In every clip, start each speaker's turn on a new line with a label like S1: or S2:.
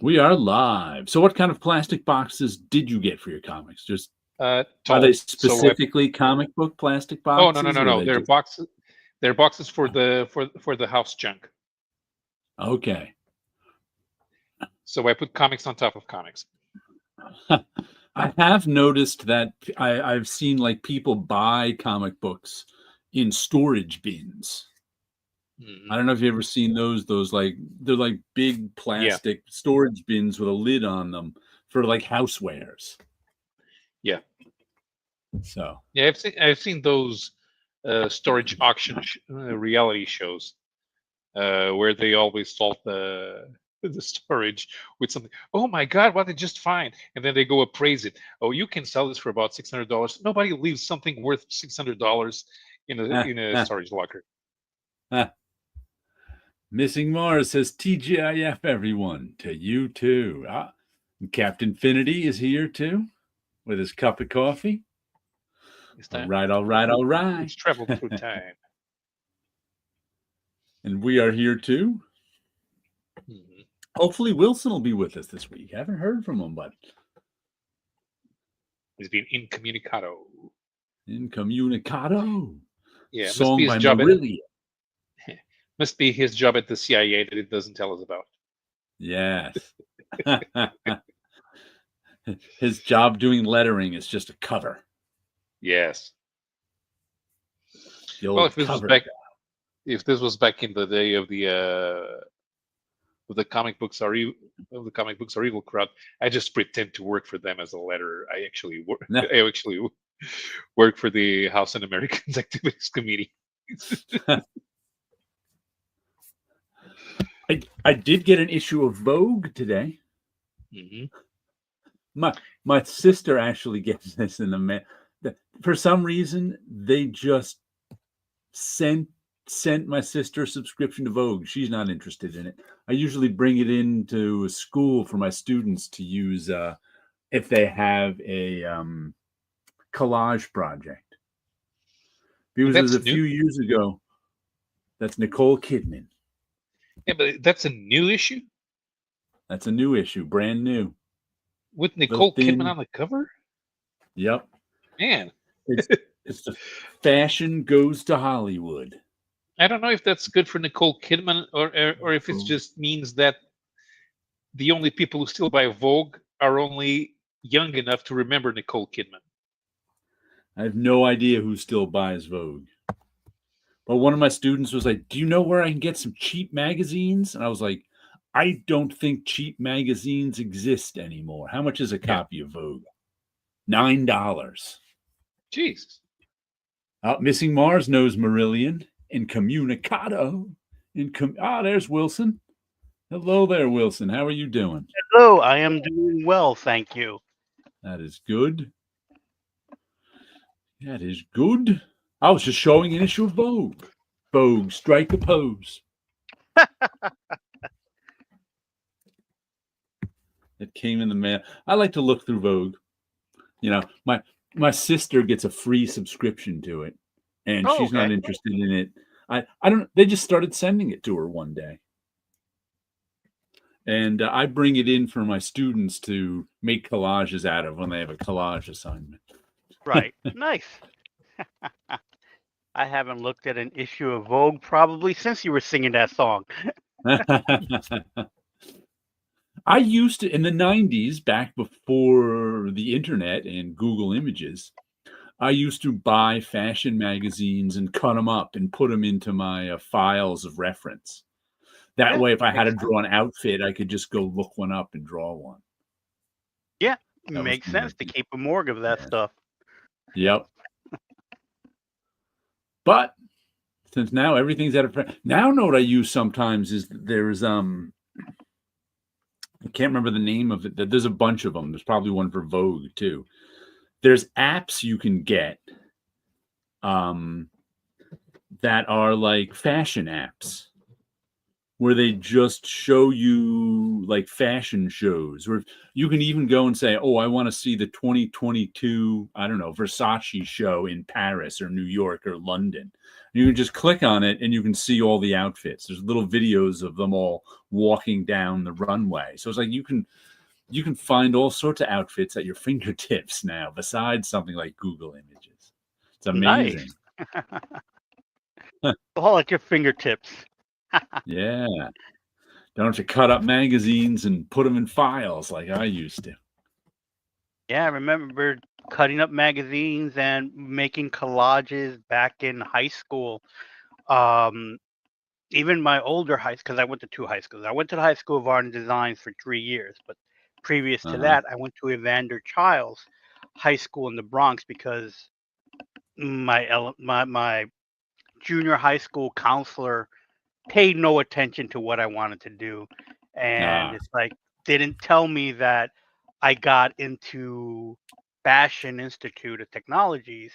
S1: We are live. So what kind of plastic boxes did you get for your comics? Just are they
S2: Tall.
S1: specifically comic book plastic
S2: Oh, no, no,
S1: boxes,
S2: no,
S1: or are
S2: no.
S1: they
S2: They're
S1: just
S2: boxes. They're boxes for the house junk.
S1: okay?
S2: So I put comics on top of comics.
S1: I have noticed that I've seen like people buy comic books in storage bins. I
S2: Mhm.
S1: don't know if you've ever seen those. Those like they're like big
S2: Yeah,
S1: plastic storage bins with a lid on them for like housewares.
S2: yeah,
S1: So
S2: yeah. I've seen those storage auction reality shows where they always solve the storage with something. Oh my God, what they just find, and then they go appraise it. Oh, you can sell this for about $600. Nobody leaves something worth $600 in a
S1: ah,
S2: in a
S1: ah,
S2: storage locker.
S1: ah. Missing Mars says TGIF everyone to you too. Captain Finity is here too with his cup of coffee.
S2: It's
S1: All
S2: time.
S1: right, all right, all right.
S2: It's traveled through time.
S1: And we are here too.
S2: Mhm.
S1: Hopefully Wilson will be with us this week. Haven't heard from him, but
S2: He's been incommunicado.
S1: Incommunicado.
S2: Yeah, must be
S1: Song
S2: his
S1: by
S2: job
S1: Marillion.
S2: must be his job at the CIA that it doesn't tell us about.
S1: Yes. His job doing lettering is just a cover.
S2: Yes.
S1: The
S2: Well,
S1: old cover.
S2: if this was back in the day of the comic books are evil, of the comic books are evil crowd, I just pretend to work for them as a letterer. I actually work. I actually work for the House and Americans Activities Committee.
S1: I did get an issue of Vogue today.
S2: Hmm.
S1: My sister actually gets this in the mail. For some reason, they just sent my sister a subscription to Vogue. She's not interested in it. I usually bring it into a school for my students to use if they have a collage project.
S2: And
S1: Because it was
S2: that's
S1: a
S2: new.
S1: few years ago. That's Nicole Kidman.
S2: Yeah, but that's a new issue
S1: That's a new issue, brand new.
S2: with
S1: Little
S2: Nicole Kidman
S1: thin.
S2: on the cover.
S1: Yep.
S2: Man,
S1: It's it's the fashion goes to Hollywood.
S2: I don't know if that's good for Nicole Kidman or if it just means that the only people who still buy Vogue are only young enough to remember Nicole Kidman.
S1: I have no idea who still buys Vogue. But one of my students was like, "Do you know where I can get some cheap magazines?" And I was like, "I don't think cheap magazines exist anymore. How much is a
S2: Yeah,
S1: copy of Vogue? $9."
S2: Jesus.
S1: Missing Mars knows Marillion. Incommunicado. There's Wilson. Hello there, Wilson. How are you doing?
S3: Hello, I am doing well, thank you.
S1: That is good. That is good. I was just showing an issue of Vogue. Vogue, strike a pose. It came in the mail. I like to look through Vogue. You know, my sister gets a free subscription to it, and
S3: Oh,
S1: she's not
S3: okay.
S1: interested in it. I don't. They just started sending it to her one day, and I bring it in for my students to make collages out of when they have a collage assignment.
S3: Right. Nice. I haven't looked at an issue of Vogue probably since you were singing that song.
S1: I used to in the 90s, back before the internet and Google Images. I used to buy fashion magazines and cut them up and put them into my files of reference. That
S3: Yeah,
S1: way, if I had to
S3: makes sense.
S1: draw an outfit, I could just go look one up and draw one.
S3: Yeah,
S1: That was
S3: makes
S1: one of
S3: sense to
S1: the
S3: keep a morgue of that
S1: yeah.
S3: stuff.
S1: Yep. But since now everything's out of now, know what I use sometimes is there's I can't remember the name of it. There's a bunch of them. There's probably one for Vogue too. There's apps you can get um that are like fashion apps. where they just show you like fashion shows, or you can even go and say, "Oh, I want to see the 2022, I don't know, Versace show in Paris or New York or London." You can just click on it and you can see all the outfits. There's little videos of them all walking down the runway. So it's like you can find all sorts of outfits at your fingertips now, besides something like Google Images. It's amazing.
S3: Nice. All at your fingertips.
S1: Yeah. Don't have to cut up magazines and put them in files like I used to.
S3: Yeah, I remember cutting up magazines and making collages back in high school. Even my older high school, because I went to 2 high schools. I went to the High School of Art and Design for 3 years, but previous to
S1: Uh-huh.
S3: that, I went to Evander Childs High School in the Bronx because my junior high school counselor paid no attention to what I wanted to do, and
S1: Ah,
S3: it's like didn't tell me that I got into Fashion Institute of Technologies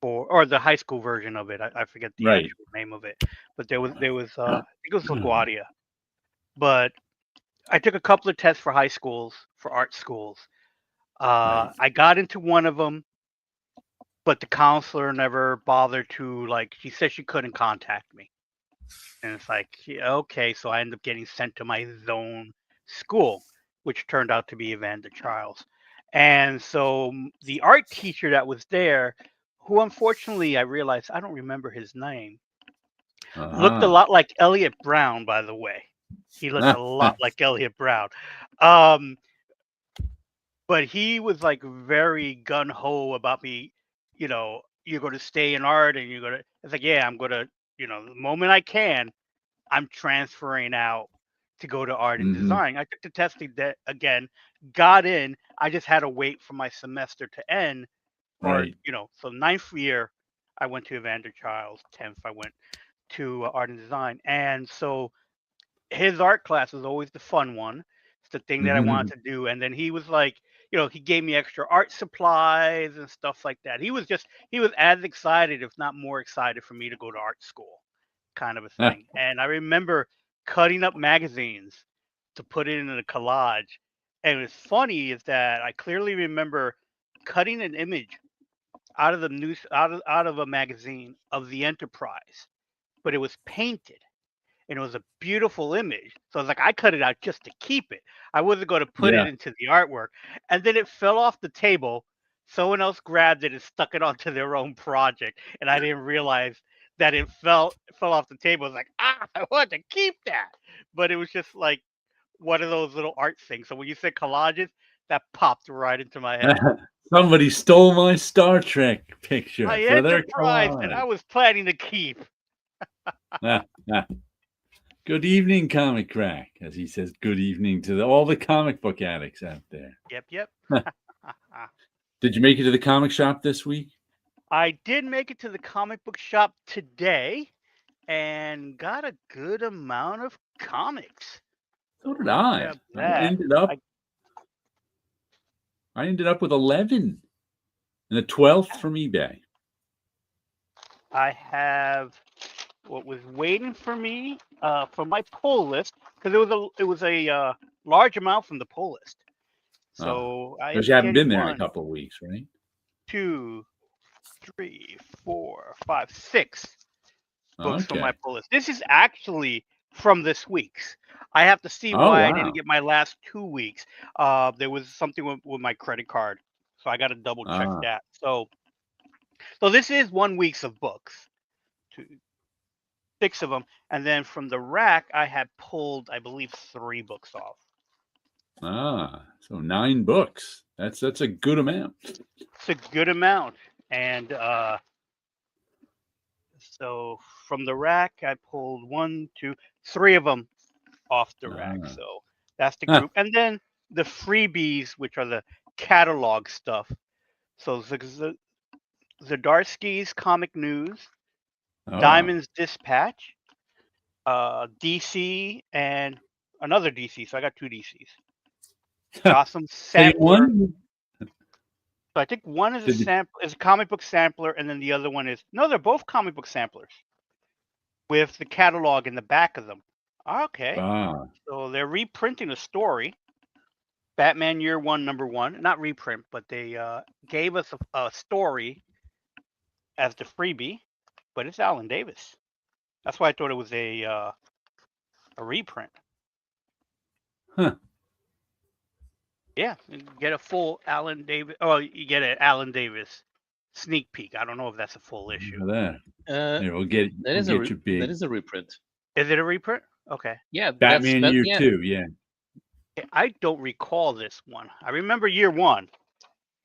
S3: or the high school version of it. I forget the
S1: right.
S3: actual name of it, but there was I think it was LaGuardia. But I took a couple of tests for high schools, for art schools.
S1: Right.
S3: I got into one of them, but the counselor never bothered to she said she couldn't contact me. And it's like, yeah, okay, so I ended up getting sent to my zone school, which turned out to be Evander Childs. And so the art teacher that was there, who unfortunately I realized I don't remember his name, looked a
S1: Uh-huh.
S3: lot like Elliot Brown, by the way. He looked a lot like Elliot Brown. Um, but he was like very gun ho about me, you're going to stay in art and you're going to, it's like, yeah, I'm going to, the moment I can, I'm transferring out to go to art and
S1: Mhm.
S3: design. I took the testing again, got in. I just had to wait for my semester to end, or
S1: Right.
S3: so ninth year, I went to Evander Childs. 10th, I went to art and design, and so his art class was always the fun one. It's the thing that I wanted to do. And then he was like, he gave me extra art supplies and stuff like that. He was as excited, if not more excited, for me to go to art school, kind of a thing. And I remember cutting up magazines to put it in a collage. And what's funny is that I clearly remember cutting an image out of the news out of a magazine of the Enterprise, but it was painted and it was a beautiful image. So I was like, I cut it out just to keep it. I wasn't going to put it
S1: Yeah.
S3: into the artwork. And then it fell off the table. Someone else grabbed it and stuck it onto their own project, and I didn't realize that it fell off the table. I was like, I want to keep that, but it was just like one of those little art things. So when you said collages, that popped right into my head.
S1: Somebody stole my Star Trek picture
S3: My
S1: for their
S3: Enterprise that I
S1: collage.
S3: was planning to keep.
S1: Ah, ah. Good evening, Comic Crack, as he says good evening to all the comic book addicts out there.
S3: Yep.
S1: Did you make it to the comic shop this week?
S3: I did make it to the comic book shop today and got a good amount of comics.
S1: So did I.
S3: Grab
S1: I
S3: that.
S1: ended up I ended up with 11 and a 12th from eBay.
S3: I have what was waiting for me for my pull list because it was a large amount from the pull list. So I
S1: Because
S3: ended
S1: you
S3: up
S1: haven't been
S3: getting
S1: there in a
S3: 1,
S1: couple of weeks, right?
S3: 2, 3, 4, 5, 6 books from my
S1: Okay.
S3: pull list. This is actually from this week's. I have to see
S1: Oh,
S3: why I
S1: wow.
S3: didn't get my last 2 weeks. There was something with my credit card, so I got to double check
S1: Ah,
S3: that. So this is 1 week's of books, 2, 6 of them, and then from the rack I had pulled, I believe, 3 books off.
S1: So 9 books. That's a good amount.
S3: It's a good amount, and so from the rack I pulled 1, 2, 3 of them off the rack.
S1: Ah.
S3: So that's the
S1: Huh.
S3: group. And then the freebies, which are the catalog stuff. So Zdarsky's Comic News,
S1: Oh.
S3: Diamond's Dispatch, DC, and another DC. So I got 2 DCs. Gotham
S1: Same
S3: Sampler.
S1: one?
S3: So I think one is
S1: Did
S3: a comic book sampler, and then the other one is no, they're both comic book samplers with the catalog in the back of them. Okay.
S1: Ah,
S3: So they're reprinting a story, Batman Year One, #1. Not reprint, but they gave us a story as the freebie, but it's Alan Davis. That's why I thought it was a reprint.
S1: huh.
S3: Yeah, you get a full Alan Davis. Oh, you get an Alan Davis sneak peek. I don't know if that's a full issue.
S1: Look at that.
S4: Uh,
S1: Here, we'll
S4: that
S1: get
S4: is a
S1: you
S4: that
S1: big
S4: is a reprint.
S3: Is it a reprint? Okay.
S4: Yeah,
S1: Batman Year
S4: yeah.
S1: 2. Yeah,
S3: I don't recall this one. I remember Year One.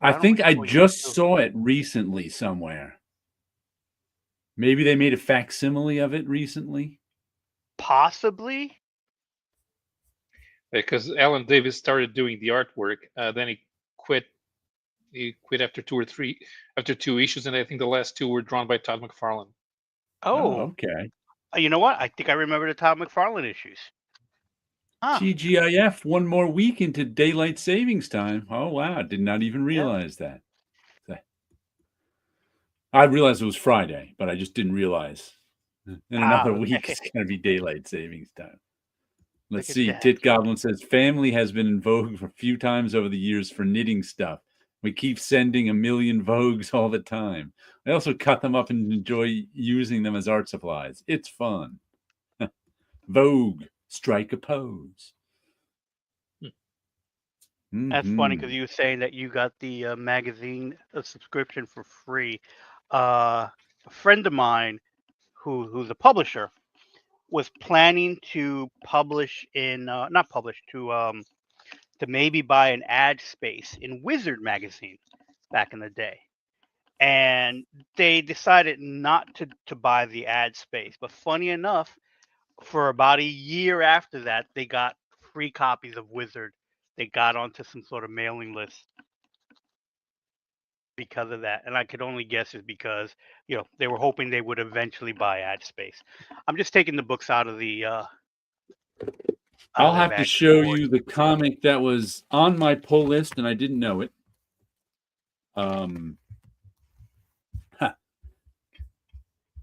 S3: but
S1: I
S3: don't
S1: think I
S3: recall Year
S1: just
S3: Two.
S1: saw it recently somewhere. Maybe they made a facsimile of it recently.
S3: Possibly.
S2: Because Alan Davis started doing the artwork, then he quit. He quit after two issues, and I think the last two were drawn by Todd McFarlane.
S3: Oh,
S1: Okay.
S3: you know what? I think I remember the Todd McFarlane issues. Huh.
S1: TGIF, one more week into daylight savings time. Oh wow, I did not even realize that. I realized it was Friday, but I just didn't realize in another week it's going to be daylight savings time. Let's
S3: Look at
S1: see.
S3: that.
S1: Tit Goblin says family has been in vogue a few times over the years for knitting stuff. We keep sending a million Vogues all the time. I also cut them up and enjoy using them as art supplies. It's fun. Vogue, strike a pose.
S3: That's funny because
S1: Mhm.
S3: you were saying that you got the magazine subscription for free. A friend of mine who's a publisher was planning to publish in not publish to maybe buy an ad space in Wizard magazine back in the day. And they decided not to buy the ad space. But funny enough, for about a year after that, they got free copies of Wizard. They got onto some sort of mailing list because of that. And I could only guess is because, they were hoping they would eventually buy ad space. I'm just taking the books out of the
S1: I'll
S3: their
S1: have to
S3: bag
S1: show
S3: for
S1: you the comic that was on my pull list and I didn't know it.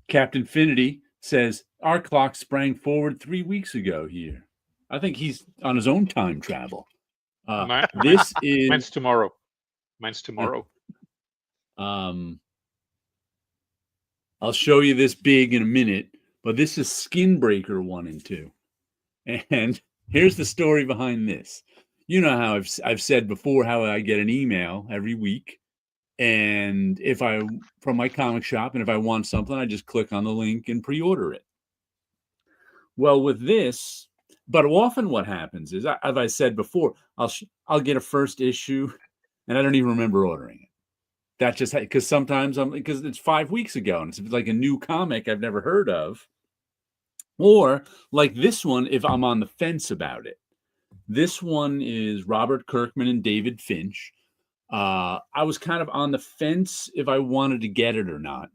S1: Captain Finity says our clock sprang forward 3 weeks ago here. I think he's on his own time travel. This is
S2: Mine's tomorrow. Mine's tomorrow.
S1: I'll show you this big in a minute, but this is Skinbreaker 1 and 2. And here's the story behind this. You know how I've said before how I get an email every week, and from my comic shop, and if I want something, I just click on the link and pre-order it. Well, with this, but often what happens is, as I said before, I'll get a first issue, and I don't even remember ordering it. That's just because sometimes because it's 5 weeks ago, and it's like a new comic I've never heard of. Or like this one, if I'm on the fence about it. This one is Robert Kirkman and David Finch. I was kind of on the fence if I wanted to get it or not.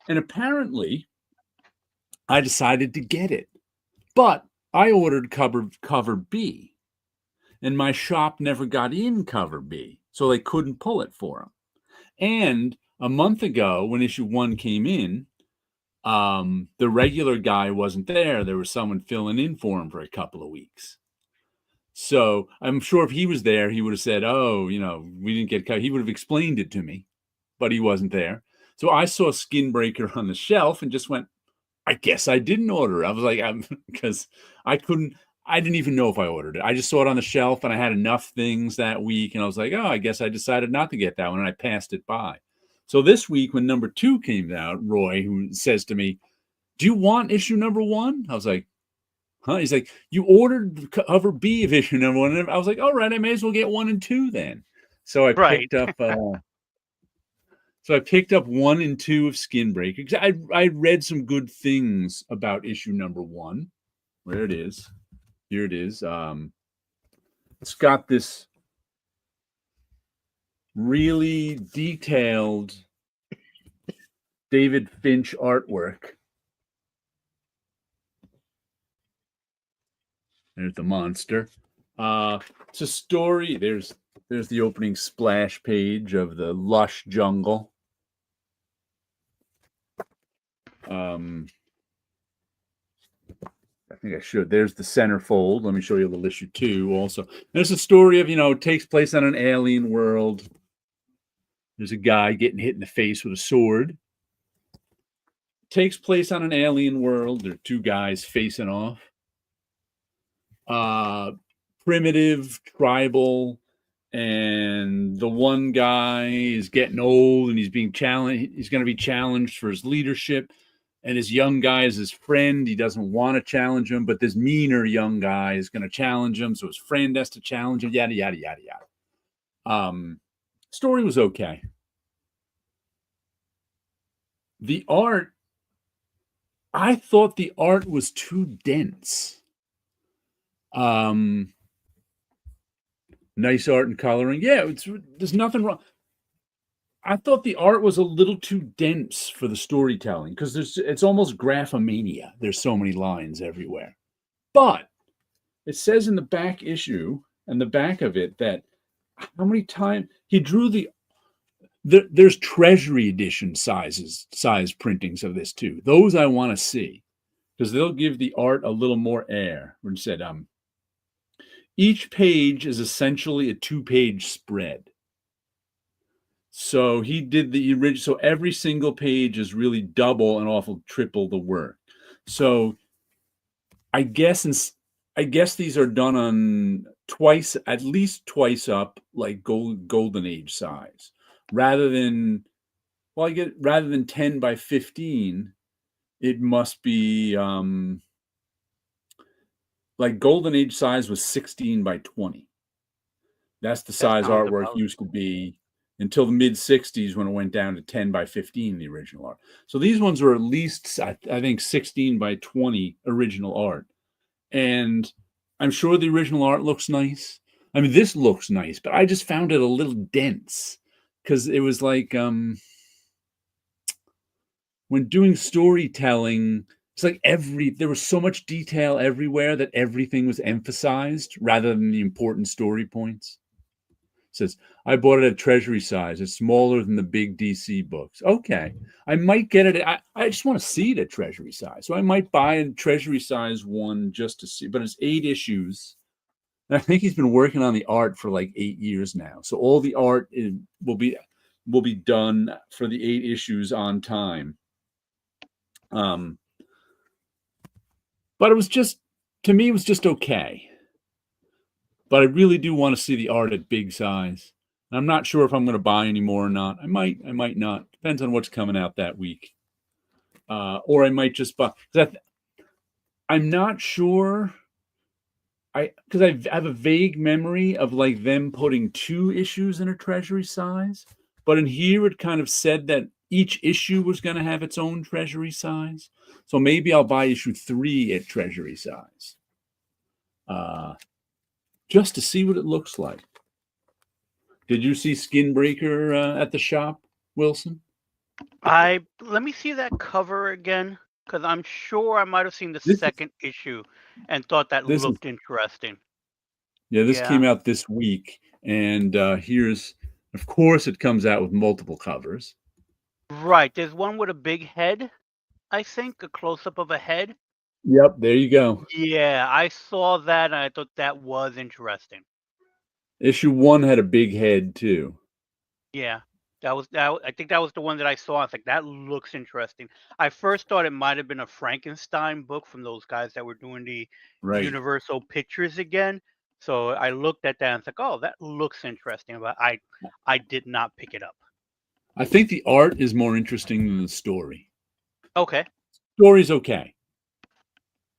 S1: And apparently, I decided to get it. But I ordered cover B. And my shop never got in cover B. So they couldn't pull it for them. And a month ago, when issue 1 came in, the regular guy wasn't there. There was someone filling in for him for a couple of weeks. So I'm sure if he was there, he would have said, oh, we didn't get cut. He would have explained it to me, but he wasn't there. So I saw Skinbreaker on the shelf and just went, I guess I didn't order it. I was like, because I didn't even know if I ordered it. I just saw it on the shelf and I had enough things that week. And I was like, oh, I guess I decided not to get that one. And I passed it by. So this week when number 2 came out, Roy, who says to me, do you want issue number 1? I was like, huh? He's like, you ordered cover B of issue number 1. And I was like, all right, I may as well get 1 and 2 then. So I picked up, So I picked up 1 and 2 of Skinbreaker because I read some good things about issue number 1. Where it is. Here it is. It's got this really detailed David Finch artwork. There's the monster. It's a story. There's the opening splash page of the lush jungle. I think I should. There's the centerfold. Let me show you a little issue 2 also. There's a story of, it takes place on an alien world. There's a guy getting hit in the face with a sword. Takes place on an alien world. There are 2 guys facing off. Primitive, tribal, and the one guy is getting old and he's being challenged. He's going to be challenged for his leadership. And his young guy is his friend. He doesn't want to challenge him, but this meaner young guy is going to challenge him. So his friend has to challenge him, yada, yada, yada, yada. Story was okay. The art, I thought the art was too dense. Nice art and coloring. Yeah, there's nothing wrong. I thought the art was a little too dense for the storytelling because it's almost graphomania. There's so many lines everywhere. But it says in the back issue and the back of it that how many times he drew there's treasury edition size printings of this too. Those I want to see because they'll give the art a little more air. When it said each page is essentially a 2-page spread. So he did the original. So every single page is really double and often triple the work. So I guess these are done on at least twice up, like golden age size, rather than 10 by 15. It must be like golden age size was 16 by 20. That's the size artwork used to be. Until the mid-60s when it went down to 10 by 15, the original art. So these ones are at least, I think, 16 by 20 original art. And I'm sure the original art looks nice. I mean, this looks nice, but I just found it a little dense because it was like when doing storytelling, it's like there was so much detail everywhere that everything was emphasized rather than the important story points. Says, I bought it at treasury size. It's smaller than the big DC books. Okay. I might get it. I just want to see it at treasury size. So I might buy a treasury size one just to see, but it's 8 issues. And I think he's been working on the art for like 8 years now. So all the art will be done for the 8 issues on time. But it was just, to me, it was just okay. But I really do want to see the art at big size. I'm not sure if I'm going to buy any more or not. I might not. Depends on what's coming out that week. Or I might just buy. I'm not sure. Because I have a vague memory of like them putting 2 issues in a treasury size. But in here, it kind of said that each issue was going to have its own treasury size. So maybe I'll buy issue 3 at treasury size. Just to see what it looks like. Did you see Skinbreaker at the shop, Wilson?
S3: Let me see that cover again, because I'm sure I might have seen the second issue and thought that looked interesting.
S1: Yeah, this came out this week, and here's, of course, it comes out with multiple covers.
S3: Right, there's one with a big head, I think, a close-up of a head.
S1: Yep, there you go.
S3: Yeah, I saw that, and I thought that was interesting.
S1: Issue 1 had a big head, too.
S3: Yeah, I think that was the one that I saw. I was like, that looks interesting. I first thought it might have been a Frankenstein book from those guys that were doing the Universal Pictures again. So I looked at that and was like, oh, that looks interesting, but I did not pick it up.
S1: I think the art is more interesting than the story.
S3: Okay.
S1: Story's okay.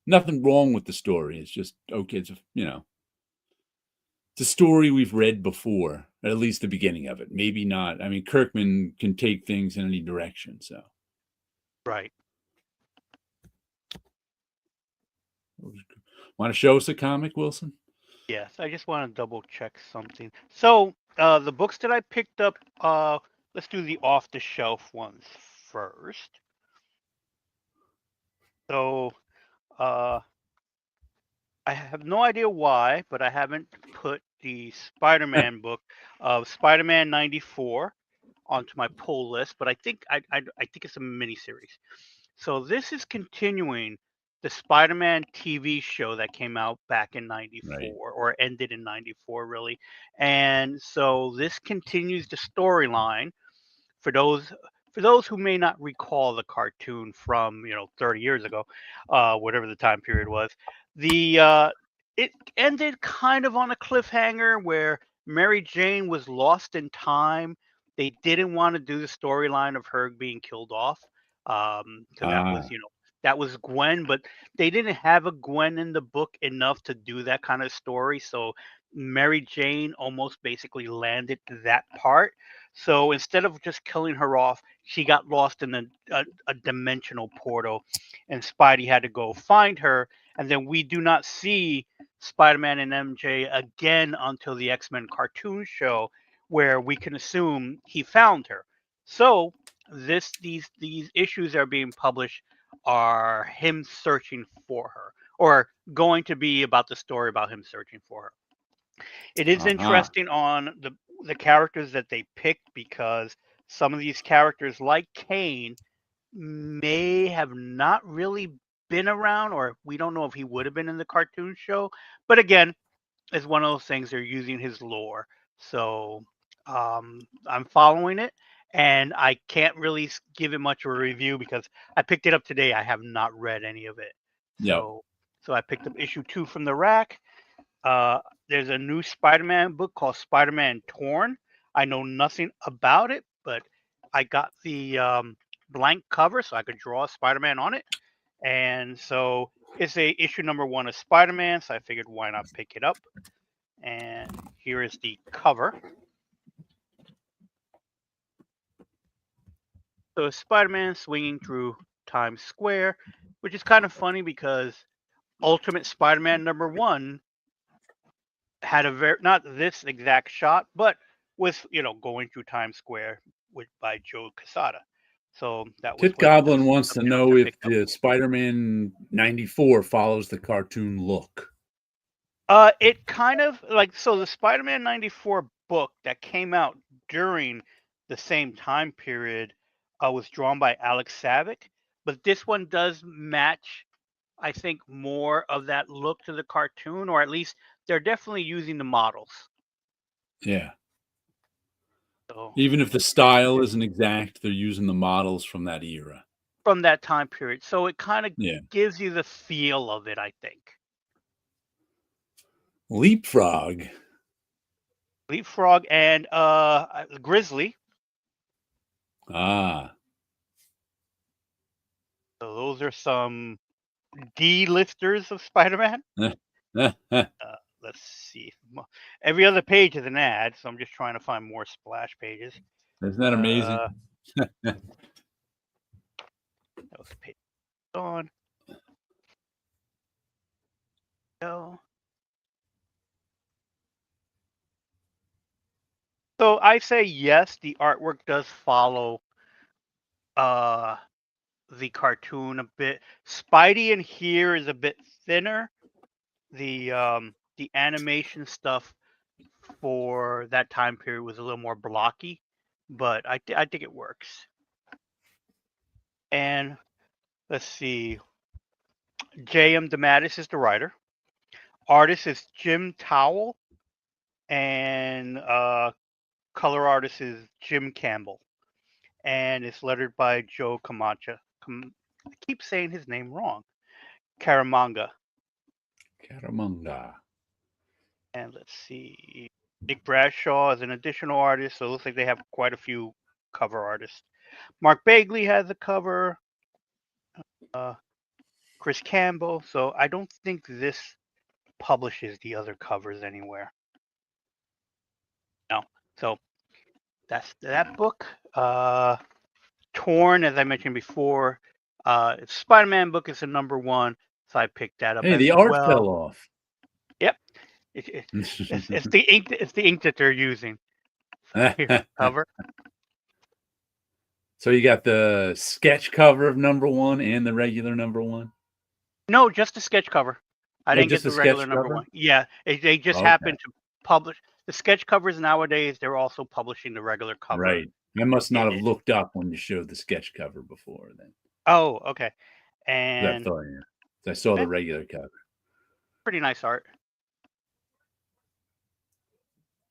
S1: Nothing wrong with the story. It's just okay. It's it's a story we've read before, at least the beginning of it. Maybe not. I mean, Kirkman can take things in any direction. So,
S3: right.
S1: Want to show us a comic, Wilson?
S3: Yes, I just want to double check something. So the books that I picked up, let's do the off-the-shelf ones first. So I have no idea why, but I haven't put the Spider-Man book of Spider-Man 94 onto my pull list, but I think I think it's a miniseries. So this is continuing the Spider-Man TV show that came out back in '94
S1: Right.
S3: or ended in '94, really. And so this continues the storyline for those who may not recall the cartoon from 30 years ago, whatever the time period was. It ended kind of on a cliffhanger where Mary Jane was lost in time. They didn't want to do the storyline of her being killed off, because that was
S1: Ah,
S3: that was Gwen, but they didn't have a Gwen in the book enough to do that kind of story. So Mary Jane almost basically landed that part. So instead of just killing her off, she got lost in a dimensional portal, and Spidey had to go find her. And then we do not see Spider-Man and MJ again until the X-Men cartoon show, where we can assume he found her. So these issues that are being published are him searching for her, or going to be about the story about him searching for her. It is
S1: uh-huh.
S3: interesting on the characters that they picked, because some of these characters, like Kane, may have not really been around, or we don't know if he would have been in the cartoon show. But again, it's one of those things, they're using his lore. So I'm following it, and I can't really give it much of a review because I picked it up today. I have not read any of it.
S1: Yep.
S3: So I picked up issue 2 from the rack. There's a new Spider-Man book called Spider-Man Torn. I know nothing about it, but I got the blank cover so I could draw Spider-Man on it. And so it's a issue number 1 of Spider-Man, so I figured why not pick it up. And here is the cover. So Spider-Man swinging through Times Square, which is kind of funny because Ultimate Spider-Man number 1 had a very, not this exact shot, but with going through Times Square by Joe Quesada. So that was
S1: Kit
S3: what
S1: Goblin wants to know
S3: I
S1: if
S3: picked up.
S1: the Spider-Man 94 follows the cartoon look.
S3: It kind of the Spider-Man 94 book that came out during the same time period was drawn by Alex Savick, but this one does match, I think, more of that look to the cartoon, or at least they're definitely using the models.
S1: Yeah.
S3: So
S1: Even if the style isn't exact, they're using the models from that era.
S3: from that time period, so it kind of
S1: Yeah.
S3: gives you the feel of it, I think.
S1: Leapfrog.
S3: And Grizzly.
S1: Ah.
S3: So those are some D-listers of Spider-Man. Let's see. Every other page is an ad, so I'm just trying to find more splash pages.
S1: Isn't that amazing?
S3: That was page on. Go. So I say yes, the artwork does follow the cartoon a bit. Spidey in here is a bit thinner. The animation stuff for that time period was a little more blocky, but I think it works. And let's see. J.M. DeMatteis is the writer. Artist is Jim Towell, and color artist is Jim Campbell. And it's lettered by Joe Camacha. I keep saying his name wrong. Caramanga. And let's see. Nick Bradshaw is an additional artist, so it looks like they have quite a few cover artists. Mark Bagley has a cover. Chris Campbell. So I don't think this publishes the other covers anywhere. No. So that's that book. Torn, as I mentioned before, Spider-Man book is a number 1, so I picked that up.
S1: Hey,
S3: as
S1: the art
S3: well.
S1: fell off.
S3: Yep. It's the ink. It's the ink that they're using. So here's the cover.
S1: So you got the sketch cover of number 1 and the regular number 1?
S3: No, just the sketch cover. I didn't get
S1: just
S3: the
S1: the
S3: regular
S1: sketch
S3: number
S1: cover?
S3: 1. Yeah, they just
S1: Okay.
S3: happened to publish the sketch covers nowadays. They're also publishing the regular cover.
S1: Right. I must not have looked up when you showed the sketch cover before then.
S3: Oh, okay. And
S1: So I saw
S3: Okay.
S1: the regular cover.
S3: Pretty nice art.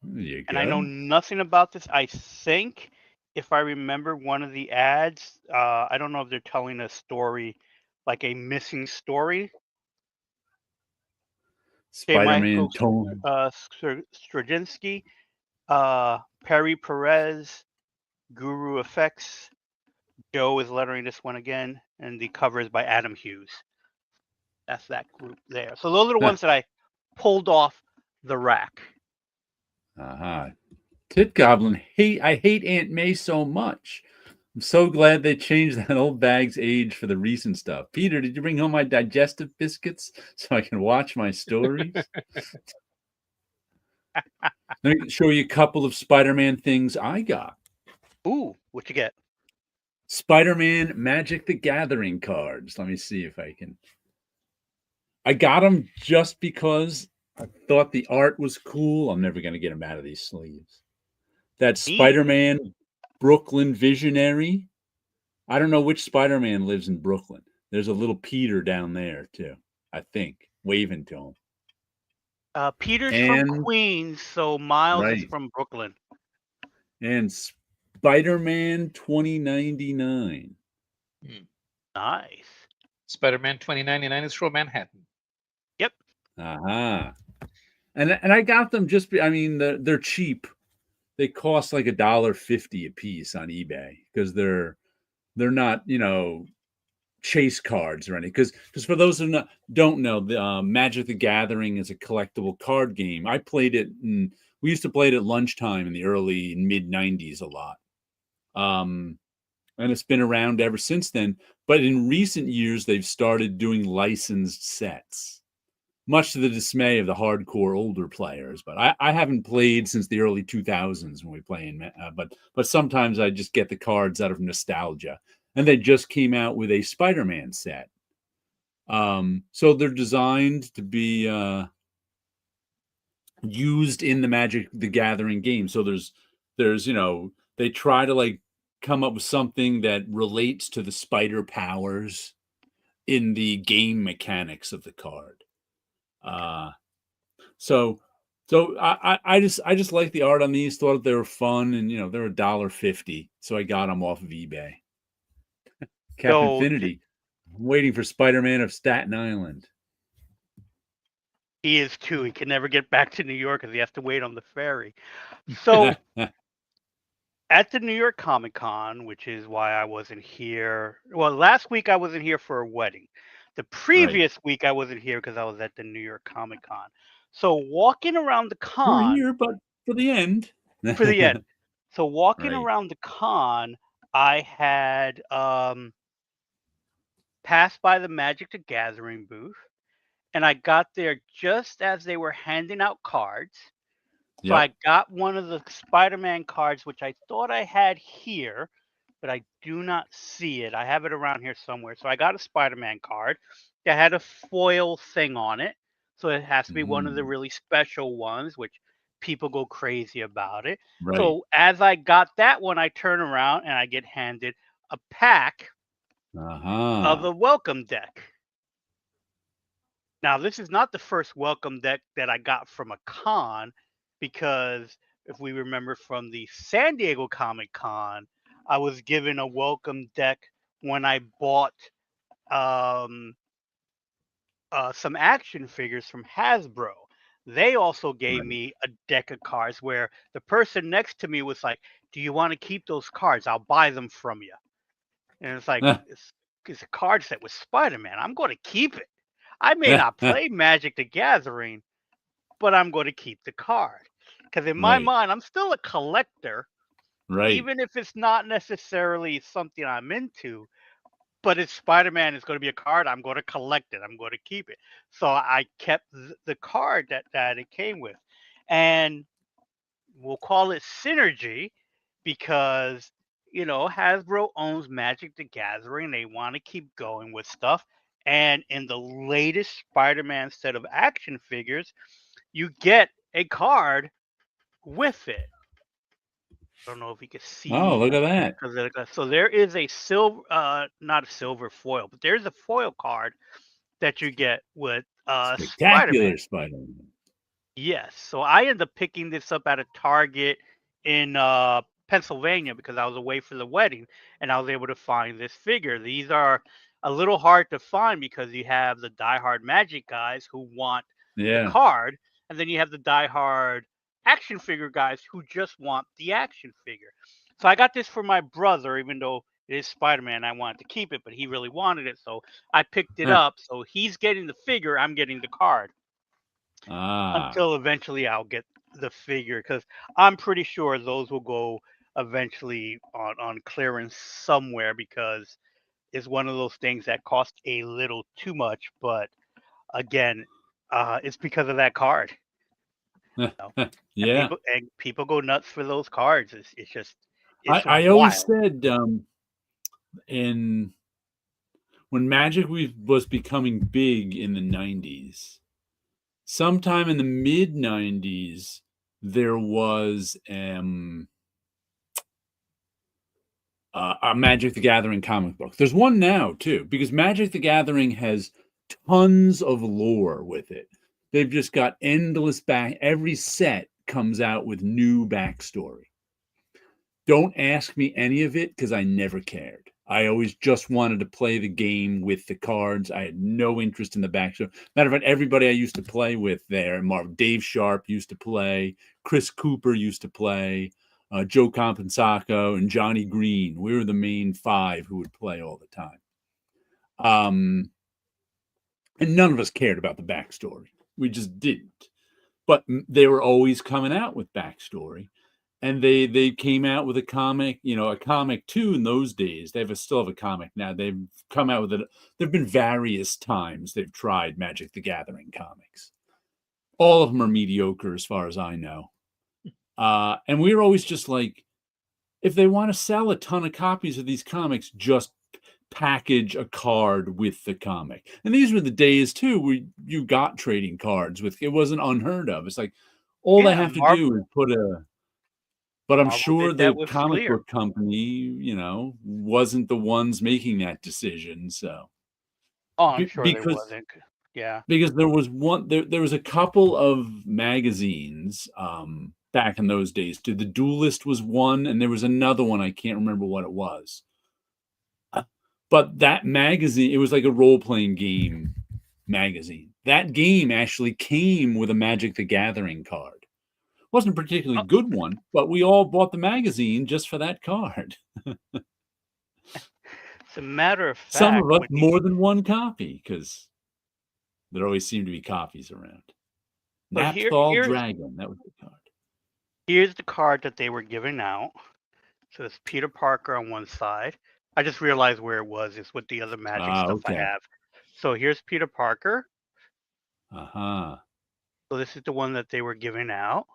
S1: There you
S3: And I know
S1: go.
S3: nothing about this. I think if I remember one of the ads, I don't know if they're telling a story, like a missing story. J.
S1: Spider-Man
S3: Michael
S1: tone.
S3: Straczynski, Perry Perez, Guru Effects. Joe is lettering this one again, and the cover is by Adam Hughes. That's that group there. So those are the ones that I pulled off the rack.
S1: Uh-huh. Tit Goblin, I hate Aunt May so much. I'm so glad they changed that old bag's age for the recent stuff. Peter, did you bring home my digestive biscuits so I can watch my stories? Let me show you a couple of Spider-Man things I got.
S3: Ooh, what you get?
S1: Spider-Man Magic the Gathering cards. Let me see if I can. I got them just because I thought the art was cool. I'm never going to get them out of these sleeves. That Spider-Man Brooklyn Visionary. I don't know which Spider-Man lives in Brooklyn. There's a little Peter down there too, I think, waving to him.
S3: Peter's from Queens, so Miles is from Brooklyn.
S1: And Spider-Man 2099.
S3: Nice.
S2: Spider-Man 2099 is from Manhattan.
S3: Yep.
S1: Uh-huh. And I got them just, I mean, they're cheap. They cost like $1.50 a piece on eBay because they're not, chase cards or anything. Because for those who don't know, the Magic the Gathering is a collectible card game. I played it, and we used to play it at lunchtime in the early and mid 90s a lot. And it's been around ever since then. But in recent years, they've started doing licensed sets, much to the dismay of the hardcore older players. But I haven't played since the early 2000s when we play in, but sometimes I just get the cards out of nostalgia. And they just came out with a Spider-Man set. So they're designed to be used in the Magic the Gathering game. So there's they try to like come up with something that relates to the spider powers in the game mechanics of the card. So I just like the art on these. Thought they were fun, and they're $1.50, so I got them off of eBay. Captain Infinity, I'm waiting for Spider-Man of Staten Island.
S3: He is too. He can never get back to New York because he has to wait on the ferry. So at the New York Comic Con, which is why I wasn't here. Well, last week I wasn't here for a wedding. The previous week I wasn't here because I was at the New York Comic Con. So walking around the con.
S1: You're here, but for the end.
S3: For the end. So walking around the con, I had passed by the Magic the Gathering booth, and I got there just as they were handing out cards. So I got one of the Spider-Man cards, which I thought I had here, but I do not see it. I have it around here somewhere. So I got a Spider-Man card that had a foil thing on it. So it has to be one of the really special ones, which people go crazy about it. So as I got that one, I turn around and I get handed a pack of a welcome deck. Now, this is not the first welcome deck that I got from a con, because if we remember from the San Diego Comic Con, I was given a welcome deck when I bought some action figures from Hasbro. They also gave me a deck of cards where the person next to me was like, "Do you want to keep those cards? I'll buy them from you." And it's like, it's a card set with Spider-Man. I'm going to keep it. I may not play Magic the Gathering, but I'm going to keep the card. Because in my mind, I'm still a collector. Even if it's not necessarily something I'm into. But it's Spider-Man, it's going to be a card, I'm going to collect it. I'm going to keep it. So I kept the card that it came with. And we'll call it synergy because, Hasbro owns Magic the Gathering. They want to keep going with stuff. And in the latest Spider-Man set of action figures, you get a card with it. I don't know if you can see.
S1: Oh, look at that.
S3: So there is a silver, not a silver foil, but there's a foil card that you get with Spider-Man.
S1: Spectacular Spider-Man.
S3: Yes. So I ended up picking this up at a Target in Pennsylvania because I was away for the wedding and I was able to find this figure. These are a little hard to find because you have the diehard Magic guys who want the
S1: Yeah.
S3: card, and then you have the diehard action figure guys who just want the action figure. So I got this for my brother, even though it is Spider-Man. I wanted to keep it, but he really wanted it, so I picked it up. So he's getting the figure, I'm getting the card. Until eventually I'll get the figure, because I'm pretty sure those will go eventually on clearance somewhere, because it's one of those things that cost a little too much. But again, it's because of that card. You know?
S1: Yeah.
S3: And people go nuts for those cards. It's just
S1: I always said when Magic was becoming big in the 90s, sometime in the mid 90s, there was a Magic the Gathering comic book. There's one now too, because Magic the Gathering has tons of lore with it. They've just got endless every set comes out with new backstory. Don't ask me any of it because I never cared. I always just wanted to play the game with the cards. I had no interest in the backstory. Matter of fact, everybody I used to play with there, Dave Sharp used to play, Chris Cooper used to play, Joe Compensaco, and Johnny Green. We were the main five who would play all the time. And none of us cared about the backstory. We just didn't. But they were always coming out with backstory. And they came out with a comic, a comic too in those days. They still have a comic now. They've come out with it. There've been various times they've tried Magic the Gathering comics. All of them are mediocre as far as I know. And we were always just like, if they want to sell a ton of copies of these comics, just package a card with the comic. And these were the days too where you got trading cards with. It wasn't unheard of. It's like all they have to do is put a. But I'm sure the comic book company, wasn't the ones making that decision. So,
S3: I'm sure they wasn't. Yeah,
S1: because there was there was a couple of magazines back in those days too. The Duelist was one, and there was another one. I can't remember what it was. But that magazine, it was like a role-playing game magazine. That game actually came with a Magic the Gathering card. Wasn't a particularly good one, but we all bought the magazine just for that card.
S3: As a matter of fact,
S1: some of us more than one copy, because there always seemed to be copies around. Napthal Dragon, that was the card.
S3: Here's the card that they were giving out. So it's Peter Parker on one side. I just realized where it was. It's with the other Magic stuff I have. So here's Peter Parker.
S1: So
S3: this is the one that they were giving out.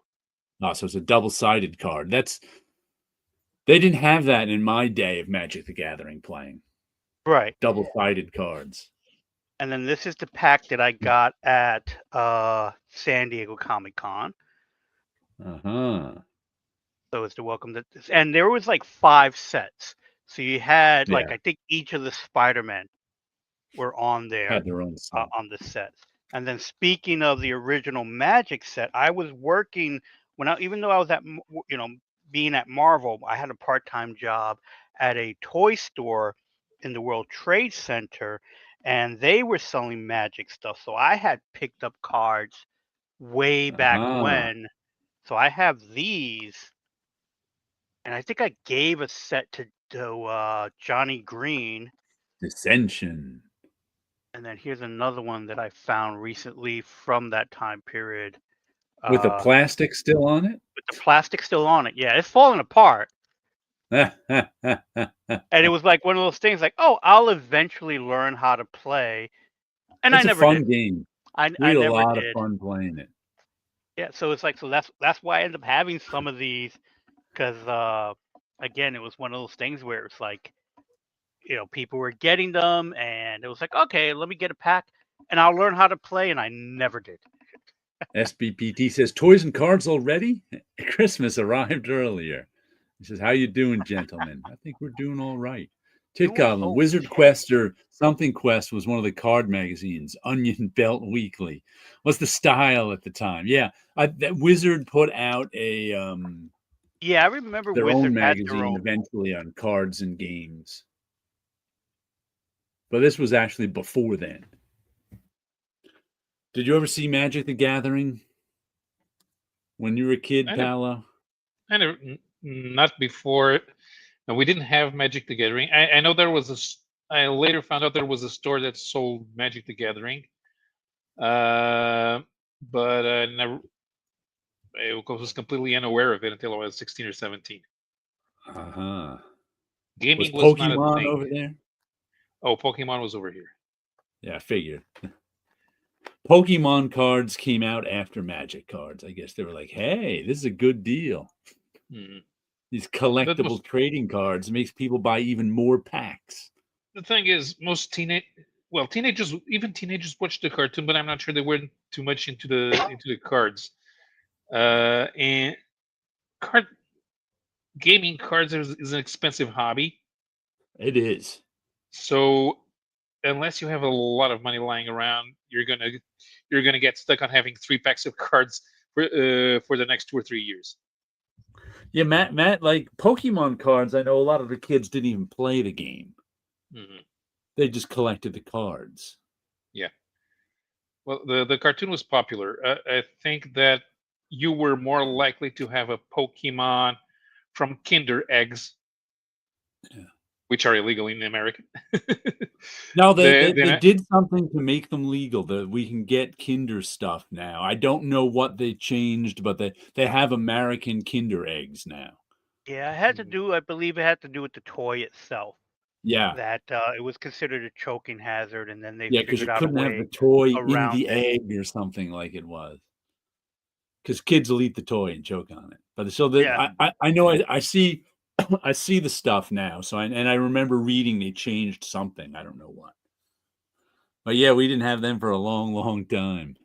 S1: Oh, so it's a double-sided card. They didn't have that in my day of Magic the Gathering playing.
S3: Right.
S1: Double-sided cards.
S3: And then this is the pack that I got at San Diego Comic-Con. So it's the welcome to this. And there was like 5 sets. So you had I think each of the Spider-Men were on there.
S1: Had their own set.
S3: On the sets. And then speaking of the original Magic set, I was working even though I was at being at Marvel, I had a part-time job at a toy store in the World Trade Center, and they were selling Magic stuff. So I had picked up cards way back when. So I have these, and I think I gave a set to Johnny Green.
S1: Dissension.
S3: And then here's another one that I found recently from that time period.
S1: With the plastic still on it?
S3: With the plastic still on it. Yeah, it's falling apart. And it was like one of those things like, I'll eventually learn how to play. And I never did.
S1: It's a fun game. We had a lot of fun playing it.
S3: Yeah, so it's like, that's why I ended up having some of these, because again, it was one of those things where it's like, people were getting them, and it was like, okay, let me get a pack, and I'll learn how to play, and I never did.
S1: SBPT says, toys and cards already? Christmas arrived earlier. He says, how you doing, gentlemen? I think we're doing all right. Tid Coblin, Wizard Quest or something Quest was one of the card magazines. Onion Belt Weekly was the style at the time. Yeah, that Wizard put out a
S3: Yeah, I remember
S1: their
S3: Wizard
S1: own
S3: had their
S1: magazine
S3: own.
S1: eventually on cards and games. But this was actually before then. Did you ever see Magic the Gathering when you were a kid, Paolo?
S2: Not before. And we didn't have Magic the Gathering. I know there was I later found out there was a store that sold Magic the Gathering. But never. I was completely unaware of it until I was 16 or 17. Gaming was not a
S1: Pokemon
S2: thing.
S1: over there?
S2: Oh, Pokemon was over here.
S1: Yeah, I figured. Pokemon cards came out after Magic cards. I guess they were like, hey, this is a good deal.
S2: Mm-hmm.
S1: These collectible trading cards makes people buy even more packs.
S2: The thing is, most teenagers watched the cartoon, but I'm not sure they weren't too much into the cards. And gaming cards is an expensive hobby.
S1: It is.
S2: So unless you have a lot of money lying around, you're gonna get stuck on having 3 packs of cards for the next 2 or 3 years.
S1: Yeah, Matt, like Pokemon cards, I know a lot of the kids didn't even play the game.
S2: Mm-hmm.
S1: They just collected the cards.
S2: Yeah. Well, the cartoon was popular. I think that you were more likely to have a Pokemon from Kinder eggs, which are illegal in America.
S1: No, they did something to make them legal. That we can get Kinder stuff now. I don't know what they changed, but they have American Kinder eggs now.
S3: Yeah, it had to do. I believe it had to do with the toy itself.
S1: Yeah,
S3: that it was considered a choking hazard, and then they
S1: because
S3: figured
S1: you
S3: out a
S1: couldn't have
S3: way
S1: the toy in
S3: around
S1: the
S3: it.
S1: egg or something like it was. Because kids will eat the toy and choke on it. But so
S3: Yeah.
S1: I know I see I see the stuff now. So I remember reading they changed something. I don't know what. But yeah, we didn't have them for a long, long time.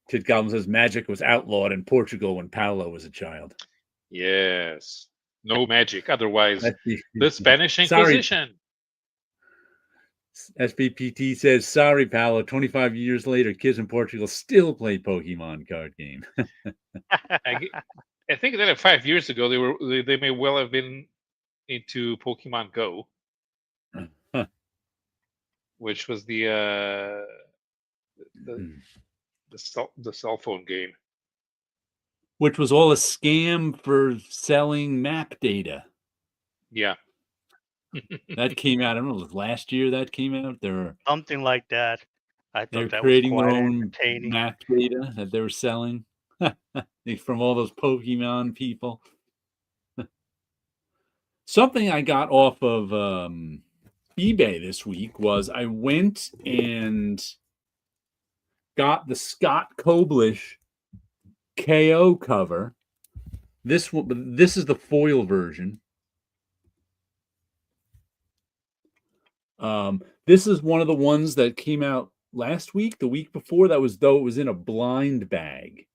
S1: Kid Goblin says Magic was outlawed in Portugal when Paulo was a child.
S2: Yes. No magic. Otherwise, the Spanish Inquisition.
S1: SBPT says, sorry, Paolo. 25 years later, kids in Portugal still play Pokemon card game.
S2: I think that 5 years ago they may well have been into Pokemon Go, which was the cell phone game,
S1: which was all a scam for selling map data.
S2: Yeah.
S1: That came out, I don't know, it was last year that came out. There were
S3: something like that. I thought that
S1: creating
S3: was quite
S1: their own
S3: entertaining.
S1: map data that they were selling from all those Pokemon people. Something I got off of eBay this week was I went and got the Scott Koblish KO cover. This is the foil version. This is one of the ones that came out last week, the week before. That was, though, it was in a blind bag,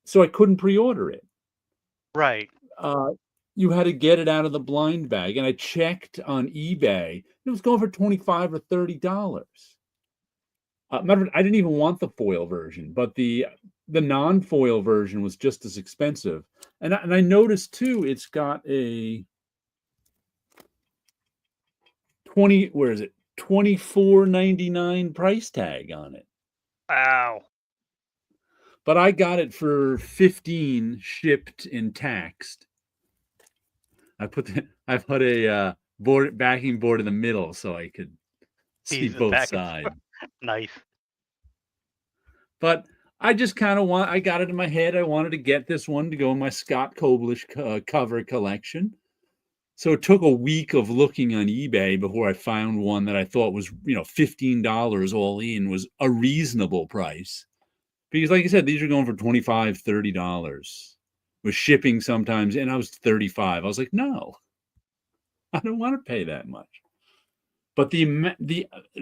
S1: so I couldn't pre-order it.
S3: Right.
S1: You had to get it out of the blind bag, and I checked on eBay. It was going for $25 or $30. I didn't even want the foil version, but the non-foil version was just as expensive. And I noticed too, it's got a $24.99 price tag on it.
S3: Wow.
S1: But I got it for $15 shipped and taxed. I put a backing board in the middle so I could see both sides.
S3: Nice.
S1: But I just kind of I got it in my head. I wanted to get this one to go in my Scott Koblish cover collection. So it took a week of looking on eBay before I found one that I thought was, $15 all in was a reasonable price. Because like I said, these are going for $25, $30 with shipping sometimes. And I was 35. I was like, no, I don't want to pay that much. But the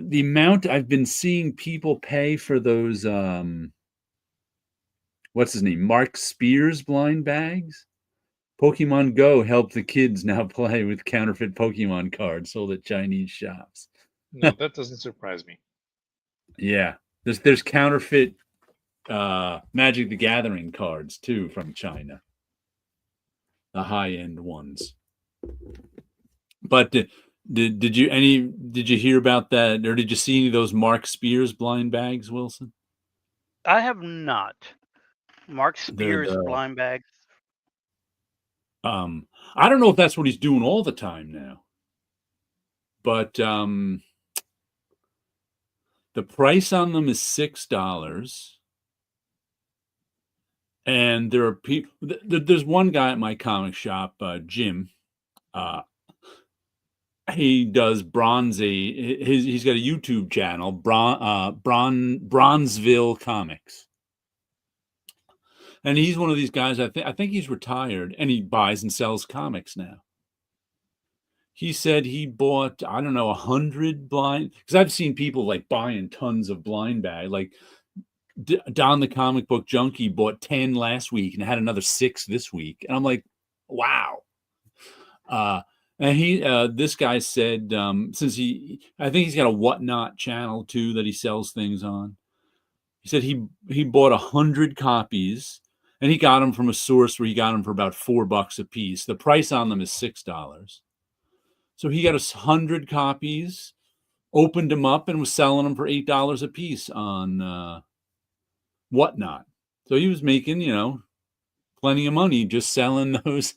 S1: amount I've been seeing people pay for those, what's his name? Mark Spears blind bags. Pokemon Go helped the kids now play with counterfeit Pokemon cards sold at Chinese shops.
S2: No, that doesn't surprise me.
S1: Yeah, there's counterfeit Magic the Gathering cards too from China, the high end ones. But did you hear about that, or did you see any of those Mark Spears blind bags, Wilson?
S3: I have not. Mark
S1: They're
S3: Spears blind bags.
S1: I don't know if that's what he's doing all the time now, but the price on them is $6. And there are people. There's one guy at my comic shop, Jim. He does he's got a YouTube channel, Bronzeville Comics, and he's one of these guys. I think he's retired, and he buys and sells comics now. He said he bought, I don't know, 100 blind, because I've seen people like buying tons of blind bag. Like Don the Comic Book Junkie bought 10 last week and had another 6 this week. And I'm like, wow. And this guy said, since I think he's got a Whatnot channel too that he sells things on. He said he bought 100 copies, and he got them from a source where he got them for about $4 a piece. The price on them is $6. So he got 100 copies, opened them up, and was selling them for $8 a piece on Whatnot. So he was making, plenty of money just selling those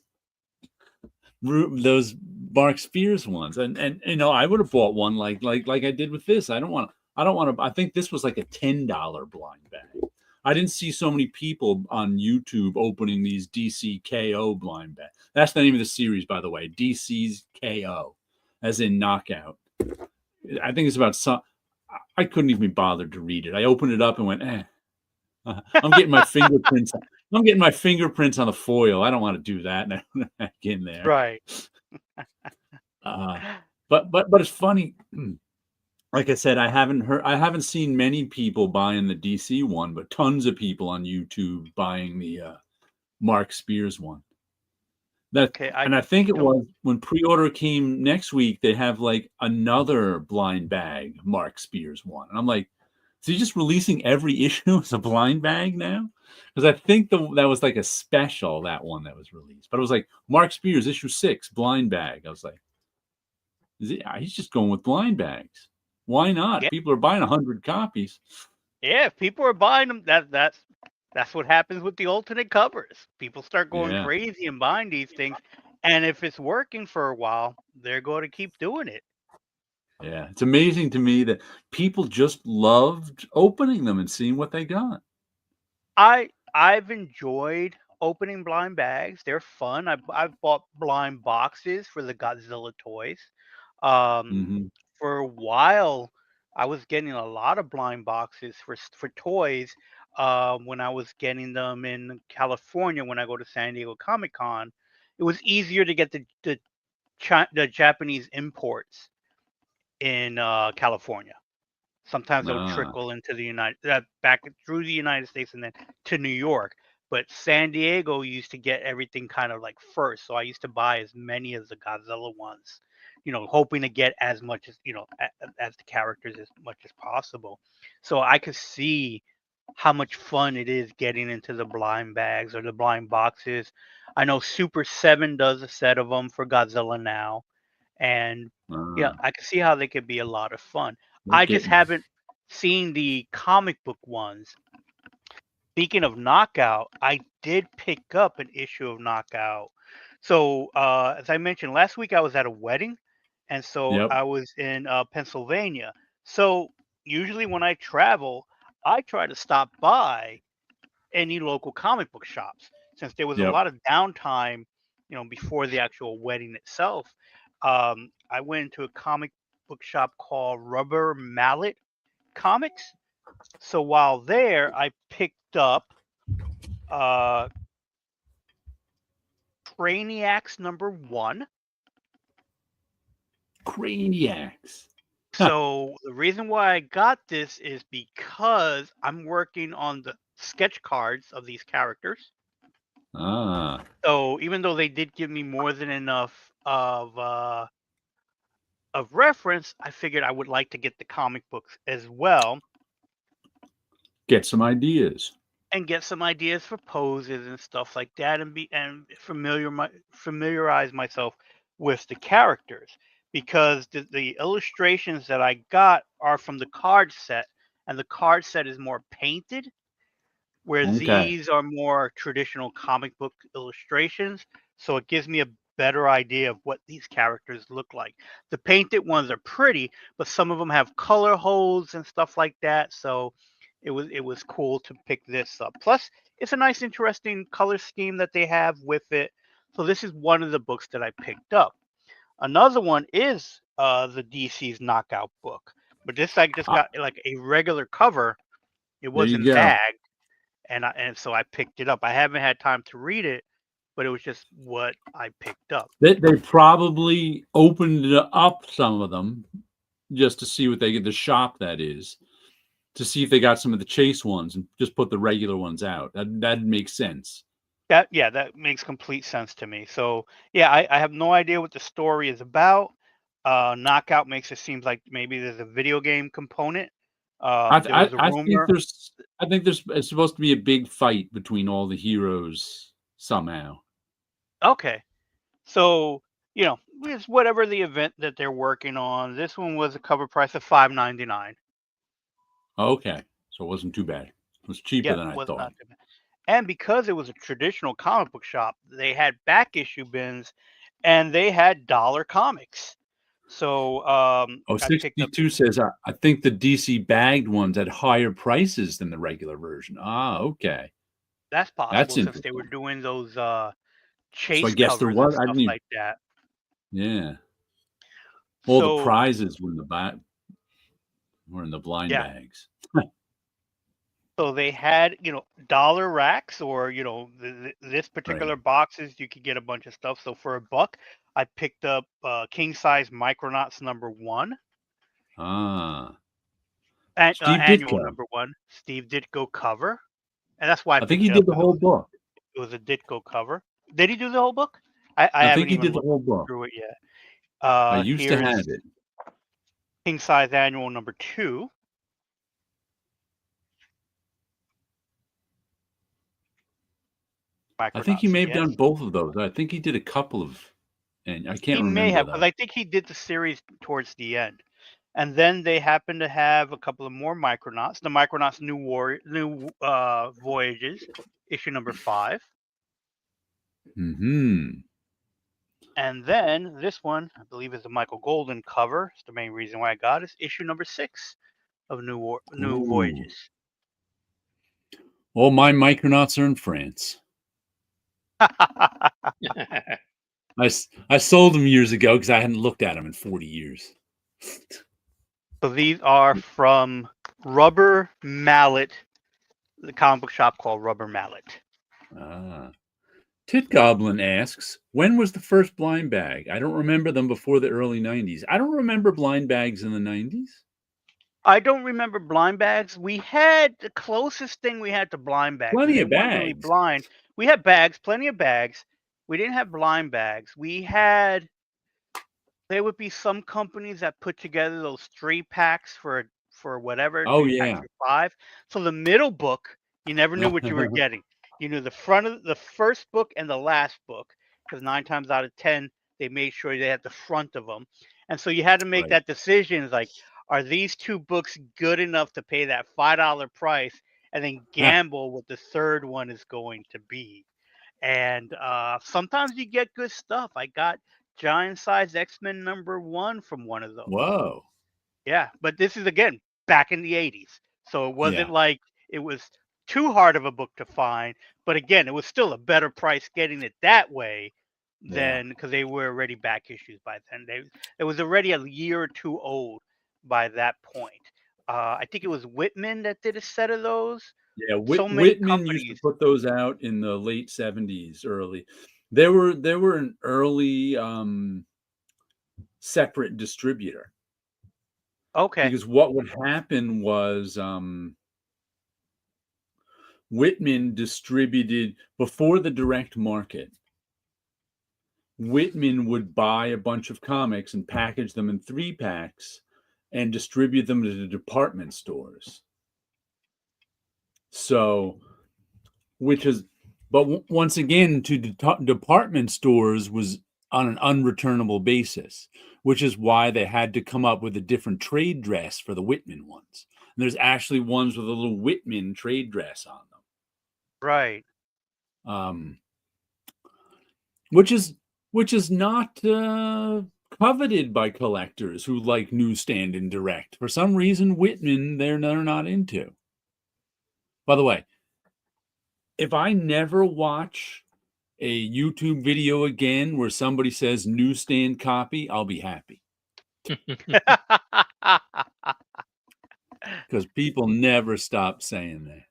S1: Mark Spears ones. And I would have bought one like I did with this. I don't want to. I think this was like a $10 blind bag. I didn't see so many people on YouTube opening these DC KO blind bags. That's the name of the series, by the way. DC's KO, as in knockout. I think it's about some. I couldn't even be bothered to read it. I opened it up and went, I'm getting my fingerprints. I'm getting my fingerprints on the foil. I don't want to do that. And I went back in there.
S3: Right.
S1: But it's funny. Like I said, I haven't seen many people buying the DC one, but tons of people on YouTube buying the Mark Spears one. I think it was when pre-order came next week, they have like another blind bag Mark Spears one. And I'm like, is he just releasing every issue as a blind bag now? Because I think that was like a special, that one that was released. But it was like Mark Spears issue 6 blind bag. I was like, he's just going with blind bags. Why not?
S3: Yeah.
S1: People are buying 100 copies.
S3: Yeah, if people are buying them, that's what happens with the alternate covers. People start going crazy and buying these things. And if it's working for a while, they're going to keep doing it.
S1: Yeah, it's amazing to me that people just loved opening them and seeing what they got.
S3: I've enjoyed opening blind bags. They're fun. I've bought blind boxes for the Godzilla toys. For a while, I was getting a lot of blind boxes for toys when I was getting them in California when I go to San Diego Comic-Con. It was easier to get the Japanese imports in California. Sometimes they'll trickle into the back through the United States and then to New York. But San Diego used to get everything kind of like first, so I used to buy as many as the Godzilla ones, hoping to get as much as as the characters as much as possible. So I could see how much fun it is getting into the blind bags or the blind boxes. I know Super 7 does a set of them for Godzilla now, and I can see how they could be a lot of fun. I just haven't seen the comic book ones. Speaking of Knockout, I did pick up an issue of Knockout. So, as I mentioned last week, I was at a wedding, and so I was in Pennsylvania. So, usually when I travel, I try to stop by any local comic book shops. Since there was a lot of downtime, before the actual wedding itself, I went into a comic book shop called Rubber Mallet Comics. So while there, I picked up Craniacs #1.
S1: Craniacs.
S3: So the reason why I got this is because I'm working on the sketch cards of these characters. So even though they did give me more than enough of reference, I figured I would like to get the comic books as well
S1: Get some ideas.
S3: and get some ideas for poses and stuff like that, and familiarize myself with the characters, because the illustrations that I got are from the card set, and the card set is more painted, where
S1: Okay.
S3: these are more traditional comic book illustrations. So it gives me a better idea of what these characters look like. The painted ones are pretty, but some of them have color holes and stuff like that. So it was cool to pick this up. Plus, it's a nice, interesting color scheme that they have with it. So this is one of the books that I picked up. Another one is the DC's Knockout book, but this I just got like a regular cover. It
S1: There you
S3: wasn't
S1: go.
S3: bagged, and so I picked it up. I haven't had time to read it, but it was just what I picked up.
S1: They probably opened up some of them just to see what they get, the shop that is, to see if they got some of the chase ones and just put the regular ones out. That makes sense.
S3: That makes complete sense to me. So yeah, I have no idea what the story is about. Knockout makes it seem like maybe there's a video game component. There was a
S1: I think
S3: rumor.
S1: there's it's supposed to be a big fight between all the heroes somehow.
S3: Okay, so it's whatever the event that they're working on. This one was a cover price of $5.99.
S1: Okay, so it wasn't too bad. It was cheaper
S3: Yeah,
S1: than I
S3: was
S1: thought.
S3: not too bad. And because it was a traditional comic book shop, they had back issue bins, and they had dollar comics. So
S1: Oh,
S3: I picked up.
S1: 62 says I think the DC bagged ones had higher prices than the regular version. Okay.
S3: That's
S1: That's
S3: possible since they were
S1: interesting.
S3: doing those
S1: So I
S3: chase
S1: guess there
S3: covers and
S1: was. I
S3: stuff
S1: didn't even.
S3: like that.
S1: Yeah. All the
S3: So
S1: prizes were in the back, were in the blind
S3: yeah,
S1: bags.
S3: so they had dollar racks, or this
S1: Right.
S3: particular boxes you could get a bunch of stuff. So for $1, I picked up king size Micronauts #1.
S1: Ah.
S3: And,
S1: Steve
S3: annual
S1: Ditko.
S3: #1. Steve Ditko cover, and that's why I
S1: I think
S3: picked
S1: he
S3: it up,
S1: did the
S3: because
S1: whole book.
S3: it was a Ditko cover. Did he do the whole book? I
S1: I
S3: haven't
S1: think he
S3: even
S1: did the
S3: looked
S1: whole book.
S3: through it yet.
S1: I used to
S3: Here's
S1: have it.
S3: king size annual #2.
S1: I think he
S3: Micronauts,
S1: may have done
S3: yes.
S1: both of those. I think he did a couple of, and I can't
S3: He may
S1: remember
S3: have, because
S1: though.
S3: I think he did the series towards the end. And then they happen to have a couple of more Micronauts. The Micronauts New Voyages, issue #5.
S1: Hmm.
S3: And then this one, I believe, is a Michael Golden cover. It's the main reason why I got it. It's issue #6 of New
S1: Ooh.
S3: Voyages.
S1: All my Micronauts are in France. I sold them years ago because I hadn't looked at them in 40 years.
S3: So these are from Rubber Mallet, the comic book shop called Rubber Mallet.
S1: Ah. Tit Goblin asks, when was the first blind bag? I don't remember them before the early 90s. I don't remember blind bags in the 90s.
S3: I don't remember blind bags. We had the closest thing we had to blind bags, and
S1: Plenty
S3: they
S1: of
S3: weren't really
S1: bags.
S3: blind. We had bags, plenty of bags. We didn't have blind bags. There would be some companies that put together those 3-packs for whatever,
S1: Oh,
S3: 3-packs
S1: yeah.
S3: for 5. So the middle book, you never knew what you were getting. You knew the front of the first book and the last book, because 9 times out of 10 they made sure they had the front of them, and so you had to make
S1: Right.
S3: that decision, like, are these 2 books good enough to pay that $5 price, and then gamble what the third one is going to be. And sometimes you get good stuff. I got giant size X-Men #1 from one of those.
S1: Whoa.
S3: Yeah, but this is, again, back in the 80s. So it wasn't
S1: Yeah.
S3: like it was too hard of a book to find. But again, it was still a better price getting it that way
S1: Yeah.
S3: than, because they were already back issues by then. It was already a year or two old by that point. I think it was Whitman that did a set of those.
S1: Yeah.
S3: So many
S1: Whitman used to
S3: companies.
S1: put those out in the late 70s, early. They were an early separate distributor,
S3: Okay.
S1: because what would happen was Whitman distributed before the direct market. Whitman would buy a bunch of comics and package them in 3-packs and distribute them to the department stores. So, but once again, to department stores was on an unreturnable basis, which is why they had to come up with a different trade dress for the Whitman ones. And there's actually ones with a little Whitman trade dress on them.
S3: Right.
S1: Which is not coveted by collectors who like newsstand and direct. For some reason, Whitman they're not into. By the way, if I never watch a YouTube video again where somebody says newsstand copy, I'll be happy. Because people never stop saying that.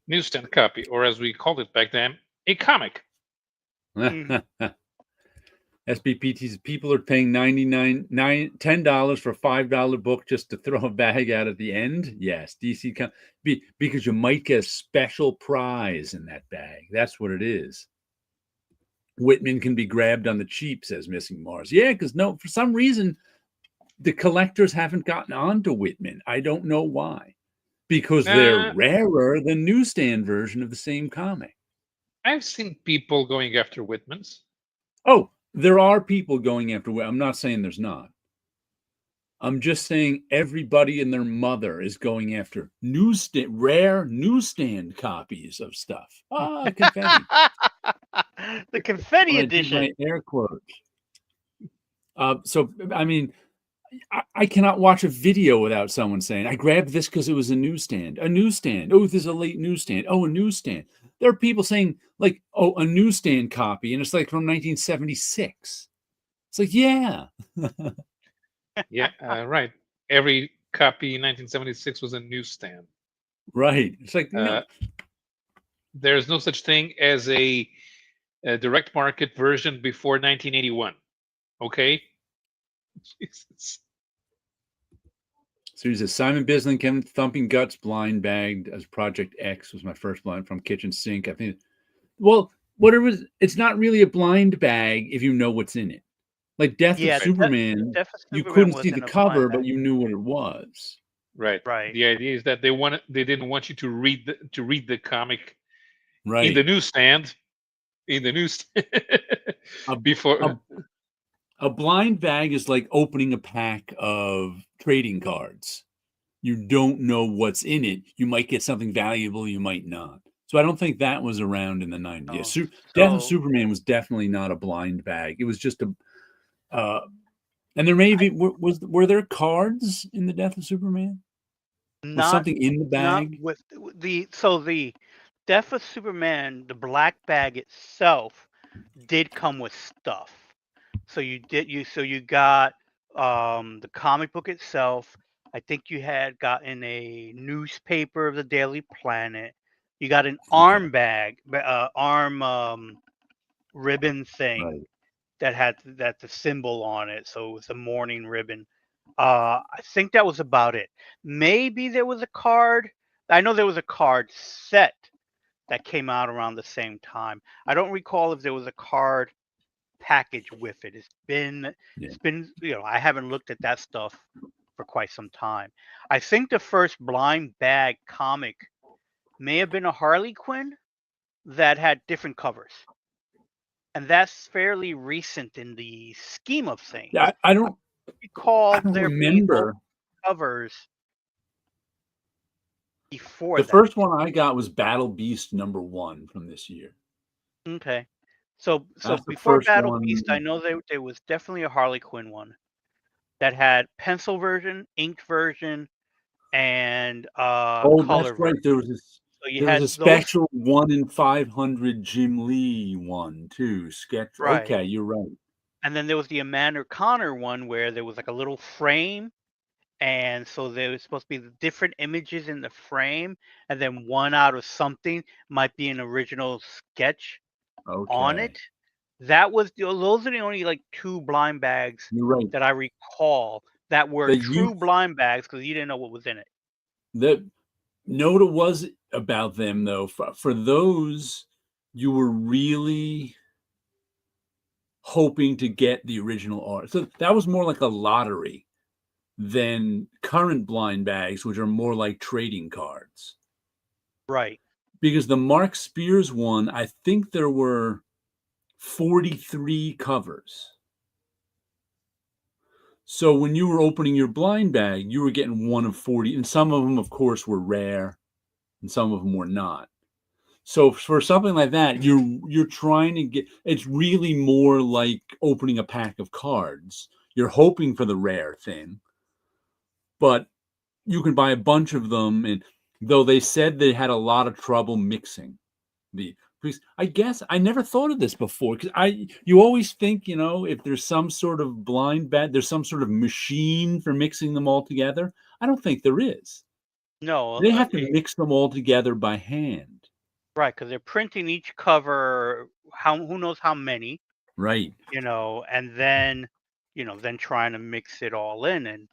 S2: Newsstand copy, or as we called it back then, a comic.
S1: SBPT's people are paying $10 for a $5 book just to throw a bag out at the end. Yes, DC because you might get a special prize in that bag. That's what it is. Whitman can be grabbed on the cheap, says Missing Mars. Yeah, because for some reason the collectors haven't gotten onto Whitman. I don't know why. Because they're rarer than newsstand version of the same comic.
S2: I've seen people going after Whitmans.
S1: Oh, there are people going after Whitman. I'm not saying there's not. I'm just saying everybody and their mother is going after rare newsstand copies of stuff. Ah, confetti.
S3: The confetti edition.
S1: My air quotes. So, I mean, I cannot watch a video without someone saying, I grabbed this because it was a newsstand. A newsstand. Oh, there's a late newsstand. Oh, a newsstand. There are people saying, like, oh, a newsstand copy, and it's like from 1976. It's like, yeah.
S2: Yeah, right. Every copy in 1976 was a newsstand.
S1: Right. It's like, no.
S2: There's no such thing as a direct market version before 1981. Okay? Jesus.
S1: So he says, Simon Bisley, Kevin Thumping Guts blind bagged as Project X was my first blind from Kitchen Sink. I think, well, whatever, it's not really a blind bag if you know what's in it. Like Death of Superman, you couldn't see the cover, but you knew what it was.
S2: Right.
S3: Right.
S2: The idea is that they didn't want you to read the comic
S1: right
S2: in the newsstand. Before.
S1: A blind bag is like opening a pack of trading cards. You don't know what's in it. You might get something valuable, you might not. So I don't think that was around in the 90s. Death of Superman was definitely not a blind bag. It was just and there may be were there cards in the Death of Superman? Was something in the bag?
S3: Not with the Death of Superman, the black bag itself did come with stuff. So you got the comic book itself. I think you had gotten a newspaper of the Daily Planet. You got an arm bag, ribbon thing.
S1: Right.
S3: That had the symbol on it, so it was a mourning ribbon. I think that was about it. Maybe there was a card. I know there was a card set that came out around the same time. I don't recall if there was a card package with it. It's been I haven't looked at that stuff for quite some time. I think the first blind bag comic may have been a Harley Quinn that had different covers. And that's fairly recent in the scheme of things.
S1: Yeah, I don't
S3: recall
S1: there remember
S3: covers before
S1: the
S3: that.
S1: first one I got was Battle Beast #1 from this year.
S3: Okay. So before Battle Beast, I know there was definitely a Harley Quinn one that had pencil version, inked version, and color
S1: that's right.
S3: version.
S1: There was a special 1 in 500 Jim Lee one too. Sketch.
S3: Right.
S1: Okay, you're right.
S3: And then there was the Amanda Connor one where there was like a little frame, and so there was supposed to be the different images in the frame, and then one out of something might be an original sketch on it. That was those are the only like 2 blind bags that I recall that were true blind bags because you didn't know what was in it.
S1: Noda was about them, though. For those, you were really hoping to get the original art. So that was more like a lottery than current blind bags, which are more like trading cards.
S3: Right.
S1: Because the Mark Spears one, I think there were 43 covers. So when you were opening your blind bag, you were getting one of 40, and some of them, of course, were rare, and some of them were not. So for something like that, you're trying to get. It's really more like opening a pack of cards. You're hoping for the rare thing, but you can buy a bunch of them. And though they said they had a lot of trouble mixing because I guess I never thought of this before, because you always think, if there's some sort of blind bag, there's some sort of machine for mixing them all together. I don't think there is.
S3: No,
S1: They have to mix them all together by hand.
S3: right, because they're printing each cover, who knows how many,
S1: Right.
S3: and then, then trying to mix it all in, and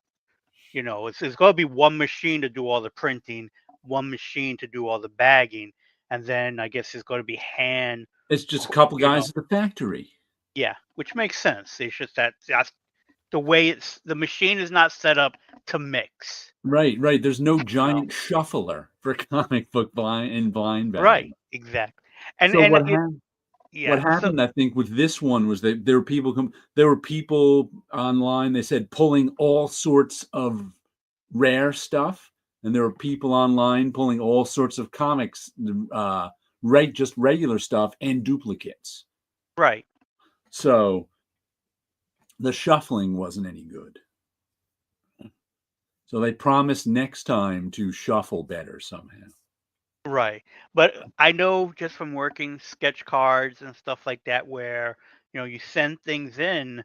S3: it's going to be one machine to do all the printing, one machine to do all the bagging, and then I guess it's going to be hand.
S1: It's just a couple guys at the factory.
S3: Yeah, which makes sense. It's just that's the way the machine is not set up to mix.
S1: Right. There's no giant shuffler for comic book blind bag.
S3: Right, exactly. And
S1: so what
S3: yeah,
S1: happened, I think, with this one was that there were people online, they said, pulling all sorts of rare stuff, and there were people online pulling all sorts of comics, just regular stuff and duplicates.
S3: Right.
S1: So the shuffling wasn't any good. So they promised next time to shuffle better somehow.
S3: Right. But I know just from working sketch cards and stuff like that where, you send things in,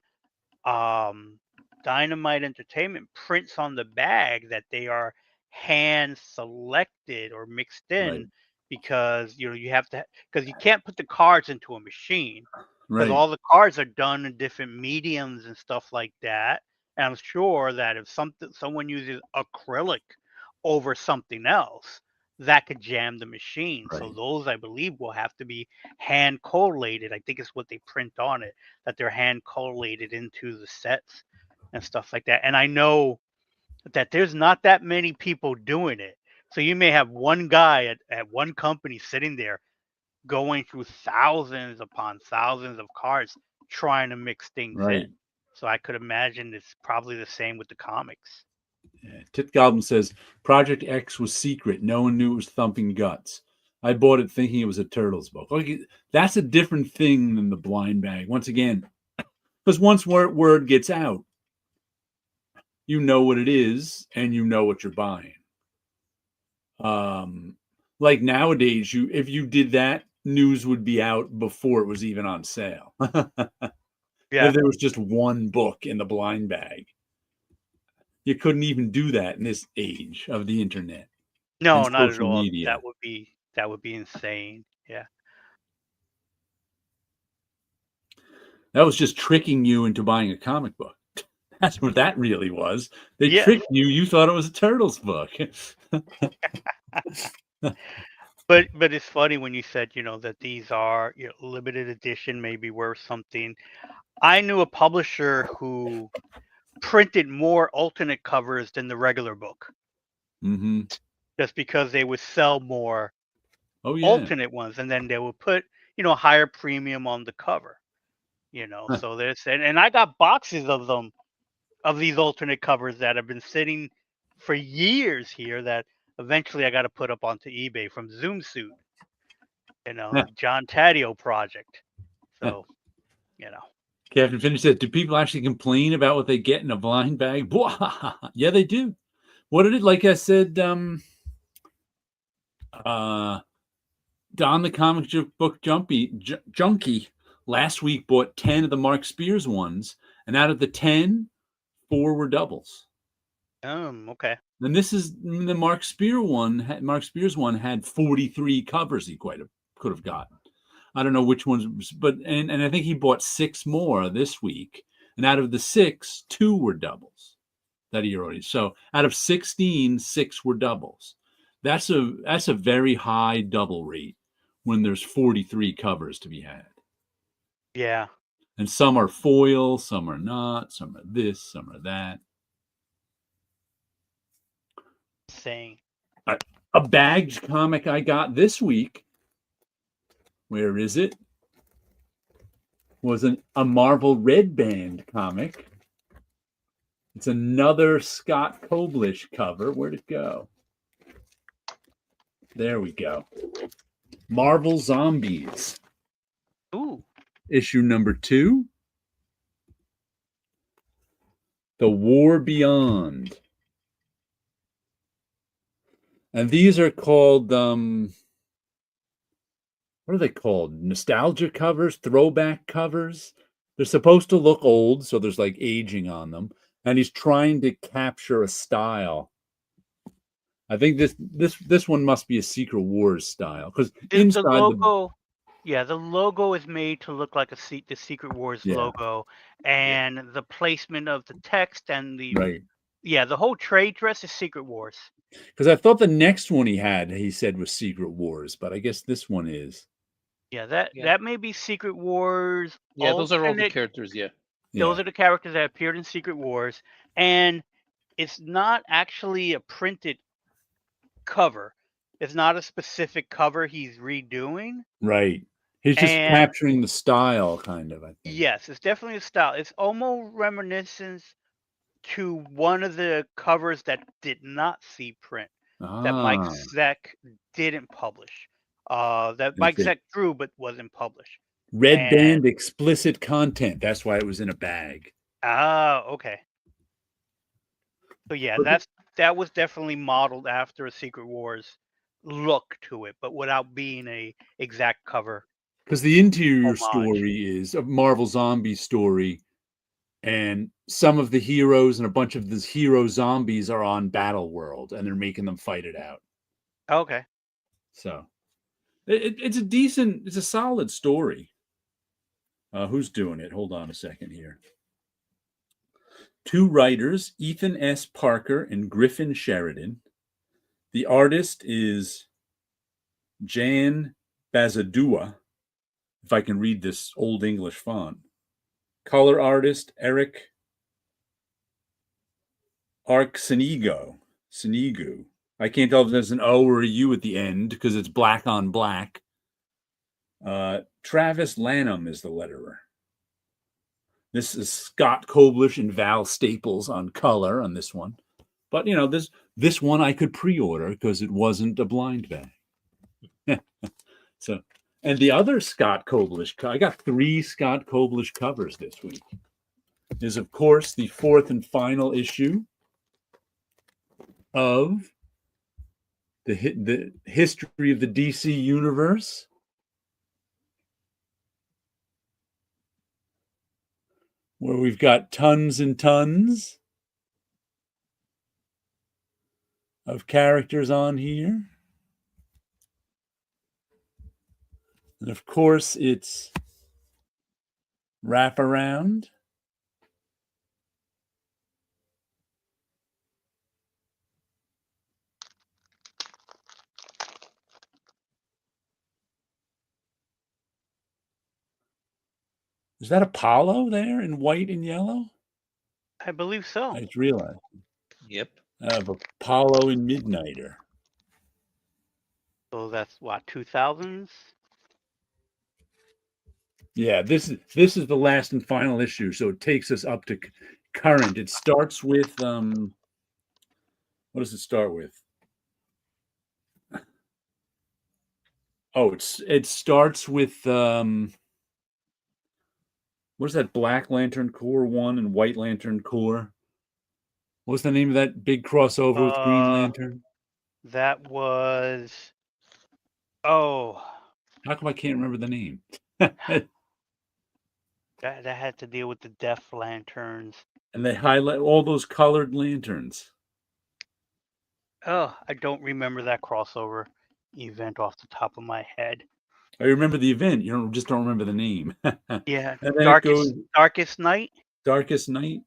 S3: Dynamite Entertainment prints on the bag that they are hand selected or mixed in,
S1: Right.
S3: because, you have to, because you can't put the cards into a machine, because
S1: Right.
S3: all the cards are done in different mediums and stuff like that. And I'm sure that if someone uses acrylic over something else, that could jam the machine. So
S1: Right.
S3: those, I believe, will have to be hand collated. I think it's what they print on it, that they're hand collated into the sets and stuff like that. And I know that there's not that many people doing it. So you may have one guy at one company sitting there going through thousands upon thousands of cards trying to mix things
S1: Right.
S3: in. So I could imagine it's probably the same with the comics.
S1: Yeah. Tit Goblin says Project X was secret. No one knew it was Thumping Guts. I bought it thinking it was a Turtles book. Okay, that's a different thing than the blind bag. Once again, because once word gets out, you know what it is and you know what you're buying. Like nowadays, if you did that, news would be out before it was even on sale.
S3: Yeah.
S1: If there was just one book in the blind bag. You couldn't even do that in this age of the internet.
S3: No,
S1: and
S3: not at
S1: social
S3: all.
S1: media.
S3: That would be insane. Yeah.
S1: That was just tricking you into buying a comic book. That's what that really was. They
S3: Yeah.
S1: tricked you. You thought it was a Turtles book.
S3: But it's funny when you said, that these are, limited edition, maybe worth something. I knew a publisher who printed more alternate covers than the regular book,
S1: Mm-hmm.
S3: just because they would sell more
S1: Oh, yeah.
S3: alternate ones, and then they would put, a higher premium on the cover. So there's, and I got boxes of them, of these alternate covers that have been sitting for years here, that eventually I got to put up onto eBay, from Zoom Suit, John Taddeo project. So,
S1: Captain Finch said, do people actually complain about what they get in a blind bag? Yeah, they do. What did it, like I said, Don the comic book junkie last week bought 10 of the Mark Spears ones, and out of the 10, 4 were doubles.
S3: Okay.
S1: And this is the Mark Spears one had 43 covers he could have gotten. I don't know which ones, but and I think he bought 6 more this week, and out of the 6, 2 were doubles that he already. So out of 16, 6 were doubles. That's a very high double rate when there's 43 covers to be had.
S3: Yeah.
S1: And some are foil, some are not, some are this, some are that.
S3: Insane.
S1: A bagged comic I got this week, where is it? Was a Marvel Red Band comic. It's another Scott Koblish cover. Where'd it go? There we go. Marvel Zombies.
S3: Ooh.
S1: Issue number 2. The War Beyond. And these are called, what are they called? Nostalgia covers, throwback covers. They're supposed to look old, so there's like aging on them. And he's trying to capture a style. I think this one must be a Secret Wars style, because inside
S3: the logo, the logo is made to look like the Secret Wars logo, and the placement of the text and the the whole trade dress is Secret Wars.
S1: Because I thought the next one he said was Secret Wars, but I guess this one is.
S3: Yeah, that may be Secret Wars.
S2: Yeah, those are all the characters. Yeah,
S3: those are the characters that appeared in Secret Wars, and it's not actually a printed cover. It's not a specific cover he's redoing.
S1: Right. He's just capturing the style, kind of, I think.
S3: Yes, it's definitely a style. It's almost reminiscent to one of the covers that did not see print, that Mike Zeck didn't publish. That Mike Zeck drew but wasn't published.
S1: Red Band explicit content. That's why it was in a bag.
S3: Ah, okay. So yeah, that was definitely modeled after a Secret Wars look to it, but without being a exact cover.
S1: Because the interior story is a Marvel Zombie story, and some of the heroes and a bunch of these hero zombies are on Battle World, and they're making them fight it out.
S3: Okay.
S1: So it's a solid story. Who's doing it? Hold on a second here. 2 writers, Ethan S. Parker and Griffin Sheridan. The artist is Jan Bazadua, if I can read this old English font. Color artist, Eric Arksenigu. I can't tell if there's an O or a U at the end because it's black on black. Travis Lanham is the letterer. This is Scott Koblish and Val Staples on color on this one. But, this one I could pre-order because it wasn't a blind bag. So, and the other Scott Koblish, I got 3 Scott Koblish covers this week. Is, of course, the 4th and final issue of the history of the DC universe. Where we've got tons and tons of characters on here. And of course, it's wraparound. Is that Apollo there in white and yellow?
S3: I believe so.
S1: I just realized.
S2: Yep.
S1: I have Apollo and Midnighter.
S3: So that's what, 2000s?
S1: Yeah, this is the last and final issue, so it takes us up to current. It starts with what does it start with? Oh, it starts with what is that? Black Lantern Corps 1 and White Lantern Corps. What's the name of that big crossover with Green Lantern?
S3: That was how
S1: come I can't remember the name?
S3: That had to deal with the Death Lanterns.
S1: And they highlight all those colored lanterns.
S3: Oh, I don't remember that crossover event off the top of my head.
S1: I remember the event. You don't remember the name.
S3: Yeah.
S1: And then
S3: Darkest Night?
S1: Darkest Night?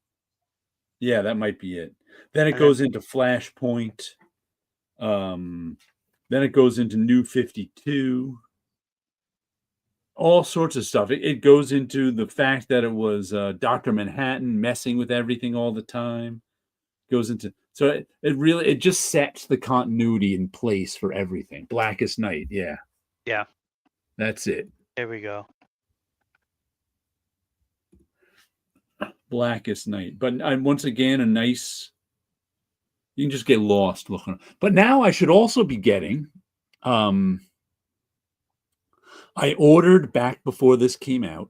S1: Yeah, that might be it. Then it goes into Flashpoint. Then it goes into New 52. All sorts of stuff. It goes into the fact that it was Dr. Manhattan messing with everything all the time. Goes into it just sets the continuity in place for everything. Blackest Night, yeah.
S3: Yeah.
S1: That's it.
S3: There we go.
S1: Blackest Night. But once again, a nice. You can just get lost looking. But now I should also be getting. I ordered back before this came out.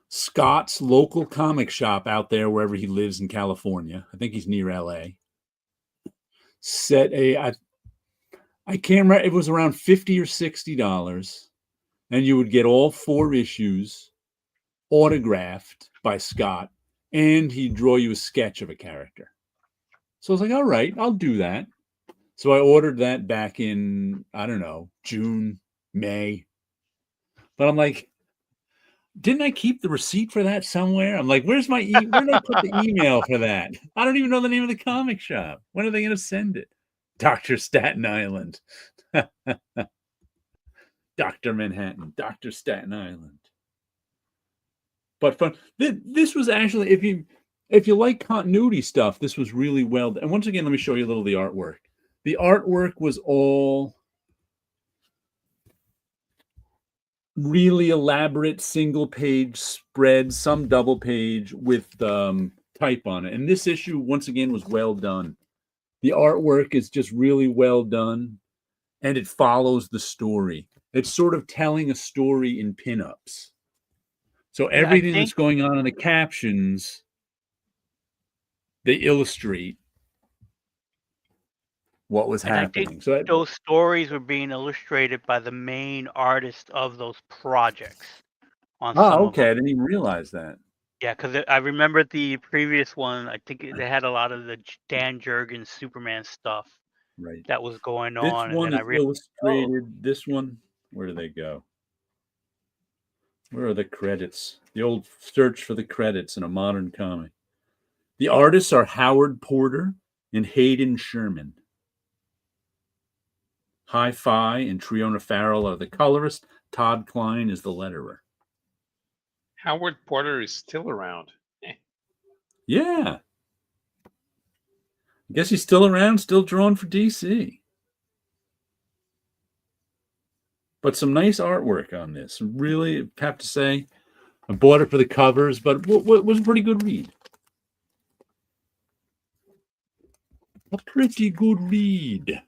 S1: Scott's local comic shop out there, wherever he lives in California. I think he's near LA. Set I can't remember. It was around $50 or $60, and you would get all 4 issues autographed by Scott, and he'd draw you a sketch of a character. So I was like, all right, I'll do that. So I ordered that back in, I don't know, June, May. But I'm like, didn't I keep the receipt for that somewhere? I'm like, where's my where did I put the email for that? I don't even know the name of the comic shop. When are they going to send it? Dr. Staten Island. Dr. Manhattan. Dr. Staten Island. But fun. This was actually, if you like continuity stuff, this was really well. And once again, let me show you a little of the artwork. The artwork was all really elaborate single page spreads, some double page with type on it. And this issue, once again, was well done. The artwork is just really well done, and it follows the story. It's sort of telling a story in pinups. So everything that's going on in the captions, they illustrate what was happening.
S3: I think so those stories were being illustrated by the main artist of those projects.
S1: Okay. I didn't even realize that.
S3: Yeah, because I remember the previous one. I think they had a lot of the Dan Jurgens Superman stuff that was going on.
S1: This one is illustrated. This one, where do they go? Where are the credits? The old search for the credits in a modern comic. The artists are Howard Porter and Hayden Sherman. Hi-Fi and Triona Farrell are the colorist. Todd Klein is the letterer.
S2: Howard Porter is still around.
S1: Yeah. I guess he's still around, still drawing for DC. But some nice artwork on this. Really, have to say, I bought it for the covers, but it was a pretty good read. A pretty good read.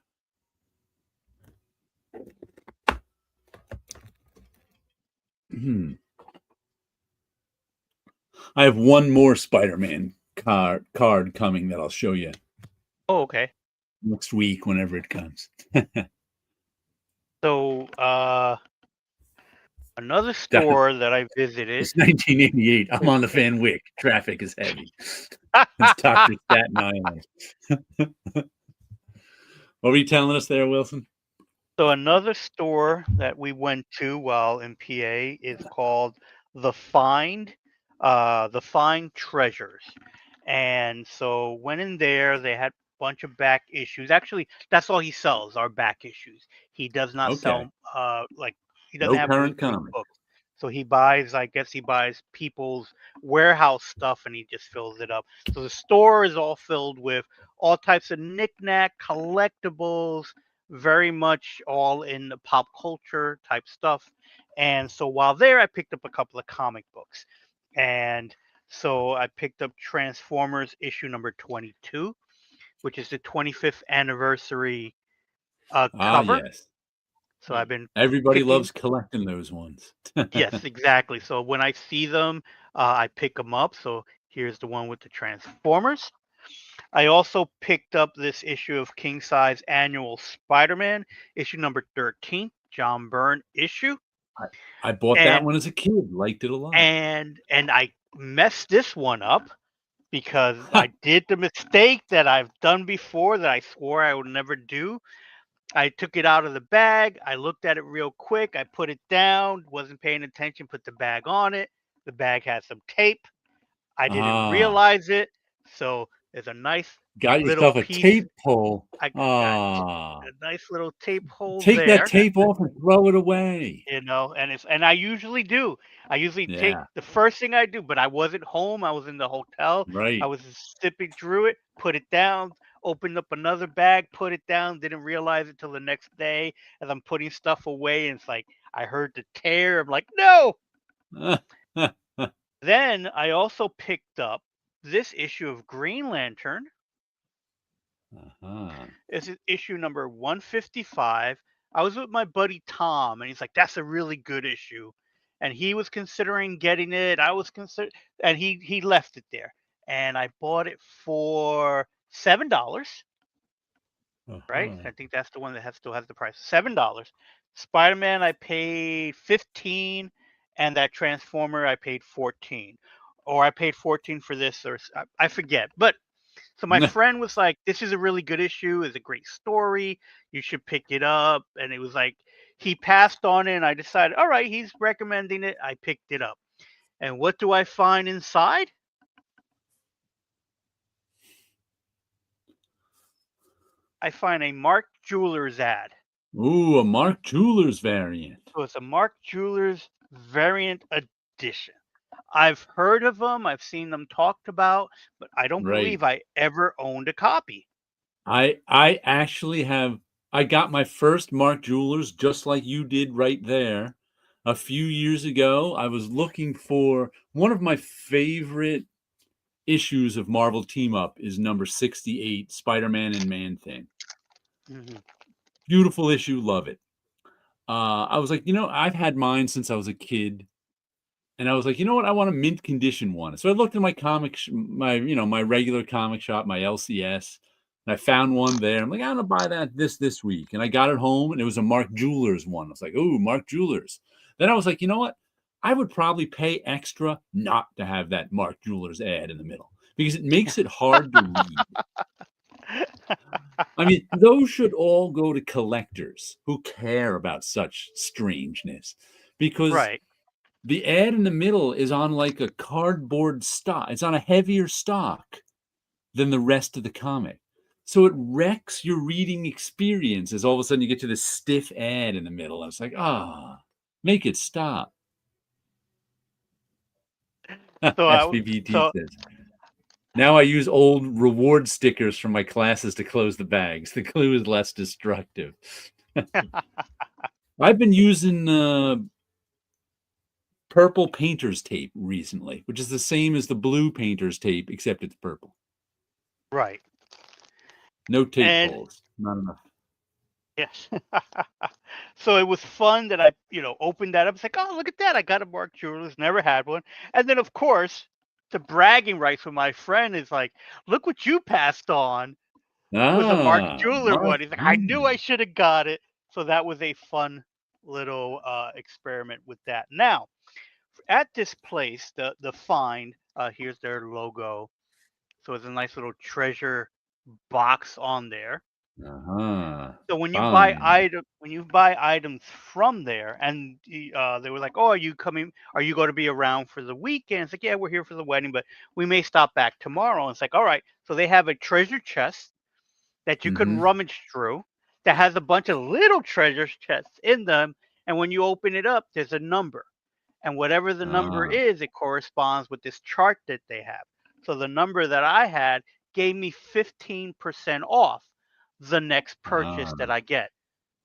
S1: I have one more Spider-Man card coming that I'll show you.
S3: Oh, okay.
S1: Next week, whenever it comes.
S3: So, another store that I visited.
S1: It's 1988. I'm on the Van Wyck. Traffic is heavy. It's Dr. Staten Island. What were you telling us there, Wilson?
S3: So another store that we went to while in PA is called The Find Treasures. And so went in there, they had a bunch of back issues. Actually, that's all he sells are back issues. He does not sell he doesn't have
S1: current comics.
S3: Books. So he buys, I guess he buys people's warehouse stuff and he just fills it up. So the store is all filled with all types of knickknack, collectibles, very much all in the pop culture type stuff. And so while there, I picked up a couple of comic books. And so I picked up Transformers issue number 22, which is the 25th anniversary cover.
S1: Yes.
S3: So I've been
S1: everybody loves collecting those ones.
S3: Yes, exactly. So when I see them, I pick them up. So here's the one with the Transformers. I also picked up this issue of King Size Annual Spider-Man, issue number 13, John Byrne issue.
S1: I bought that one as a kid. Liked it a lot.
S3: And I messed this one up because I did the mistake that I've done before that I swore I would never do. I took it out of the bag. I looked at it real quick. I put it down, wasn't paying attention, put the bag on it. The bag had some tape. I didn't realize it. So there's a nice
S1: Got
S3: little
S1: yourself a
S3: piece.
S1: tape pull.
S3: I got
S1: Ah,
S3: a nice little tape hole
S1: take that
S3: there.
S1: tape off and throw it away.
S3: And I usually do. I usually take
S1: Yeah,
S3: the first thing I do, but I wasn't home. I was in the hotel. I
S1: right.
S3: was sipping through it, put it down, opened up another bag, put it down, didn't realize it till the next day as I'm putting stuff away. And it's like I heard the tear. I'm like, no. Then I also picked up this issue of Green Lantern.
S1: Uh-huh.
S3: This is issue number 155. I was with my buddy Tom, and he's like, "That's a really good issue," and he was considering getting it. I was and he left it there, and I bought it for $7. Right?
S1: Uh-huh.
S3: I think that's the one that still has the price. $7. Spider-Man, I paid 15, and that Transformer, I paid 14, or I paid 14 for this, or I forget, but. So my friend was like, "This is a really good issue. It's a great story. You should pick it up." And it was like he passed on it, and I decided, all right, he's recommending it. I picked it up. And what do I find inside? I find a Mark Jewelers ad.
S1: Ooh, a Mark Jewelers variant.
S3: So it's a Mark Jewelers variant edition. I've heard of them. I've seen them talked about, but I don't
S1: Right.
S3: believe I ever owned a copy.
S1: I actually have I got my first Mark Jewelers just like you did right there. A few years ago, I was looking for one of my favorite issues of Marvel Team Up is number 68, Spider-Man and Man-Thing.
S3: Mhm.
S1: Beautiful issue, love it. I was like, I've had mine since I was a kid, and I was like, you know what? I want a mint condition one. So I looked at my my regular comic shop, my LCS, and I found one there. I'm like, I'm gonna buy that this week, and I got it home, and it was a Mark Jewelers one. I was like, oh, Mark Jewelers. Then I was like, you know what? I would probably pay extra not to have that Mark Jewelers ad in the middle because it makes it hard to read. I mean, those should all go to collectors who care about such strangeness because
S3: Right.
S1: the ad in the middle is on like a cardboard stock. It's on a heavier stock than the rest of the comic. So it wrecks your reading experience as all of a sudden you get to this stiff ad in the middle. I was like, make it stop.
S3: So
S1: SPPT says. Now I use old reward stickers from my classes to close the bags. The glue is less destructive. I've been using purple painter's tape recently, which is the same as the blue painter's tape, except it's purple.
S3: right.
S1: No tape
S3: And
S1: holes. Not enough.
S3: yes. So it was fun that I, opened that up. It's like, oh, look at that. I got a Mark Jewelers, never had one. And then, of course, the bragging rights with my friend is like, look what you passed on was a Mark Jeweler
S1: Mark.
S3: one. He's like, I knew I should have got it. So that was a fun little experiment with that. Now, at this place, the find, here's their logo. So it's a nice little treasure box on there.
S1: Uh-huh.
S3: So when
S1: Fine.
S3: you buy items from there, and they were like, "Oh, are you coming? Are you going to be around for the weekend?" It's like, "Yeah, we're here for the wedding, but we may stop back tomorrow." And it's like, "All right." So they have a treasure chest that you could
S1: Mm-hmm.
S3: rummage through that has a bunch of little treasure chests in them, and when you open it up, there's a number, and whatever the number
S1: Ah.
S3: is, it corresponds with this chart that they have. So the number that I had gave me 15% off the next purchase that
S1: Ah.
S3: I get.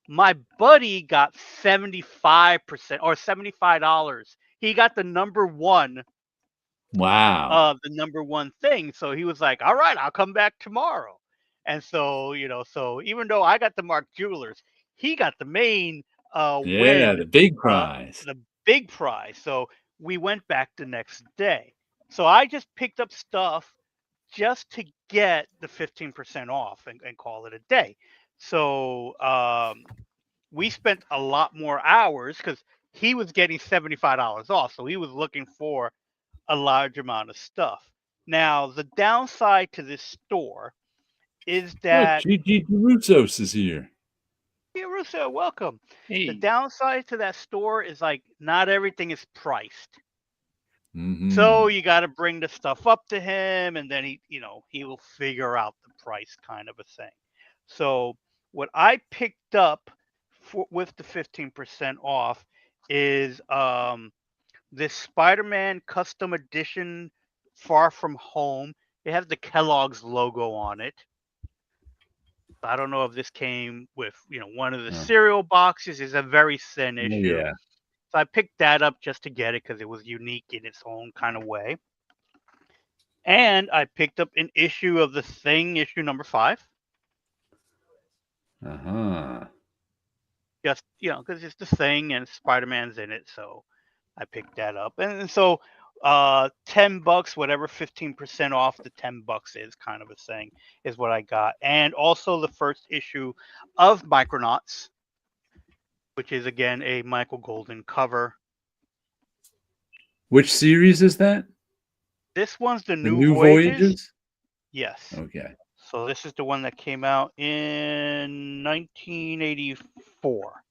S3: My buddy got 75% or $75. He got the number one
S1: Wow.
S3: of the number one thing. So he was like, all right, I'll come back tomorrow. And so, so even though I got the Mark Jewelers, he got the main
S1: Yeah,
S3: win,
S1: the big
S3: uh,
S1: prize.
S3: the big prize. So we went back the next day. So I just picked up stuff just to get the 15% off and call it a day. So we spent a lot more hours because he was getting $75 off. So he was looking for a large amount of stuff. Now, the downside to this store is
S1: Look,
S3: that,
S1: Gigi DeRussos is here.
S3: hey, Russo, welcome. The
S2: Hey,
S3: downside to that store is like not everything is priced. So you got to bring the stuff up to him, and then he will figure out the price, kind of a thing. So what I picked up with the 15% off is this Spider-Man custom edition Far From Home. It has the Kellogg's logo on it. I don't know if this came with one of the cereal boxes. It's a very thin issue.
S1: Yeah.
S3: So I picked that up just to get it because it was unique in its own kind of way. And I picked up an issue of The Thing, issue number 5. Just, because it's The Thing and Spider-Man's in it. So I picked that up. And so $10, whatever 15% off the $10 is, kind of a thing, is what I got. And also the first issue of Micronauts, which is, again, a Michael Golden cover.
S1: Which series is that?
S3: This one's the
S1: The
S3: New
S1: New
S3: Voyages.
S1: Voyages?
S3: Yes.
S1: Okay.
S3: So this is the one that came out in 1984.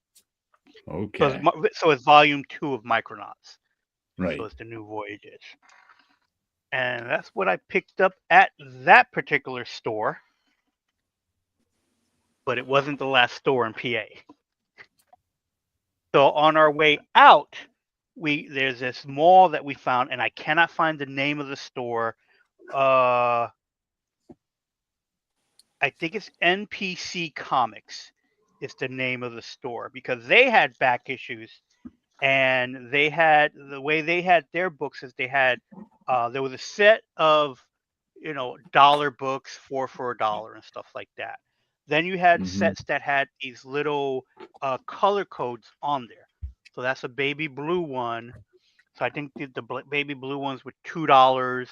S1: Okay.
S3: So it's volume 2 of Micronauts.
S1: Right.
S3: So it's the New Voyages. And that's what I picked up at that particular store. But it wasn't the last store in PA. So on our way out, there's this mall that we found, and I cannot find the name of the store. I think it's NPC Comics is the name of the store, because they had back issues, and they had, the way they had their books is they had there was a set of dollar books, 4 for $1 and stuff like that. Then you had sets that had these little color codes on there. So that's a baby blue one. So I think the baby blue ones were $2.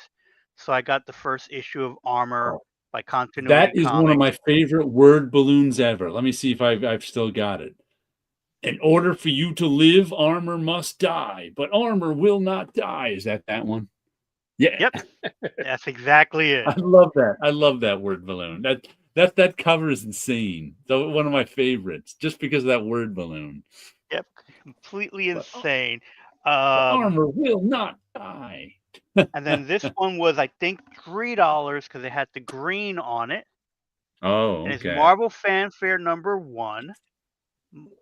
S3: So I got the first issue of Armor by Continuity
S1: That is
S3: Comics.
S1: one of my favorite word balloons ever. Let me see if I've still got it. In order for you to live, armor must die, but armor will not die. Is that one? Yeah.
S3: Yep. That's exactly it.
S1: I love that. I love that word balloon. That cover is insane. So one of my favorites, just because of that word balloon.
S3: Yep. Completely insane.
S1: Armor will not die.
S3: And then this one was, I think, $3 because it had the green on it.
S1: Oh,
S3: and it's
S1: okay.
S3: Marvel Fanfare number 1.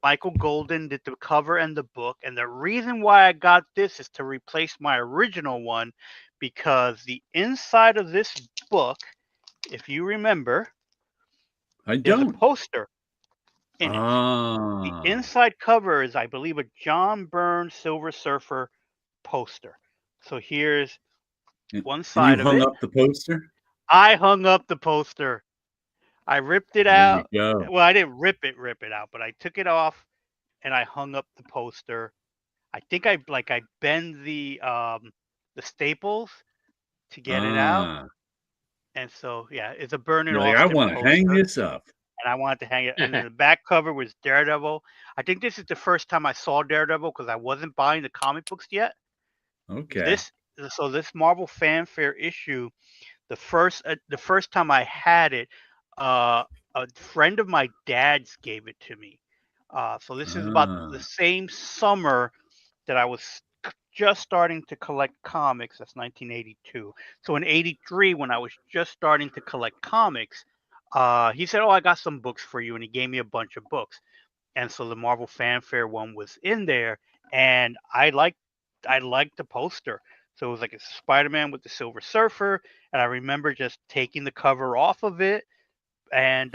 S3: Michael Golden did the cover and the book. And the reason why I got this is to replace my original one, because the inside of this book, if you remember, there's a poster in it. The inside cover is, I believe, a John Byrne Silver Surfer poster. So here's one side of it.
S1: You hung up the poster?
S3: I hung up the poster. I ripped it out.
S1: There you go.
S3: Well, I didn't rip it out, but I took it off and I hung up the poster. I think I bend the staples to get it out. And so yeah, it's a Byrne and Austin
S1: I want to
S3: poster.
S1: hang this up.
S3: And I wanted to hang it. And then the back cover was Daredevil. I think this is the first time I saw Daredevil because I wasn't buying the comic books yet.
S1: Okay.
S3: This Marvel Fanfare issue, the first time I had it, a friend of my dad's gave it to me. So this is about the same summer that I was just starting to collect comics. That's 1982. So in 83, when I was just starting to collect comics, he said, "Oh, I got some books for you," and he gave me a bunch of books. And so the Marvel Fanfare one was in there, and I liked the poster. So it was like a Spider-Man with the Silver Surfer, and I remember just taking the cover off of it and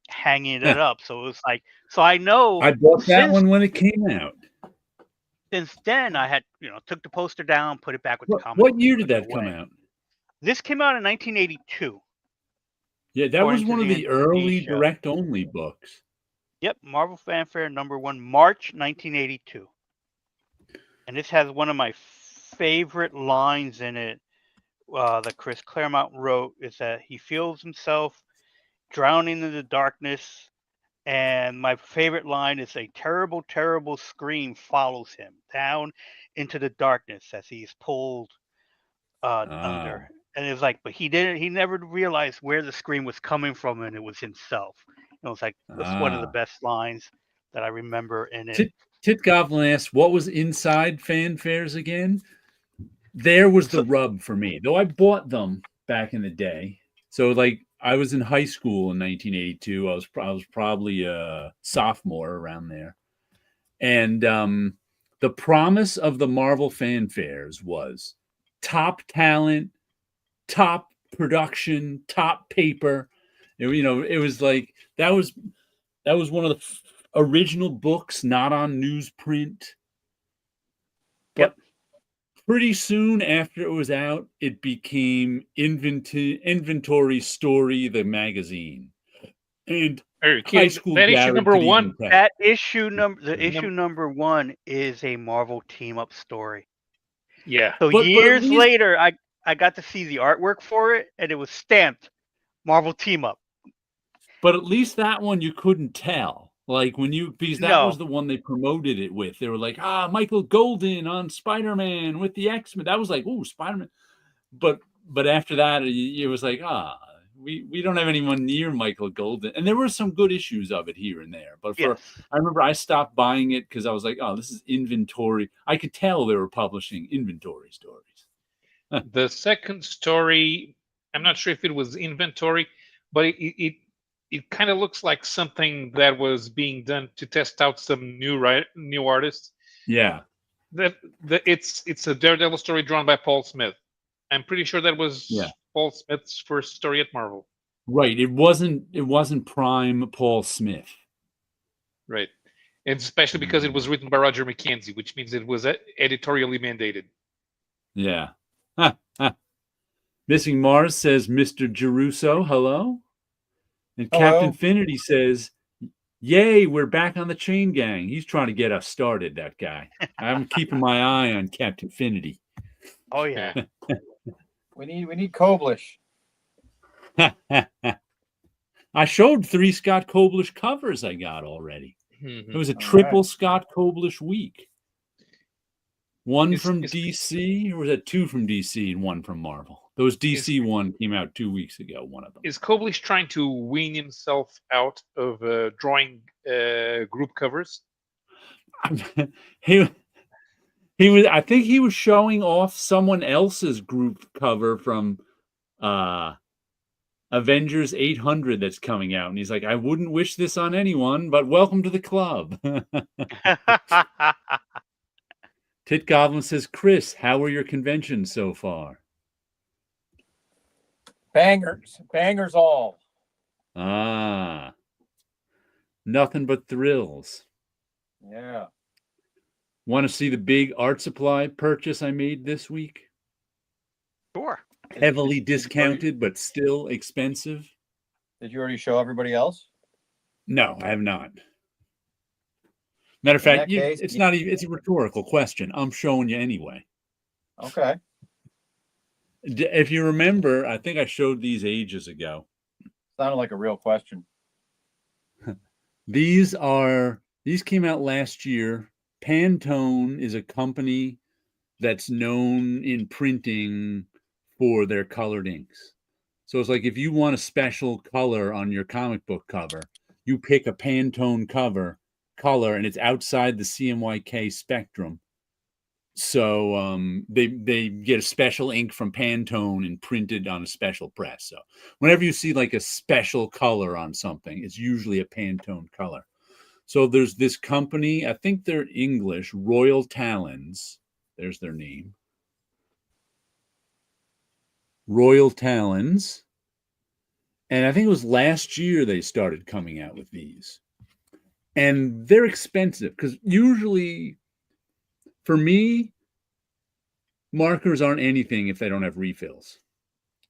S3: hanging it up. So it was like, so I know
S1: I bought that one when it came out.
S3: Since then, I had took the poster down, put it back with the comic.
S1: What year did that come out?
S3: This came out in 1982.
S1: Yeah, that was one of the early direct-only books.
S3: Yep, Marvel Fanfare number 1, March 1982. And this has one of my favorite lines in it that Chris Claremont wrote, is that he feels himself drowning in the darkness, and my favorite line is, "A terrible, terrible scream follows him down into the darkness as he's pulled under." And it's like, but he never realized where the scream was coming from, and it was himself. It was like, that's one of the best lines that I remember in it.
S1: Tit Goblin asked, what was inside Fanfares again? there was the rub for me, though I bought them back in the day. So like I was in high school in 1982. I was probably a sophomore around there. And the promise of the Marvel fanfares was top talent, top production, top paper. It was like that was one of the original books, not on newsprint. But pretty soon after it was out, it became Inventory Story, the magazine. And high school
S2: that issue number one.
S3: That issue number one is a Marvel team up story.
S2: Yeah.
S3: So years later, I got to see the artwork for it, and it was stamped Marvel team up.
S1: But at least that one you couldn't tell. Like because that was the one they promoted it with. They were like, Michael Golden on Spider-Man with the X-Men. That was like, ooh, Spider-Man. But after that, it was like, we don't have anyone near Michael Golden. And there were some good issues of it here and there. But I remember I stopped buying it because I was like, this is Inventory. I could tell they were publishing Inventory stories.
S2: The second story, I'm not sure if it was Inventory, but it kind of looks like something that was being done to test out some new artists.
S1: Yeah.
S2: It's a Daredevil story drawn by Paul Smith. I'm pretty sure that was Paul Smith's first story at Marvel.
S1: Right. It wasn't prime Paul Smith.
S2: Right. And especially because it was written by Roger McKenzie, which means it was editorially mandated.
S1: Yeah. Missing Mars says, Mr. Geruso, hello. And
S4: Hello.
S1: Captain Finity says, yay, we're back on the Chain Gang. He's trying to get us started, that guy. I'm keeping my eye on Captain Finity.
S3: Oh, yeah.
S4: We need Koblish.
S1: I showed 3 Scott Koblish covers I got already.
S2: Mm-hmm.
S1: It was a triple Scott Koblish week. One from DC, or was it 2 from DC and 1 from Marvel? Those DC one came out 2 weeks ago, one of them.
S2: Is Koblish trying to wean himself out of drawing group covers?
S1: He was. I think he was showing off someone else's group cover from Avengers 800 that's coming out, and he's like, "I wouldn't wish this on anyone, but welcome to the club." Tit Goblin says, "Chris, how were your conventions so far?"
S4: Bangers all.
S1: Nothing but thrills.
S4: Yeah.
S1: Want to see the big art supply purchase I made this week?
S3: Sure.
S1: Heavily discounted, but still expensive.
S4: Did you already show everybody else?
S1: No, I have not. Matter of fact, it's not even. It's a rhetorical question. I'm showing you anyway.
S4: Okay.
S1: If you remember, I think I showed these ages ago.
S4: Sounded like a real question.
S1: These came out last year. Pantone is a company that's known in printing for their colored inks. So it's like if you want a special color on your comic book cover, you pick a Pantone color, and it's outside the CMYK spectrum. So they get a special ink from Pantone and printed on a special press. So whenever you see like a special color on something, it's usually a Pantone color. So there's this company, I think they're English, Royal Talons. There's their name. Royal Talons. And I think it was last year they started coming out with these. And they're expensive because usually, for me, markers aren't anything if they don't have refills.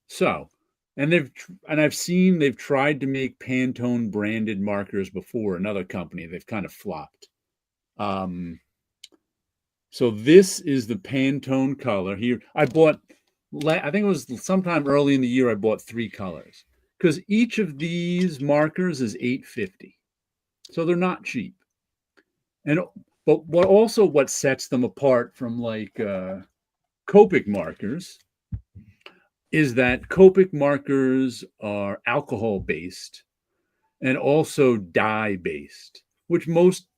S1: So, and I've seen they've tried to make Pantone branded markers before, another company. They've kind of flopped. So this is the Pantone color here. I think it was sometime early in the year I bought 3 colors because each of these markers is $8.50. So they're not cheap. But what sets them apart from like Copic markers is that Copic markers are alcohol based and also dye based, which most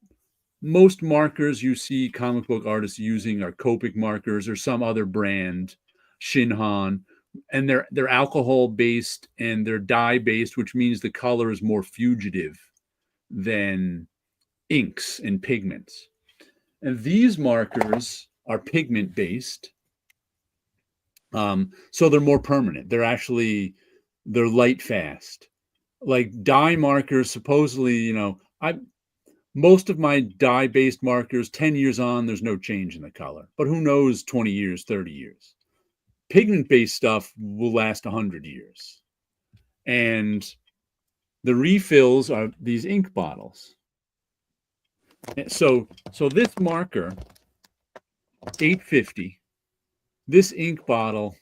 S1: most markers you see comic book artists using are Copic markers or some other brand, Shinhan, and they're alcohol based and they're dye based, which means the color is more fugitive than inks and pigments. And these markers are pigment based, so they're more permanent. They're light fast. Like dye markers, supposedly, most of my dye-based markers, 10 years on, there's no change in the color. But who knows 20 years, 30 years. Pigment-based stuff will last 100 years. And the refills are these ink bottles. So this marker, $8.50. This ink bottle,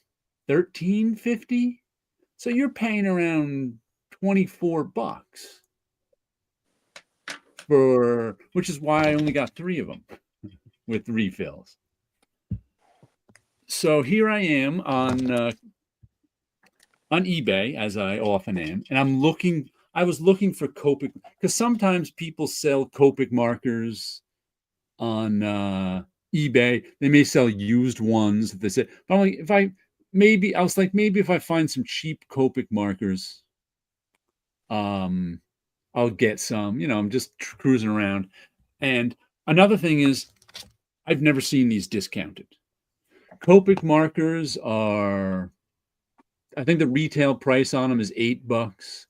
S1: $13.50. So you're paying around $24 for, which is why I only got 3 of them with refills. So here I am on eBay, as I often am, and I was looking for Copic, because sometimes people sell Copic markers on eBay. They may sell used ones. They say, but I was like, maybe if I find some cheap Copic markers, I'll get some. I'm just cruising around. And another thing is, I've never seen these discounted. Copic markers are, I think the retail price on them is $8,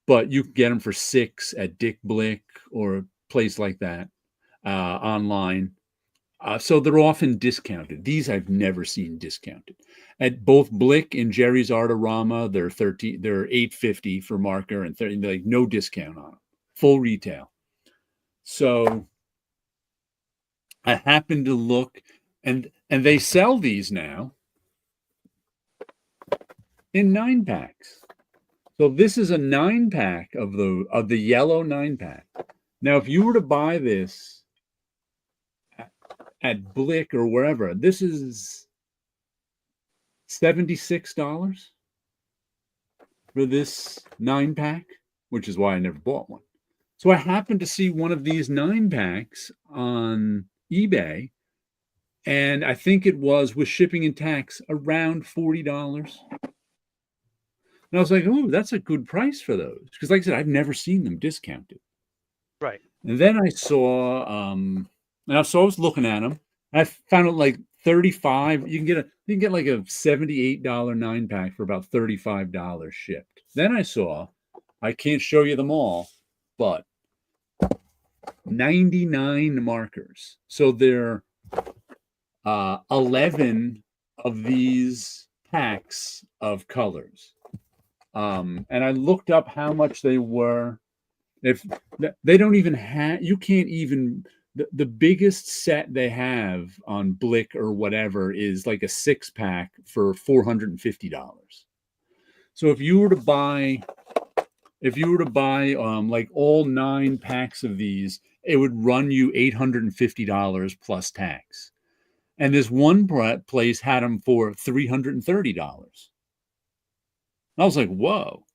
S1: but you can get them for $6 at Dick Blick or a place like that online. So they're often discounted. These I've never seen discounted. At both Blick and Jerry's Artorama, they're $8.50 for marker and 30, like no discount on them. Full retail. So I happened to look, and they sell these now in 9-packs. So this is a 9-pack of the yellow 9-pack. Now, if you were to buy this at Blick or wherever, this is $76 for this 9-pack, which is why I never bought one. So I happened to see one of these 9-packs on eBay, and I think it was, with shipping and tax, around $40. And I was like, "Ooh, that's a good price for those." Because, like I said, I've never seen them discounted.
S3: Right.
S1: And then I saw, so I was looking at them. I found it like $35. You can get like a $78 9-pack for about $35 shipped. Then I saw, I can't show you them all, but 99 markers. So there are 11 of these packs of colors. And I looked up how much they were. If they don't even have, you can't even, the biggest set they have on Blick or whatever is like a 6-pack for $450. So if you were to buy like all 9 packs of these, it would run you $850 plus tax. And this one place had them for $330. I was like, whoa,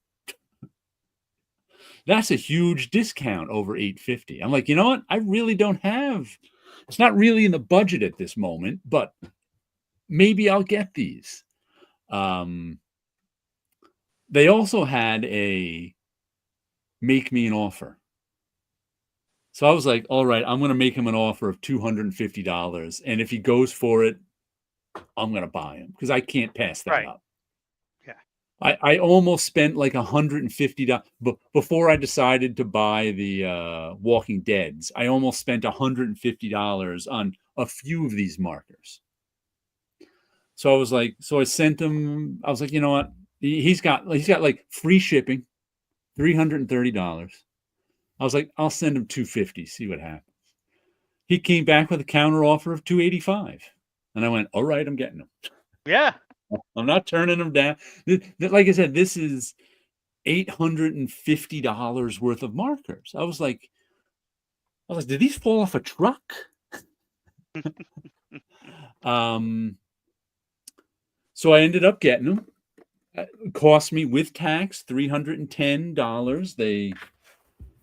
S1: that's a huge discount over $850. I'm like, you know what? I really don't have, it's not really in the budget at this moment, but maybe I'll get these. They also had a make me an offer. So I was like, all right, I'm going to make him an offer of $250. And if he goes for it, I'm going to buy him because I can't pass that up. I almost spent like $150 before I decided to buy the Walking Deads. I almost spent $150 on a few of these markers. So I was like, I sent him. I was like, you know what? He's got like free shipping, $330. I was like, I'll send him $250. See what happens. He came back with a counter offer of $285, and I went, all right, I'm getting him.
S3: Yeah.
S1: I'm not turning them down. Like I said, this is $850 worth of markers. I was like, did these fall off a truck? So I ended up getting them. It cost me with tax $310.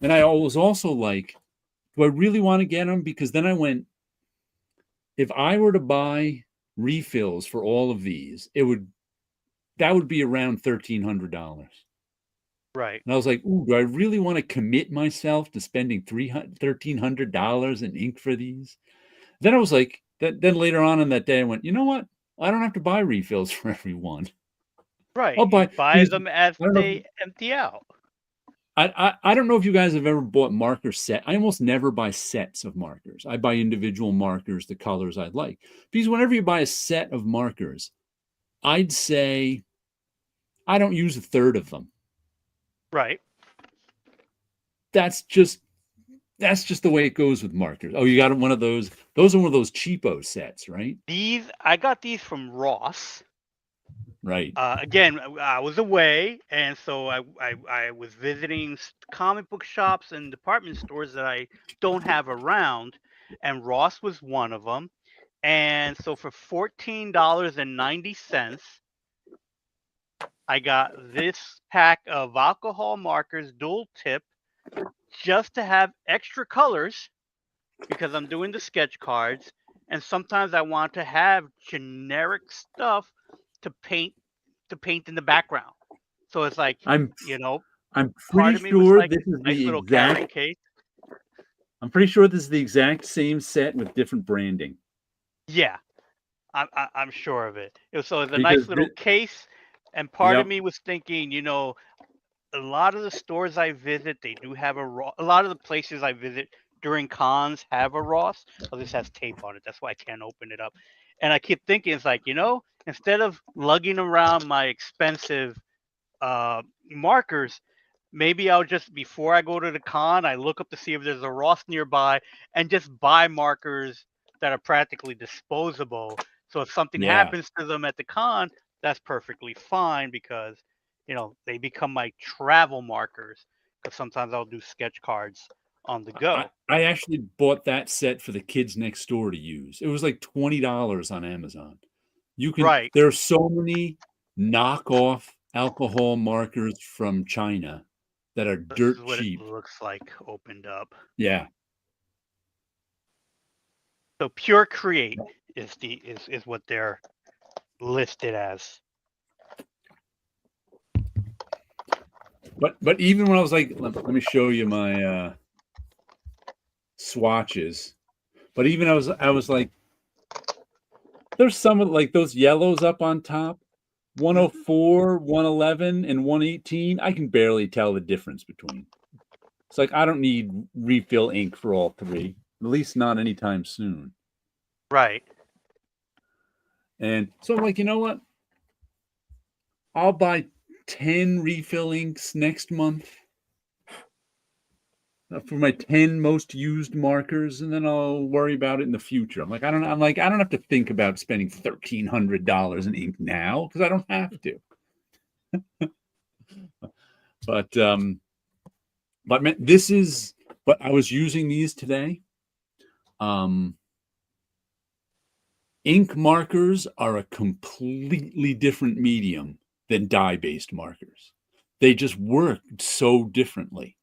S1: And I was also like, do I really want to get them? Because then I went, if I were to buy refills for all of these, that would be around $1,300.
S3: Right.
S1: And I was like, ooh, do I really want to commit myself to spending $1,300 in ink for these? Then I was like, then later on in that day, I went, you know what? I don't have to buy refills for every one.
S3: Right.
S1: I'll buy
S3: You buy
S1: because
S3: them as
S1: I don't know.
S3: they empty out.
S1: I don't know if you guys have ever bought marker set. I almost never buy sets of markers. I buy individual markers, the colors I'd like. Because whenever you buy a set of markers, I'd say I don't use a third of them.
S3: Right.
S1: That's just the way it goes with markers. Oh, you got one of those. Those are one of those cheapo sets, right?
S3: I got these from Ross.
S1: Right.
S3: Again, I was away, and so I was visiting comic book shops and department stores that I don't have around, and Ross was one of them. And so for $14.90, I got this pack of alcohol markers, dual tip, just to have extra colors because I'm doing the sketch cards, and sometimes I want to have generic stuff to paint in the background. So it's like,
S1: I'm
S3: part
S1: pretty
S3: of me was
S1: sure
S3: like,
S1: this is
S3: nice
S1: the
S3: little carrying
S1: exact.
S3: case.
S1: I'm pretty sure this is the exact same set with different branding.
S3: Yeah, I'm sure of it. So it's a
S1: Because
S3: nice little case, and part of
S1: Yep.
S3: me was thinking, a lot of the stores I visit, they do have a Ross. A lot of the places I visit during cons have a Ross. Oh, this has tape on it. That's why I can't open it up. And I keep thinking, it's like, instead of lugging around my expensive markers, maybe I'll just, before I go to the con, I look up to see if there's a Ross nearby and just buy markers that are practically disposable. So if something
S1: Yeah.
S3: happens to them at the con, that's perfectly fine because, they become my travel markers. Because sometimes I'll do sketch cards on the go.
S1: I actually bought that set for the kids next door to use. It was like $20 on Amazon.
S3: Right.
S1: There are so many knockoff alcohol markers from China that are
S3: This
S1: dirt
S3: is what
S1: cheap.
S3: it looks like opened up.
S1: Yeah.
S3: So Pure Create is what they're listed as.
S1: But even when I was like, let me show you my swatches. But even I was like, there's some of like those yellows up on top, 104, 111, and 118. I can barely tell the difference between. It's like I don't need refill ink for all three, at least not anytime soon.
S3: Right.
S1: And so I'm like, you know what? I'll buy 10 refill inks next month for my 10 most used markers, and then I'll worry about it in the future. I'm like, I don't have to think about spending $1,300 in ink now because I don't have to. But man, but I was using these today. Ink markers are a completely different medium than dye-based markers. They just work so differently.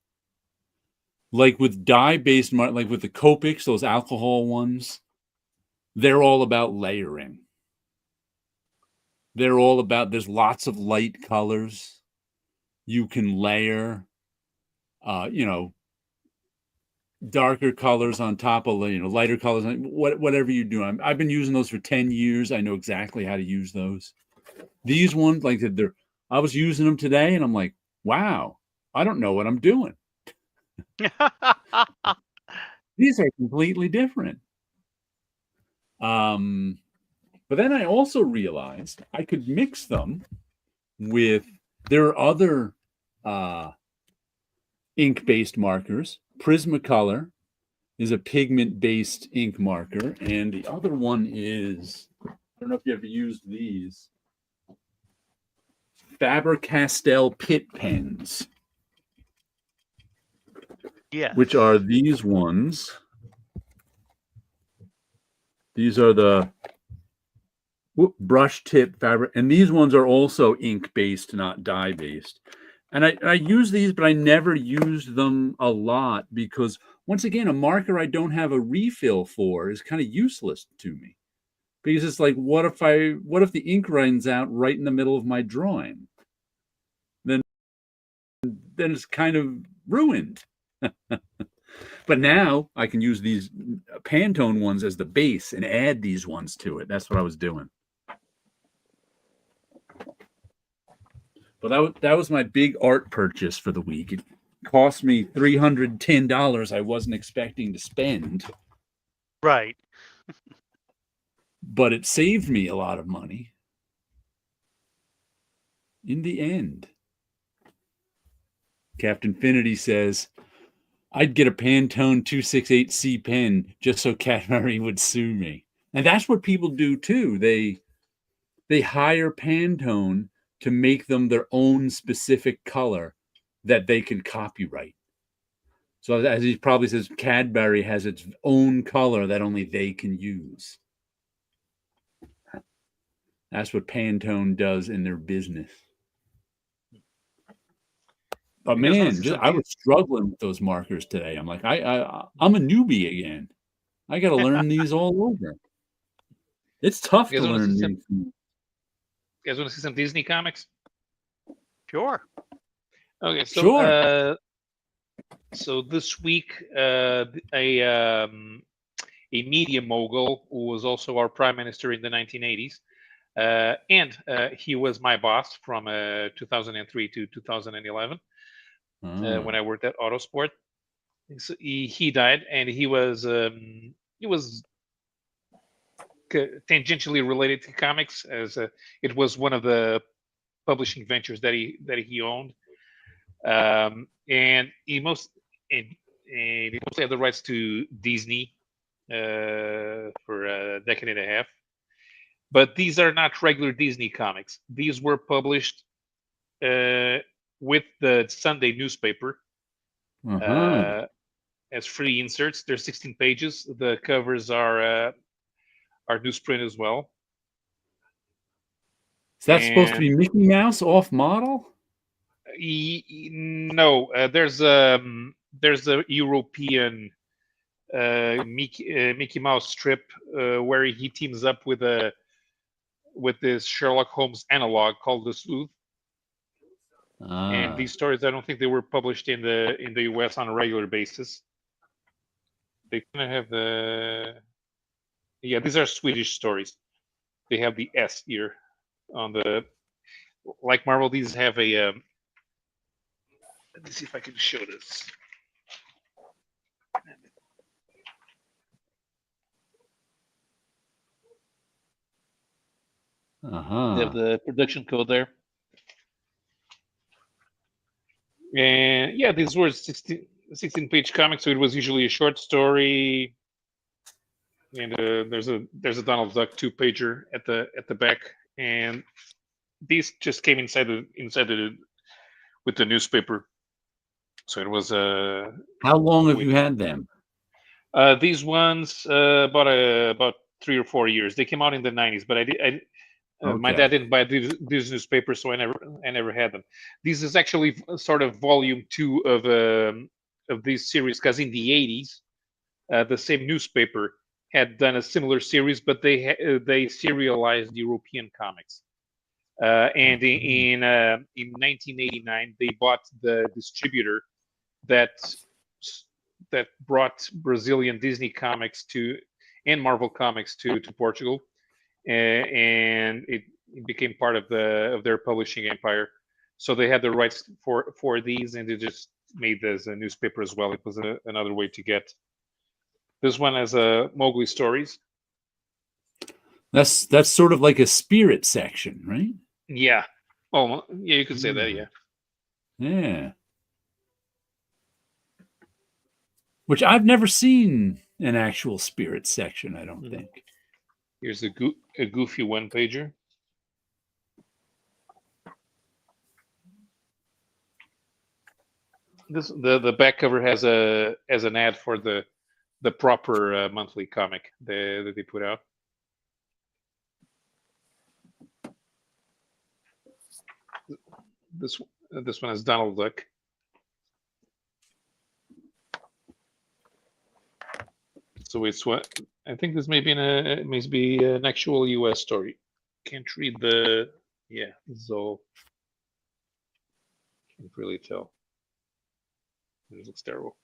S1: Like with dye-based like with the Copics, those alcohol ones, they're all about layering. There's lots of light colors. You can layer, darker colors on top of, lighter colors, whatever you do. I've been using those for 10 years. I know exactly how to use those. These ones, like I was using them today and I'm like, wow, I don't know what I'm doing. These are completely different. But then I also realized I could mix them with, there are other ink-based markers. Prismacolor is a pigment-based ink marker, and the other one is, I don't know if you ever used these, Faber-Castell Pitt pens.
S3: Yes.
S1: Which are these ones. These are the brush tip fabric, and these ones are also ink-based, not dye-based. And I use these, but I never used them a lot because once again, a marker I don't have a refill for is kind of useless to me. Because it's like, what if the ink runs out right in the middle of my drawing? Then it's kind of ruined. But now I can use these Pantone ones as the base and add these ones to it. That's what I was doing. But that was my big art purchase for the week. It cost me $310 I wasn't expecting to spend.
S3: Right.
S1: But it saved me a lot of money in the end. Captain Finity says, I'd get a Pantone 268C pen just so Cavern would sue me. And that's what people do too. They hire Pantone to make them their own specific color that they can copyright. So as he probably says, Cadbury has its own color that only they can use. That's what Pantone does in their business. But man, I was struggling with those markers today. I'm like, I'm a newbie again. I got to learn these all over. It's tough to learn these.
S2: You guys want to see some Disney comics?
S3: Sure.
S2: Okay, so
S1: Sure.
S2: So this week, a media mogul who was also our prime minister in the 1980s, and he was my boss from 2003 to 2011 when I worked at Autosport. So he died, and he was tangentially related to comics, as it was one of the publishing ventures that he owned, and he mostly had the rights to Disney for a decade and a half. But these are not regular Disney comics. These were published with the Sunday newspaper as free inserts. They're 16 pages. The covers are newsprint as well.
S1: Is that supposed to be Mickey Mouse off model?
S2: No, there's a European Mickey Mouse strip where he teams up with this Sherlock Holmes analog called the Sleuth. And these stories, I don't think they were published in the US on a regular basis. They kind of have these are Swedish stories. They have the S here on the, like Marvel. These have a. Let me see if I can show this. They have the production code there. And yeah, these were 16-page comics, so it was usually a short story. And there's a Donald Duck 2-pager at the back, and these just came inside with the newspaper. So it was
S1: How long have you had them?
S2: These ones about 3 or 4 years. They came out in the 90s, but my dad didn't buy these newspapers, so I never had them. This is actually sort of volume 2 of this series, because in the 80s, the same newspaper had done a similar series, but they serialized European comics. And in 1989, they bought the distributor that brought Brazilian Disney comics and Marvel comics to Portugal, and it became part of their publishing empire. So they had the rights for these, and they just made this a newspaper as well. It was another way to get. This one has Mowgli stories.
S1: That's sort of like a spirit section, right?
S2: Yeah. Oh, yeah, you could say that. Yeah.
S1: Yeah. Which I've never seen an actual spirit section, I don't think.
S2: Here's a goofy one-pager. The back cover has an ad for the proper monthly comic that they put out. This one is Donald Duck. So it's what I think this may be an actual U.S. story. Can't read the this is all. Can't really tell. This looks terrible.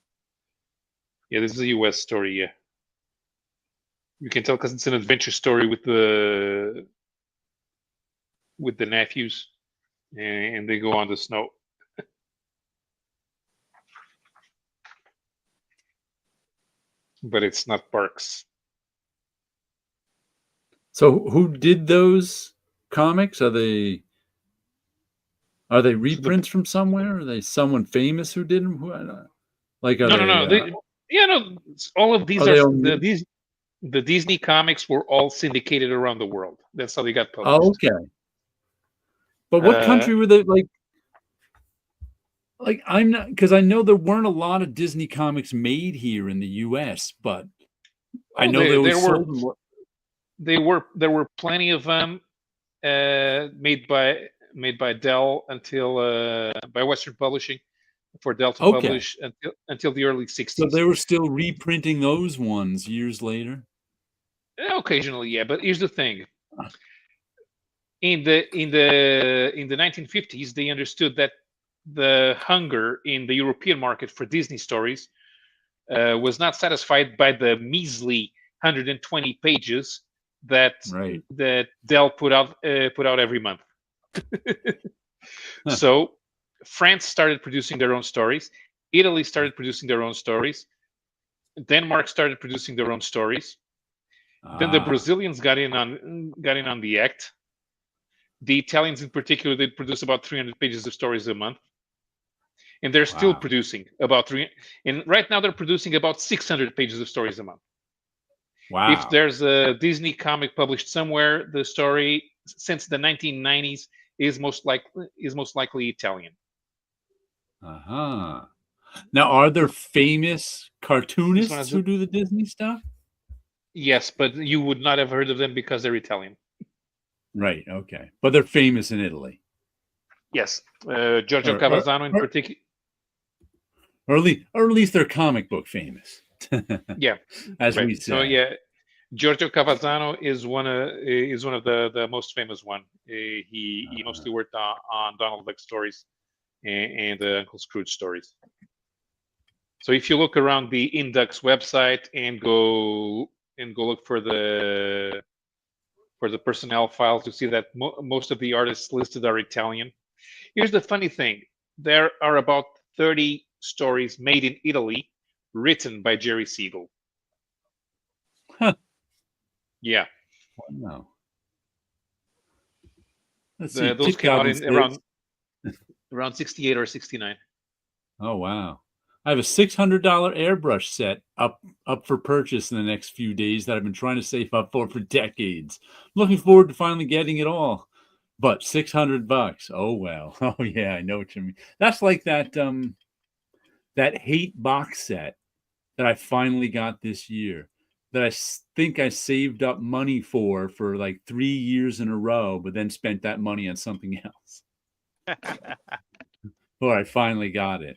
S2: Yeah, this is a U.S. story. Yeah, you can tell because it's an adventure story with the nephews, and they go on the snow. But it's not Barks.
S1: So who did those comics? Are they reprints from somewhere? Are they someone famous who did them? Like, are
S2: No. All of these
S1: are they
S2: are
S1: on-
S2: the Disney comics were all syndicated around the world. That's how they got published.
S1: Oh, okay. But what country were they like? Like, I'm not, because I know there weren't a lot of Disney comics made here in the U.S., but I know they always sold them.
S2: There were plenty of them made by Dell until by Western Publishing for Dell to publish until the early 60s.
S1: So they were still reprinting those ones years later?
S2: Occasionally, yeah. But here's the thing. In the 1950s, they understood that the hunger in the European market for Disney stories was not satisfied by the measly 120 pages that Dell put out every month. So France started producing their own stories. Italy started producing their own stories. Denmark started producing their own stories. Then the Brazilians got in on the act. The Italians, in particular, they produce about 300 pages of stories a month, and they're still producing about 3. And right now, they're producing about 600 pages of stories a month.
S1: Wow!
S2: If there's a Disney comic published somewhere, the story since the 1990s is most likely Italian.
S1: Now, are there famous cartoonists who do the Disney stuff?
S2: Yes, but you would not have heard of them because they're Italian.
S1: Right. Okay. But they're famous in Italy.
S2: Yes. Giorgio Cavazzano in particular.
S1: Or at least they're comic book famous.
S2: Yeah.
S1: As we say.
S2: So yeah, Giorgio Cavazzano is one of the most famous one. He mostly worked on Donald Duck stories and Uncle Scrooge stories. So if you look around the Indux website and go look for the personnel files, you see that most of the artists listed are Italian. Here's the funny thing: there are about 30 stories made in Italy, written by Jerry Siegel.
S1: Huh.
S2: Yeah.
S1: Wow. Let's see.
S2: Those came out in around 68 or 69.
S1: Oh wow! I have a $600 airbrush set up for purchase in the next few days that I've been trying to save up for decades. Looking forward to finally getting it all. But $600. Oh well. Oh yeah, I know what you mean. That's like that that Hate box set that I finally got this year. That I think I saved up money for like 3 years in a row, but then spent that money on something else. Before I finally got it.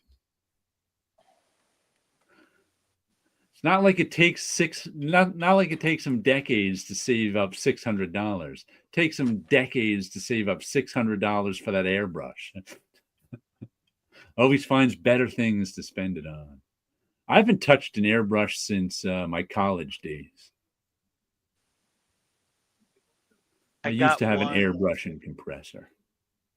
S1: It's not like it takes not like it takes some decades to save up $600. It takes some decades to save up $600 for that airbrush. Always finds better things to spend it on. I haven't touched an airbrush since my college days. I used to have an airbrush and compressor.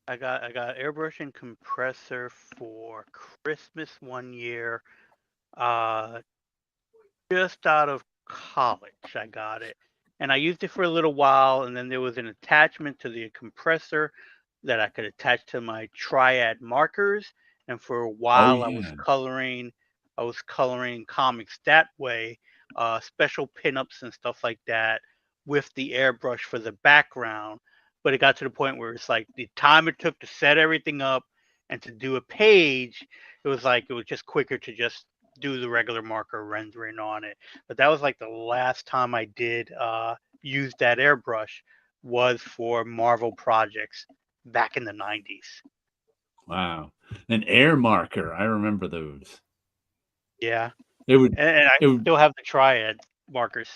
S3: I got airbrush and compressor for Christmas one year. Just out of college, I got it, and I used it for a little while, and then there was an attachment to the compressor that I could attach to my triad markers, and for a while I was coloring comics that way, special pinups and stuff like that with the airbrush for the background. But it got to the point where it's like the time it took to set everything up and to do a page, it was just quicker to just do the regular marker rendering on it. But that was like the last time I did use that airbrush was for Marvel projects back in the 90s.
S1: Wow. An air marker. I remember those.
S3: Yeah.
S1: It would,
S3: and I still have the triad. markers.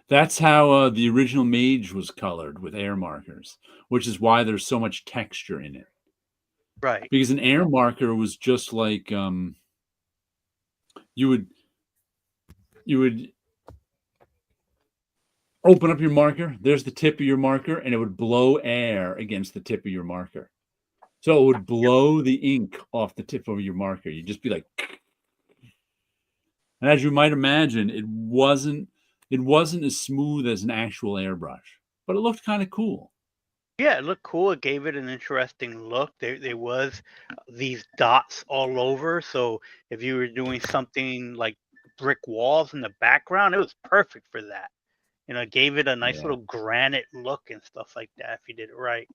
S1: That's how the original Mage was colored, with air markers, which is why there's so much texture in it.
S3: Right.
S1: Because an air marker was just like you would open up your marker. There's the tip of your marker, and it would blow air against the tip of your marker. So it would blow the ink off the tip of your marker. You'd just be like, and as you might imagine, it wasn't as smooth as an actual airbrush, but it looked kind of cool.
S3: Yeah, it looked cool. It gave it an interesting look. There was these dots all over. So if you were doing something like brick walls in the background, it was perfect for that. You know, it gave it a nice
S1: Yeah.
S3: little granite look and stuff like that if you did it right.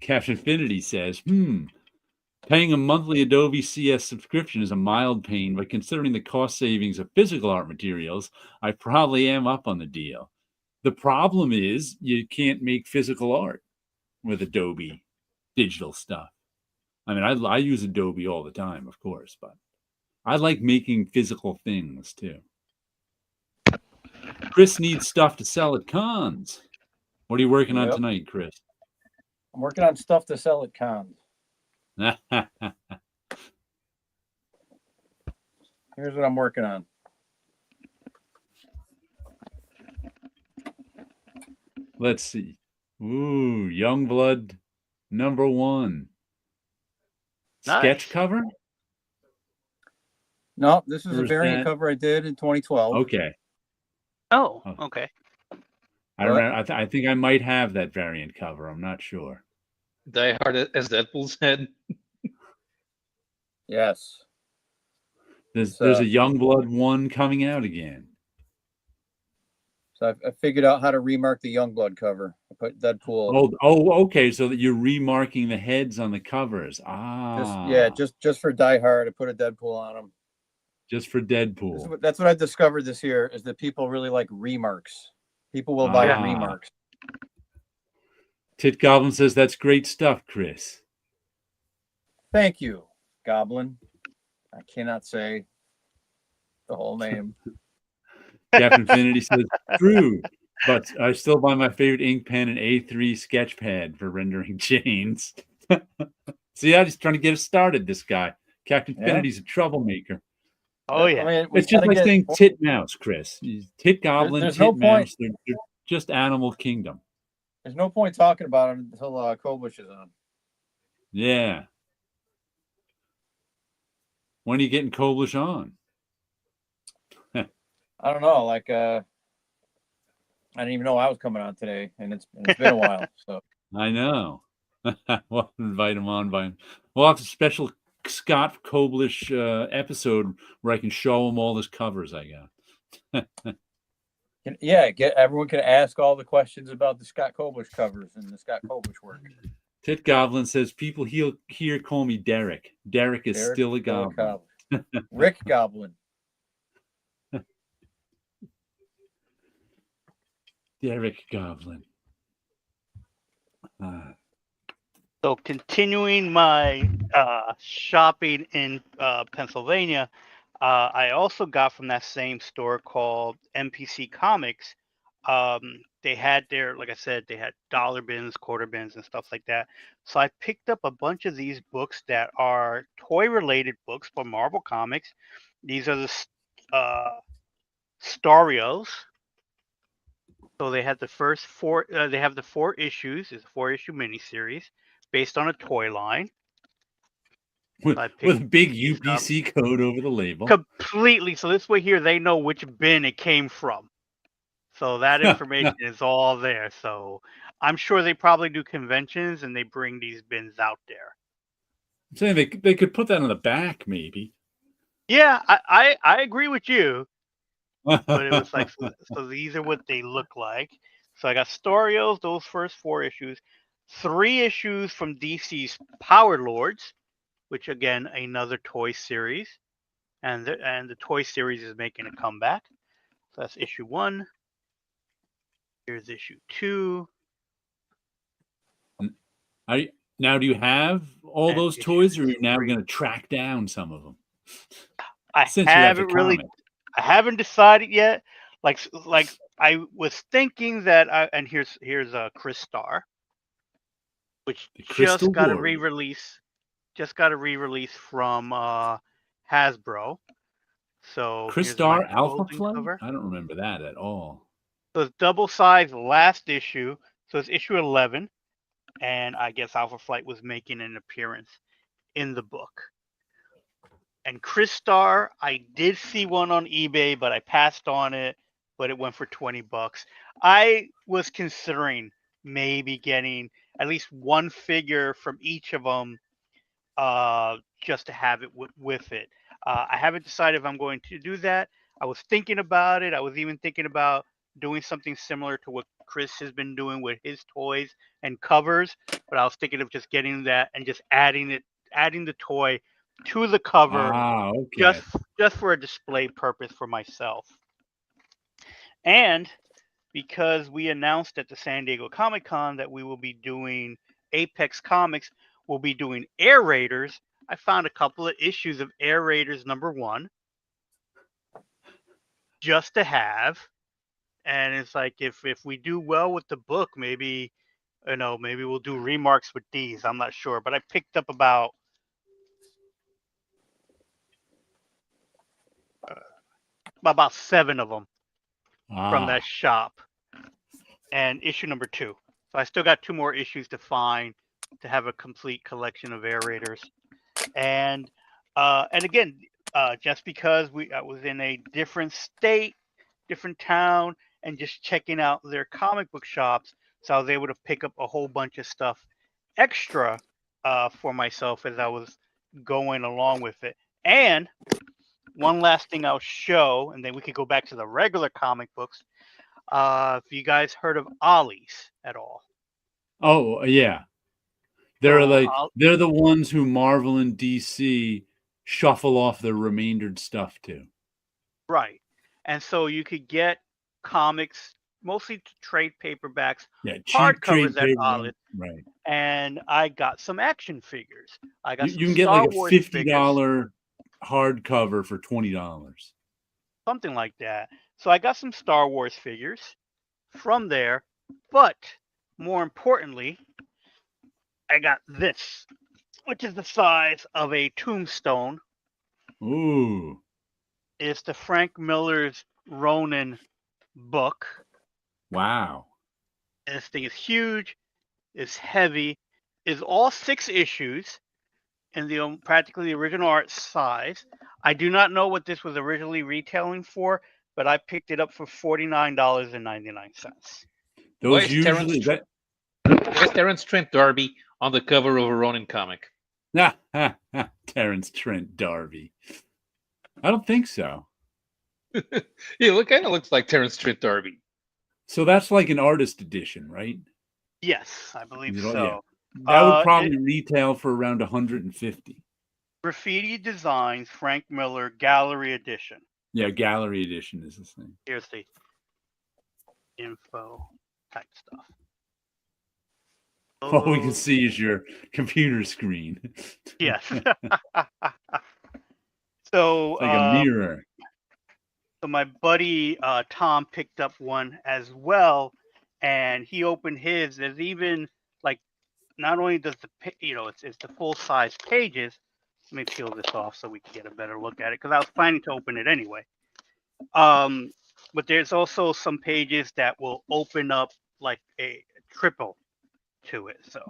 S1: Captain Infinity says, paying a monthly Adobe CS subscription is a mild pain, but considering the cost savings of physical art materials, I probably am up on the deal. The problem is you can't make physical art with Adobe digital stuff. I mean, I use Adobe all the time, of course, but I like making physical things too. Chris needs stuff to sell at cons. What are you working on
S4: Yep.
S1: tonight, Chris?
S4: I'm working on stuff to sell at cons. Here's what I'm working on.
S1: Let's see. Ooh, Youngblood #1. Sketch
S3: Nice.
S1: cover?
S4: No, this is
S1: Or
S4: a
S1: is
S4: variant
S1: that-
S4: cover I did in 2012.
S1: Okay.
S3: Oh,
S1: Oh.
S3: okay.
S1: I don't know. I think I might have that variant cover. I'm not sure.
S2: Die Hard as Deadpool's head.
S4: Yes.
S1: There's
S4: So-
S1: a Youngblood 1 coming out again.
S4: So I figured out how to remark the Youngblood cover. I put Deadpool.
S1: Okay. So that you're remarking the heads on the covers.
S4: Just for Die Hard, I put a Deadpool on them.
S1: Just for Deadpool.
S4: That's what I discovered this year is that people really like remarks. People will buy
S1: Ah.
S4: remarks.
S1: Tit Goblin says that's great stuff, Chris.
S4: Thank you, Goblin. I cannot say the whole name.
S1: Captain Infinity says true, but I still buy my favorite ink pen, an A3 sketch pad for rendering chains. See, I'm just trying to get us started. This guy, Captain
S4: Yeah.
S1: Infinity's a troublemaker.
S3: Oh yeah.
S4: I mean, we
S1: It's just
S4: gotta
S1: like
S4: get-
S1: saying titmouse, Chris. Tit Goblin,
S4: there's no
S1: titmouse. They're just Animal Kingdom.
S4: There's no point talking about it until Kobush is on.
S1: Yeah. When are you getting Koblish on?
S4: I don't know. Like, I didn't even know I was coming on today, and it's been a while. So
S1: I know. We'll invite him on. We'll have a special Scott Koblish episode where I can show him all his covers I got.
S4: everyone can ask all the questions about the Scott Kobush covers and the Scott Kobush work.
S1: Tit Goblin says people here call me Derek. Derek is
S4: Derek
S1: still a goblin.
S4: Rick Goblin.
S1: Derek Goblin.
S3: So continuing my shopping in Pennsylvania, I also got from that same store called MPC Comics. They had like I said, they had dollar bins, quarter bins, and stuff like that. So I picked up a bunch of these books that are toy-related books from Marvel Comics. These are the Starios. So they had the first four. They have the 4 issues. It's a 4-issue miniseries based on a toy line.
S1: With
S3: I
S1: a
S3: picked
S1: big
S3: these up.
S1: UPC code over the label.
S3: Completely. So this way here, they know which bin it came from. So that information is all there. So I'm sure they probably do conventions and they bring these bins out there.
S1: I'm saying they could put that on the back, maybe.
S3: Yeah, I agree with you. But it was like, so these are what they look like. So I got Storios, those first 4 issues, 3 issues from DC's Power Lords, which again, another toy series. And the toy series is making a comeback. So that's issue 1. Here's issue 2.
S1: Now, do you have all
S3: And
S1: those
S3: issue
S1: toys, or are you now
S3: 3.
S1: going to track down some of them? Since you have the comic.
S3: I haven't decided yet. Like I was thinking that and here's Chris Starr, which
S1: The Crystal
S3: just got a
S1: Warrior.
S3: re-release from Hasbro. So
S1: Chris
S3: here's my
S1: Starr Alpha
S3: closing
S1: Flight?
S3: cover.
S1: I don't remember that at all.
S3: So it's double-sized last issue. So it's issue 11, and I guess Alpha Flight was making an appearance in the book. And Chris Starr, I did see one on eBay, but I passed on it. But it went for $20. I was considering maybe getting at least one figure from each of them, just to have it with it. I haven't decided if I'm going to do that. I was thinking about it. I was even thinking about doing something similar to what Chris has been doing with his toys and covers. But I was thinking of just getting that and just adding the toy to the cover,
S1: okay.
S3: just for a display purpose for myself. And because we announced at the San Diego Comic-Con that we will be doing Apex Comics, we'll be doing Air Raiders. I found a couple of issues of Air Raiders #1 just to have. And it's like if we do well with the book, maybe we'll do remarks with these. I'm not sure, but I picked up about about 7 of them from that shop, and issue #2. So I still got 2 more issues to find to have a complete collection of Air Raiders. And again, just because I was in a different state, different town, and just checking out their comic book shops, so I was able to pick up a whole bunch of stuff extra for myself as I was going along with it. And one last thing I'll show, and then we could go back to the regular comic books. If you guys heard of Ollie's at all?
S1: Oh yeah, they're the ones who Marvel and DC shuffle off their remaindered stuff to.
S3: Right, and so you could get comics, mostly trade paperbacks, hardcovers at Ollie's.
S1: Right.
S3: And I got some action figures. I got some
S1: you can get
S3: Star
S1: like a
S3: Wars
S1: $50 hardcover for $20.
S3: Something like that. So I got some Star Wars figures from there, but more importantly, I got this, which is the size of a tombstone.
S1: Ooh.
S3: It's the Frank Miller's Ronin book.
S1: Wow.
S3: And this thing is huge. It's heavy. It's all 6 issues in the practically the original art size. I do not know what this was originally retailing for, but I picked it up for $49.99.
S2: Why is Terrence Trent D'Arby on the cover of a Ronin comic?
S1: Terrence Trent D'Arby. I don't think so.
S2: Yeah, it kind of looks like Terrence Trent D'Arby.
S1: So that's like an artist edition, right?
S3: Yes, I believe so.
S1: Yeah. That would probably retail for around $150.
S3: Graffiti Designs Frank Miller Gallery Edition.
S1: Yeah, Gallery Edition is this thing.
S3: Here's the info type stuff.
S1: All we can see is your computer screen.
S3: Yes. So
S1: it's like a mirror.
S3: So my buddy Tom picked up one as well, and he opened his. There's even like, not only does it's the full size pages. Let me peel this off so we can get a better look at it, because I was planning to open it anyway. But there's also some pages that will open up like a triple to it. So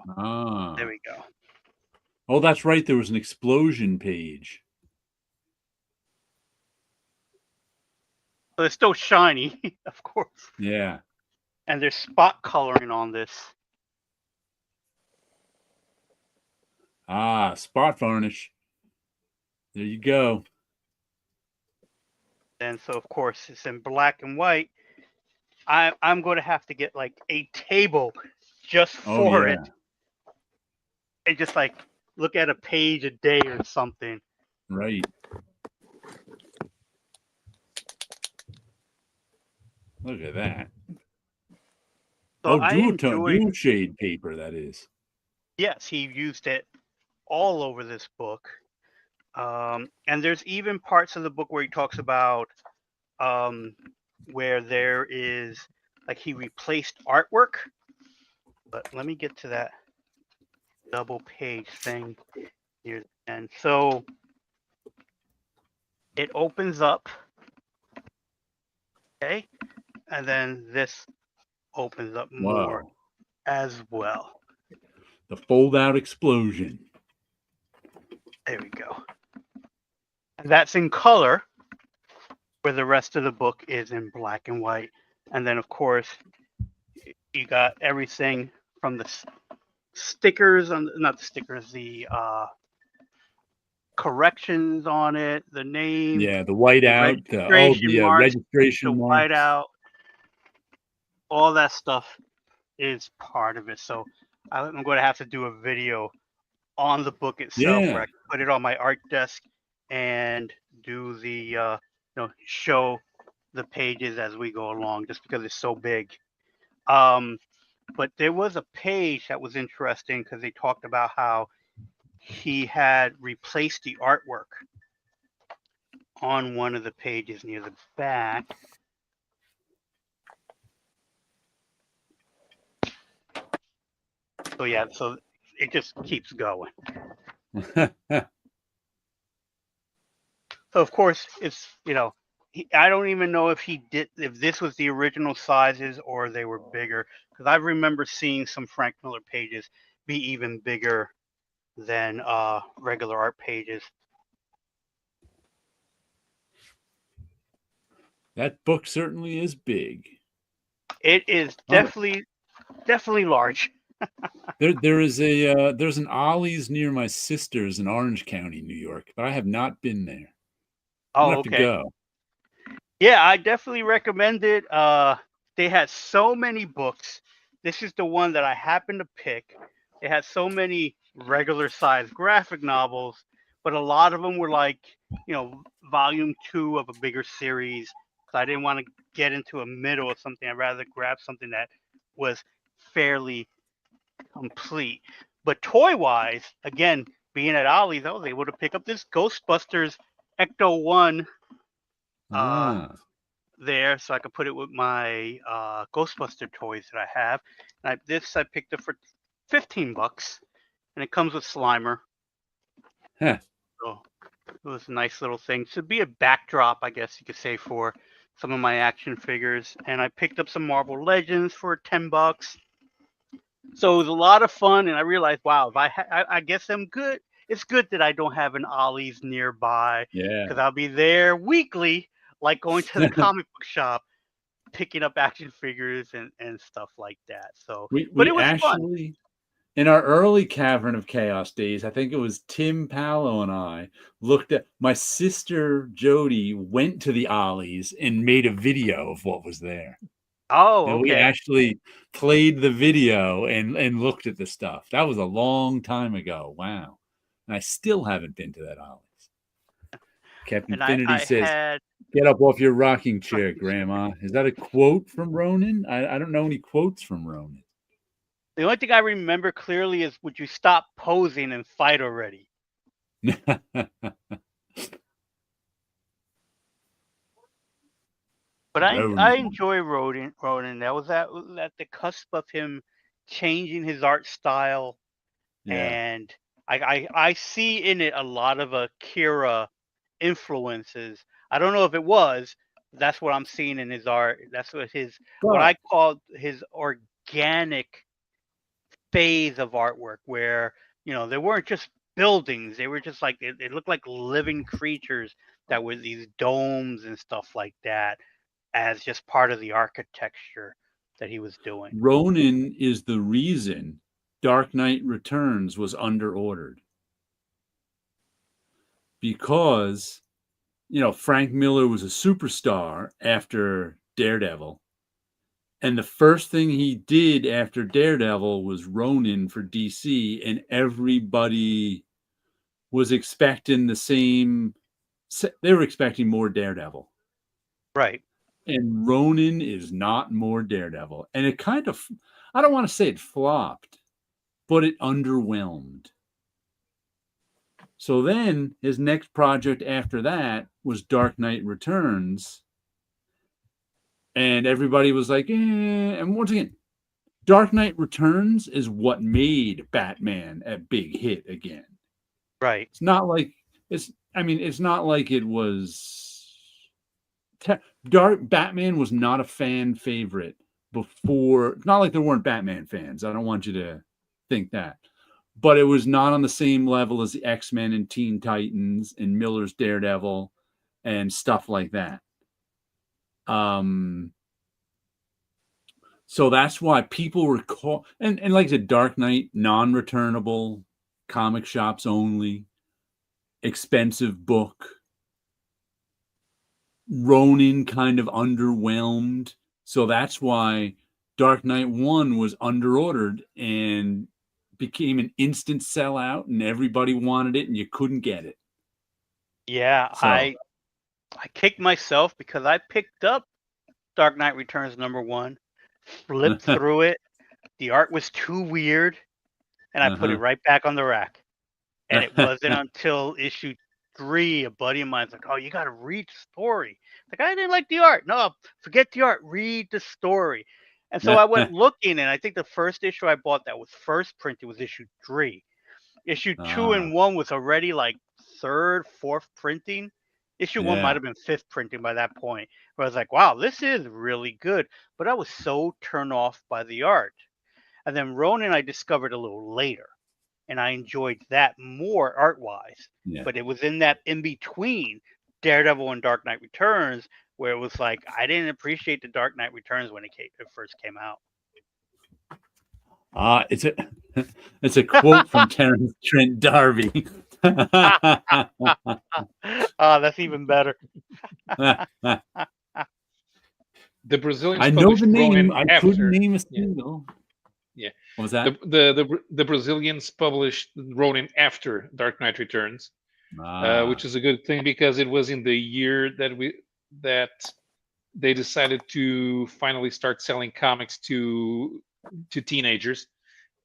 S3: there we go.
S1: Oh, that's right. There was an explosion page.
S3: So it's still shiny, of course.
S1: Yeah.
S3: And there's spot coloring on this.
S1: Spot varnish. There you go.
S3: And so, of course, it's in black and white. I'm going to have to get like a table just for it. And just like look at a page a day or something.
S1: Right. Look at that.
S3: So
S1: dual shade paper, that is.
S3: Yes, he used it all over this book. And there's even parts of the book where he talks about where there is like he replaced artwork. But let me get to that double page thing here. And so it opens up, okay, and then this opens up more
S1: Wow.
S3: as well.
S1: The fold-out explosion.
S3: There we go. And that's in color, where the rest of the book is in black and white. And then, of course, you got everything from the stickers, not the stickers, the corrections on it, the name,
S1: Yeah, the whiteout,
S3: registration marks, the
S1: registration marks.
S3: whiteout, all that stuff is part of it. So I'm going to have to do a video on the book itself where I can put it on my art desk and do the show the pages as we go along, just because it's so big. But there was a page that was interesting because they talked about how he had replaced the artwork on one of the pages near the back. So yeah, so it just keeps going. So of course it's, I don't even know if if this was the original sizes or they were bigger, because I remember seeing some Frank Miller pages be even bigger than regular art pages.
S1: That book certainly is big.
S3: It is definitely large.
S1: There's an Ollie's near my sister's in Orange County, New York, but I have not been there.
S3: Oh,
S1: have to
S3: okay.
S1: go.
S3: Yeah, I definitely recommend it. They had so many books. This is the one that I happened to pick. It had so many regular sized graphic novels, but a lot of them were like, volume 2 of a bigger series. So I didn't want to get into a middle or something. I'd rather grab something that was fairly complete. But toy wise, again, being at Ollie's, I was able to pick up this Ghostbusters Ecto 1 there, so I could put it with my Ghostbuster toys that I have. And I picked up for $15, and it comes with Slimer.
S1: Huh.
S3: So it was a nice little thing to be a backdrop, I guess you could say, for some of my action figures. And I picked up some Marvel Legends for $10. So it was a lot of fun, and I realized, wow, if I guess I'm good. It's good that I don't have an Ollie's nearby, because I'll be there weekly, like going to the comic book shop, picking up action figures and stuff like that. So, but it was
S1: actually,
S3: fun.
S1: In our early Cavern of Chaos days, I think it was Tim Pallo and I looked at, my sister Jody went to the Ollie's and made a video of what was there.
S3: Oh,
S1: and
S3: okay.
S1: We actually played the video and looked at the stuff. That was a long time ago. Wow. And I still haven't been to that Ollie's. Captain Infinity says, get up off your rocking chair, Grandma. Is that a quote from Ronin? I don't know any quotes from Ronin.
S3: The only thing I remember clearly is, would you stop posing and fight already? But I enjoy Ronin. That was at the cusp of him changing his art style. Yeah. And I see in it a lot of Akira influences. I don't know if it was. That's what I'm seeing in his art. That's what what I call his organic phase of artwork, where they weren't just buildings. They were just like, it looked like living creatures that were these domes and stuff like that, as just part of the architecture that he was doing.
S1: Ronin is the reason Dark Knight Returns was underordered, because Frank Miller was a superstar after Daredevil, and the first thing he did after Daredevil was Ronin for DC, and everybody was expecting the same. They were expecting more Daredevil.
S3: Right.
S1: And Ronin is not more Daredevil. And it kind of, I don't want to say it flopped, but it underwhelmed. So then his next project after that was Dark Knight Returns. And everybody was like, And once again, Dark Knight Returns is what made Batman a big hit again.
S3: Right.
S1: It's not like it's not like it was Batman was not a fan favorite before. It's not like there weren't Batman fans. I don't want you to think that. But it was not on the same level as the X-Men and Teen Titans and Miller's Daredevil and stuff like that. So that's why people were and like I said, Dark Knight, non-returnable, comic shops only, expensive book. Ronin kind of underwhelmed. So that's why Dark Knight 1 was underordered and became an instant sellout, and everybody wanted it and you couldn't get it.
S3: Yeah,
S1: So.
S3: I kicked myself because I picked up Dark Knight Returns #1, flipped through it. The art was too weird, and I put it right back on the rack. And it wasn't until issue 3, a buddy of mine's like, "Oh, you got to read the story." Like, I didn't like the art. No, forget the art. Read the story. And so I went looking, and I think the first issue I bought that was first printed was issue 3. Issue 2 and 1 was already like 3rd, 4th printing. Issue 1 might have been 5th printing by that point. Where I was like, wow, this is really good. But I was so turned off by the art. And then Ronin I discovered a little later. And I enjoyed that more art-wise.
S1: Yeah.
S3: But it was in that in-between Daredevil and Dark Knight Returns where it was like, I didn't appreciate the Dark Knight Returns when it first came out.
S1: It's a quote from Terrence Trent D'Arby.
S3: That's even better.
S2: The Brazilians.
S1: I know the name. I
S2: after.
S1: couldn't name a single.
S2: Yeah.
S1: What was that?
S2: The Brazilians published Ronin after Dark Knight Returns, which is a good thing because it was in the year that they decided to finally start selling comics to teenagers,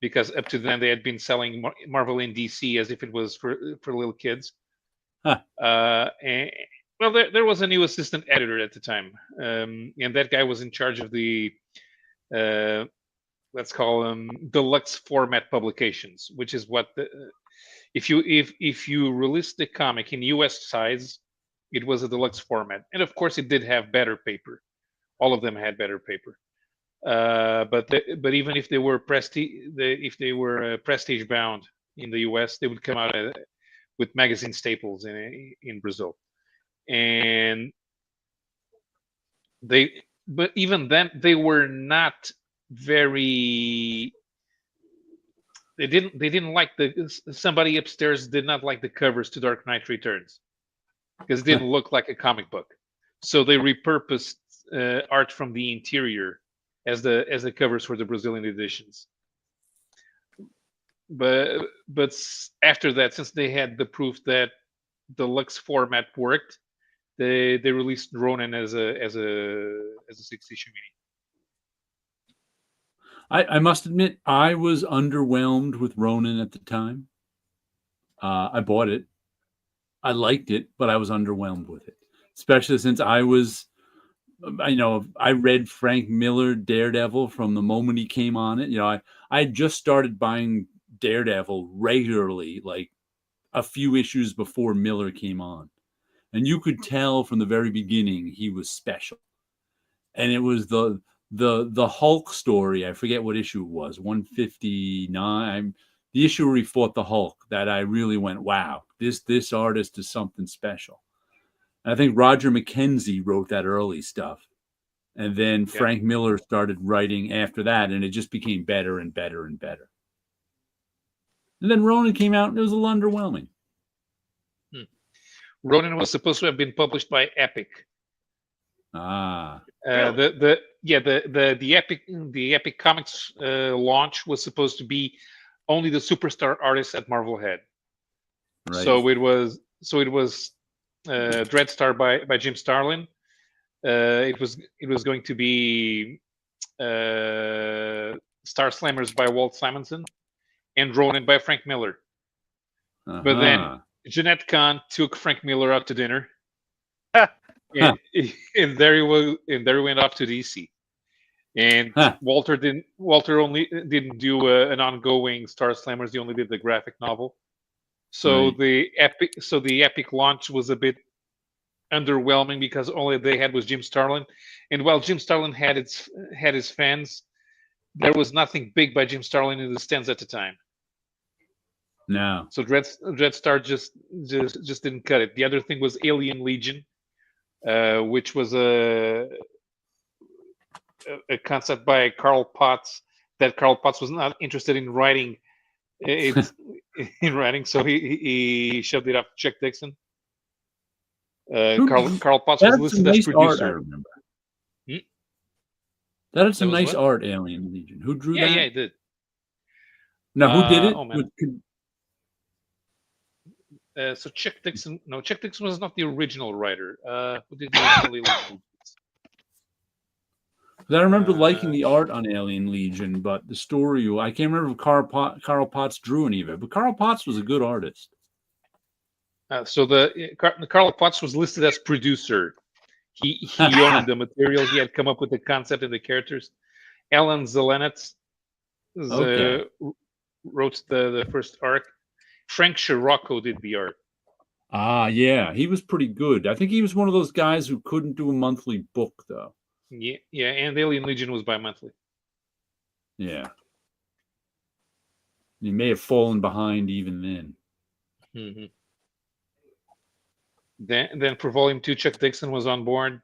S2: because up to then they had been selling Marvel and DC as if it was for little kids.
S1: Huh.
S2: And well, there was a new assistant editor at the time, and that guy was in charge of the let's call them deluxe format publications, which is what if you release the comic in US size, it was a deluxe format, and of course it did have better paper. All of them had better paper, but even if they were prestige bound in the US, they would come out with magazine staples in Brazil, and but even then they were not very. They didn't like somebody upstairs did not like the covers to Dark Knight Returns because it didn't look like a comic book, so they repurposed art from the interior as the covers for the Brazilian editions. But after that, since they had the proof that deluxe format worked, they released Ronin as a 6-issue mini.
S1: I must admit, I was underwhelmed with Ronin at the time. I bought it. I liked it, but I was underwhelmed with it, especially since I read Frank Miller Daredevil from the moment he came on it. I had just started buying Daredevil regularly, like a few issues before Miller came on. And you could tell from the very beginning he was special. And it was the Hulk story. I forget what issue it was, 159. The issue where he fought the Hulk, that I really went, wow, this artist is something special. And I think Roger McKenzie wrote that early stuff. And then Frank Miller started writing after that, and it just became better and better and better. And then Ronin came out, and it was a little underwhelming.
S2: Ronin was supposed to have been published by Epic.
S1: Really?
S2: The Epic Comics launch was supposed to be only the superstar artists at Marvel had.
S1: Right.
S2: So it was Dreadstar by Jim Starlin. It was going to be Star Slammers by Walt Simonson, and Ronin by Frank Miller.
S1: Uh-huh.
S2: But then Jeanette Kahn took Frank Miller out to dinner,
S1: Huh.
S2: and there he was, and there he went off to DC. And
S1: Huh.
S2: Walter only didn't do an ongoing Star Slammers. He only did the graphic novel. So
S1: Right.
S2: the epic launch was a bit underwhelming because all they had was Jim Starlin, and while Jim Starlin had his fans, there was nothing big by Jim Starlin in the stands at the time.
S1: No.
S2: So Dreadstar just didn't cut it. The other thing was Alien Legion, which was a concept by Carl Potts that Carl Potts was not interested in writing. So he shoved it off to Chuck Dixon. Carl Potts was
S1: That had some
S2: listed as
S1: nice art, I
S2: producer.
S1: remember.
S2: Hmm?
S1: That had some
S2: That was
S1: nice
S2: what?
S1: art, Alien Legion. Who drew that?
S2: Yeah, it did.
S1: No, who did it?
S2: Oh man. So Chuck Dixon. No, Chuck Dixon was not the original writer. Who did the original Alien Legion?
S1: 'Cause I remember liking the art on Alien Legion, but the story, I can't remember if Carl Potts drew any of it, but Carl Potts was a good artist.
S2: So Carl Potts was listed as producer. He owned the material. He had come up with the concept and the characters. Alan Zelenitz
S1: Okay.
S2: wrote the first arc. Frank Scirocco did the art.
S1: Ah, yeah, he was pretty good. I think he was one of those guys who couldn't do a monthly book, though.
S2: Yeah, and Alien Legion was bi-monthly.
S1: Yeah. He may have fallen behind even then.
S2: Mm-hmm. Then for Volume 2, Chuck Dixon was on board.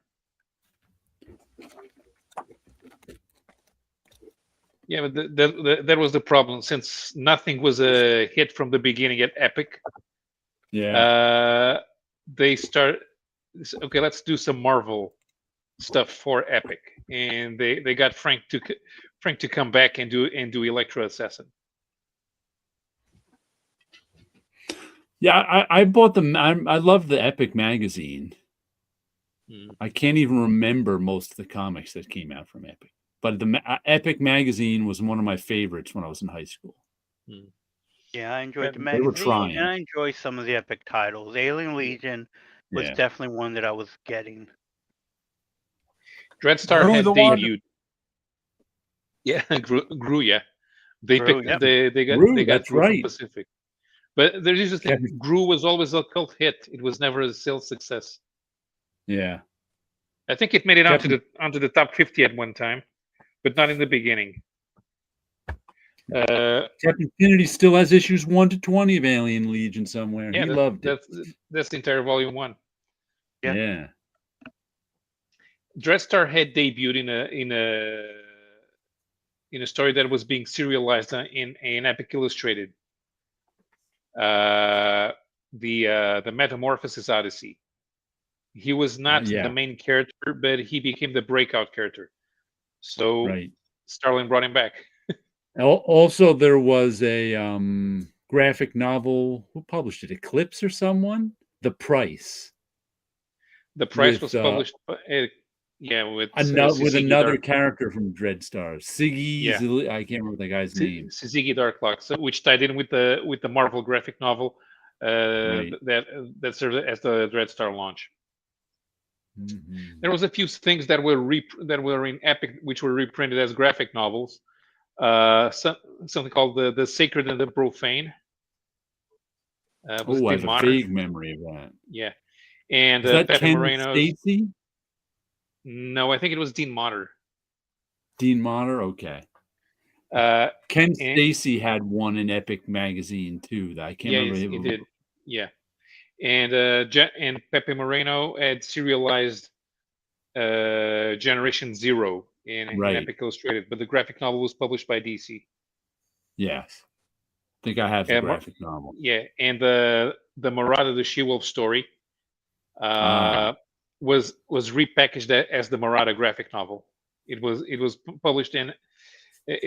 S2: Yeah, but that was the problem. Since nothing was a hit from the beginning at Epic,
S1: Yeah.
S2: they start. Okay, let's do some Marvel stuff for Epic, and they got Frank to come back and do Electro Assassin.
S1: Yeah, I bought them. I love the Epic magazine. I can't even remember most of the comics that came out from Epic, but the Epic magazine was one of my favorites when I was in high school.
S3: Yeah, I enjoyed the
S1: They were
S3: magazine,
S1: trying.
S3: and I enjoy some of the Epic titles. Alien Legion was
S1: Yeah.
S3: definitely one that I was getting.
S2: Dreadstar
S1: Gru
S2: had
S1: the one?
S2: debuted. Yeah, Gru. Yeah, they
S3: Gru,
S2: picked.
S3: yep.
S2: They got
S1: Gru,
S2: they got
S1: that's
S2: Gru from
S1: right.
S2: Pacific. But there's just the thing.
S1: Kevin-
S2: Gru was always a cult hit. It was never a sales success.
S1: Yeah.
S2: I think it made it
S1: Kevin-
S2: onto the top 50 at one time, but not in the beginning.
S1: Captain Kennedy still has issues 1 to 20 of Alien Legion somewhere.
S2: Yeah,
S1: He loved it.
S2: That's the entire volume 1.
S3: Yeah.
S1: Yeah.
S2: Dreadstar had debuted in a story that was being serialized in Epic Illustrated. The Metamorphosis Odyssey. He was not
S1: Yeah.
S2: the main character, but he became the breakout character. So
S1: Right.
S2: Starlin brought him back.
S1: Also, there was a graphic novel. Who published it? Eclipse or someone? The Price.
S2: The Price
S1: With,
S2: was published by, with
S1: another character from Dreadstar. Siggy.
S2: Yeah.
S1: I can't remember the guy's name.
S2: Ziggy Darklock, which tied in with the Marvel graphic novel
S1: Right.
S2: that served as the Dreadstar launch.
S1: Mhm.
S2: There was a few things that were in Epic, which were reprinted as graphic novels. Something called the Sacred and the Profane.
S1: I have a vague memory of that.
S2: Yeah, and
S1: Is that
S2: Pepe
S1: Ken
S2: Moreno's.
S1: Stacy?
S2: No, I think it was Dean Motter.
S1: Dean Motter? Okay. Ken Stacy had one in Epic magazine too. That I can't remember.
S2: He did. Yeah, and Pepe Moreno had serialized Generation Zero in Epic Illustrated, but the graphic novel was published by DC.
S1: Yes, I think I have the graphic novel.
S2: Yeah, and the Marauder the She-Wolf story was repackaged as the Marauder graphic novel. It was published in.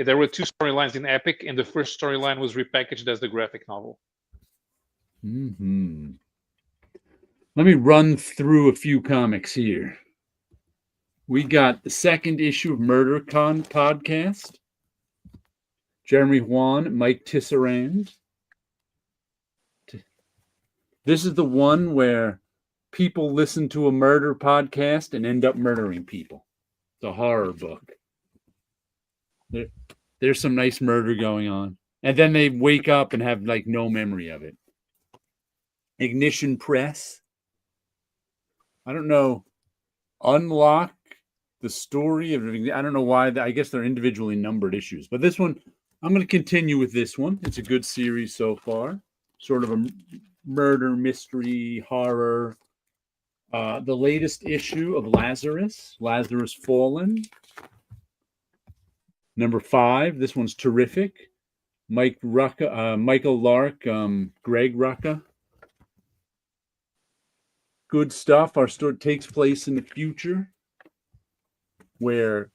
S2: There were 2 storylines in Epic, and the first storyline was repackaged as the graphic novel.
S1: Mm-hmm. Let me run through a few comics here. We got the 2nd issue of MurderCon podcast. Jeremy Juan, Mike Tisserand. This is the one where people listen to a murder podcast and end up murdering people. It's a horror book. There's some nice murder going on. And then they wake up and have like no memory of it. Ignition Press. I don't know. Unlock the story of, I don't know why. I guess they're individually numbered issues. But this one, I'm going to continue with this one. It's a good series so far. Sort of a murder, mystery, horror. The latest issue of Lazarus Fallen. Number 5. This one's terrific. Michael Lark, Greg Rucka. Good stuff. Our story takes place in the future where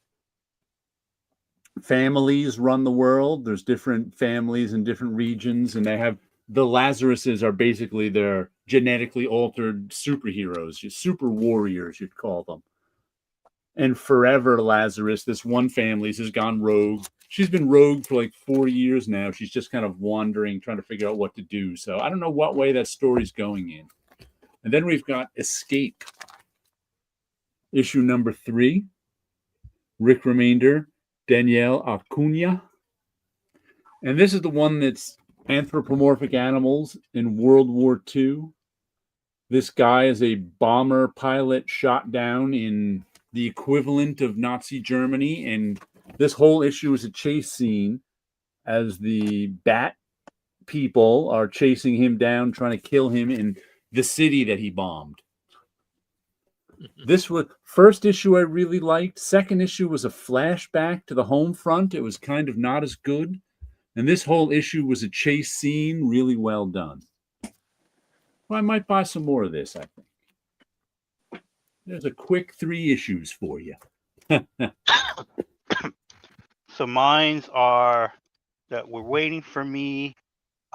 S1: families run the world. There's different families in different regions, and they have the Lazaruses are basically their genetically altered superheroes, super warriors, you'd call them. And forever Lazarus, this one family has gone rogue. She's been rogue for like 4 years now. She's just kind of wandering, trying to figure out what to do. So I don't know what way that story's going in. And then we've got Escape. Issue number 3. Rick Remainder, Danielle Acuna. And this is the one that's anthropomorphic animals in World War II. This guy is a bomber pilot shot down in the equivalent of Nazi Germany. And this whole issue is a chase scene as the bat people are chasing him down, trying to kill him in the city that he bombed. This was first issue I really liked. Second issue was a flashback to the home front. It was kind of not as good. And this whole issue was a chase scene, really well done. Well, I might buy some more of this, I think. There's a quick 3 issues for you.
S3: So mine's are that were waiting for me.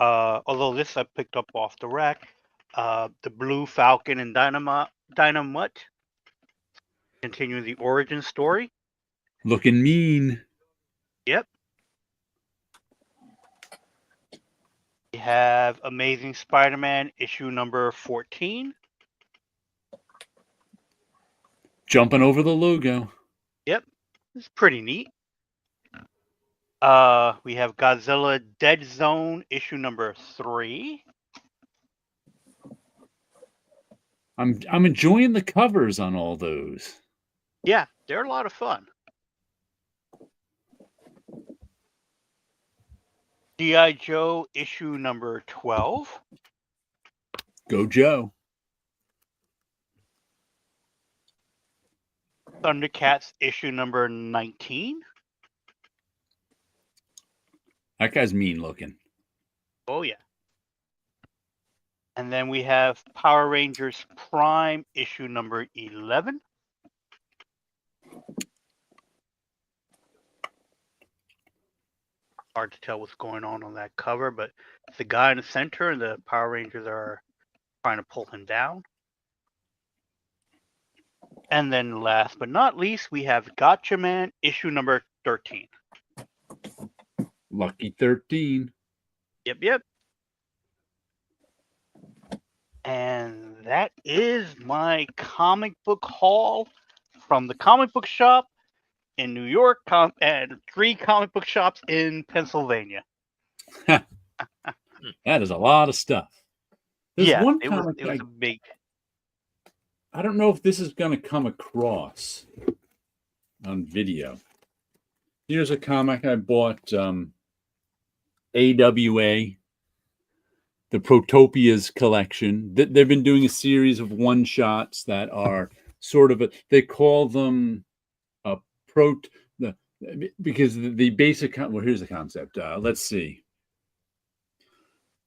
S3: Although this I picked up off the rack. The Blue Falcon and Dynamite. Continuing the origin story.
S1: Looking mean.
S3: Yep. We have Amazing Spider-Man issue number 14.
S1: Jumping over the logo.
S3: Yep. It's pretty neat. We have Godzilla Dead Zone issue number 3.
S1: I'm enjoying the covers on all those.
S3: Yeah, they're a lot of fun. G.I. Joe issue number 12.
S1: Go Joe.
S3: Thundercats issue number 19.
S1: That guy's mean looking.
S3: Oh, yeah. And then we have Power Rangers Prime issue number 11. Hard to tell what's going on that cover, but it's the guy in the center and the Power Rangers are trying to pull him down. And then last but not least, we have Gotcha Man issue number 13.
S1: Lucky 13.
S3: Yep. And that is my comic book haul from the comic book shop in New York and 3 comic book shops in Pennsylvania.
S1: That is a lot of stuff. There's one comic
S3: it was a big.
S1: I don't know if this is going to come across on video. Here's a comic I bought, AWA, the Protopias collection. They've been doing a series of one-shots that are sort of they call them because the basic, well, here's the concept. Let's see.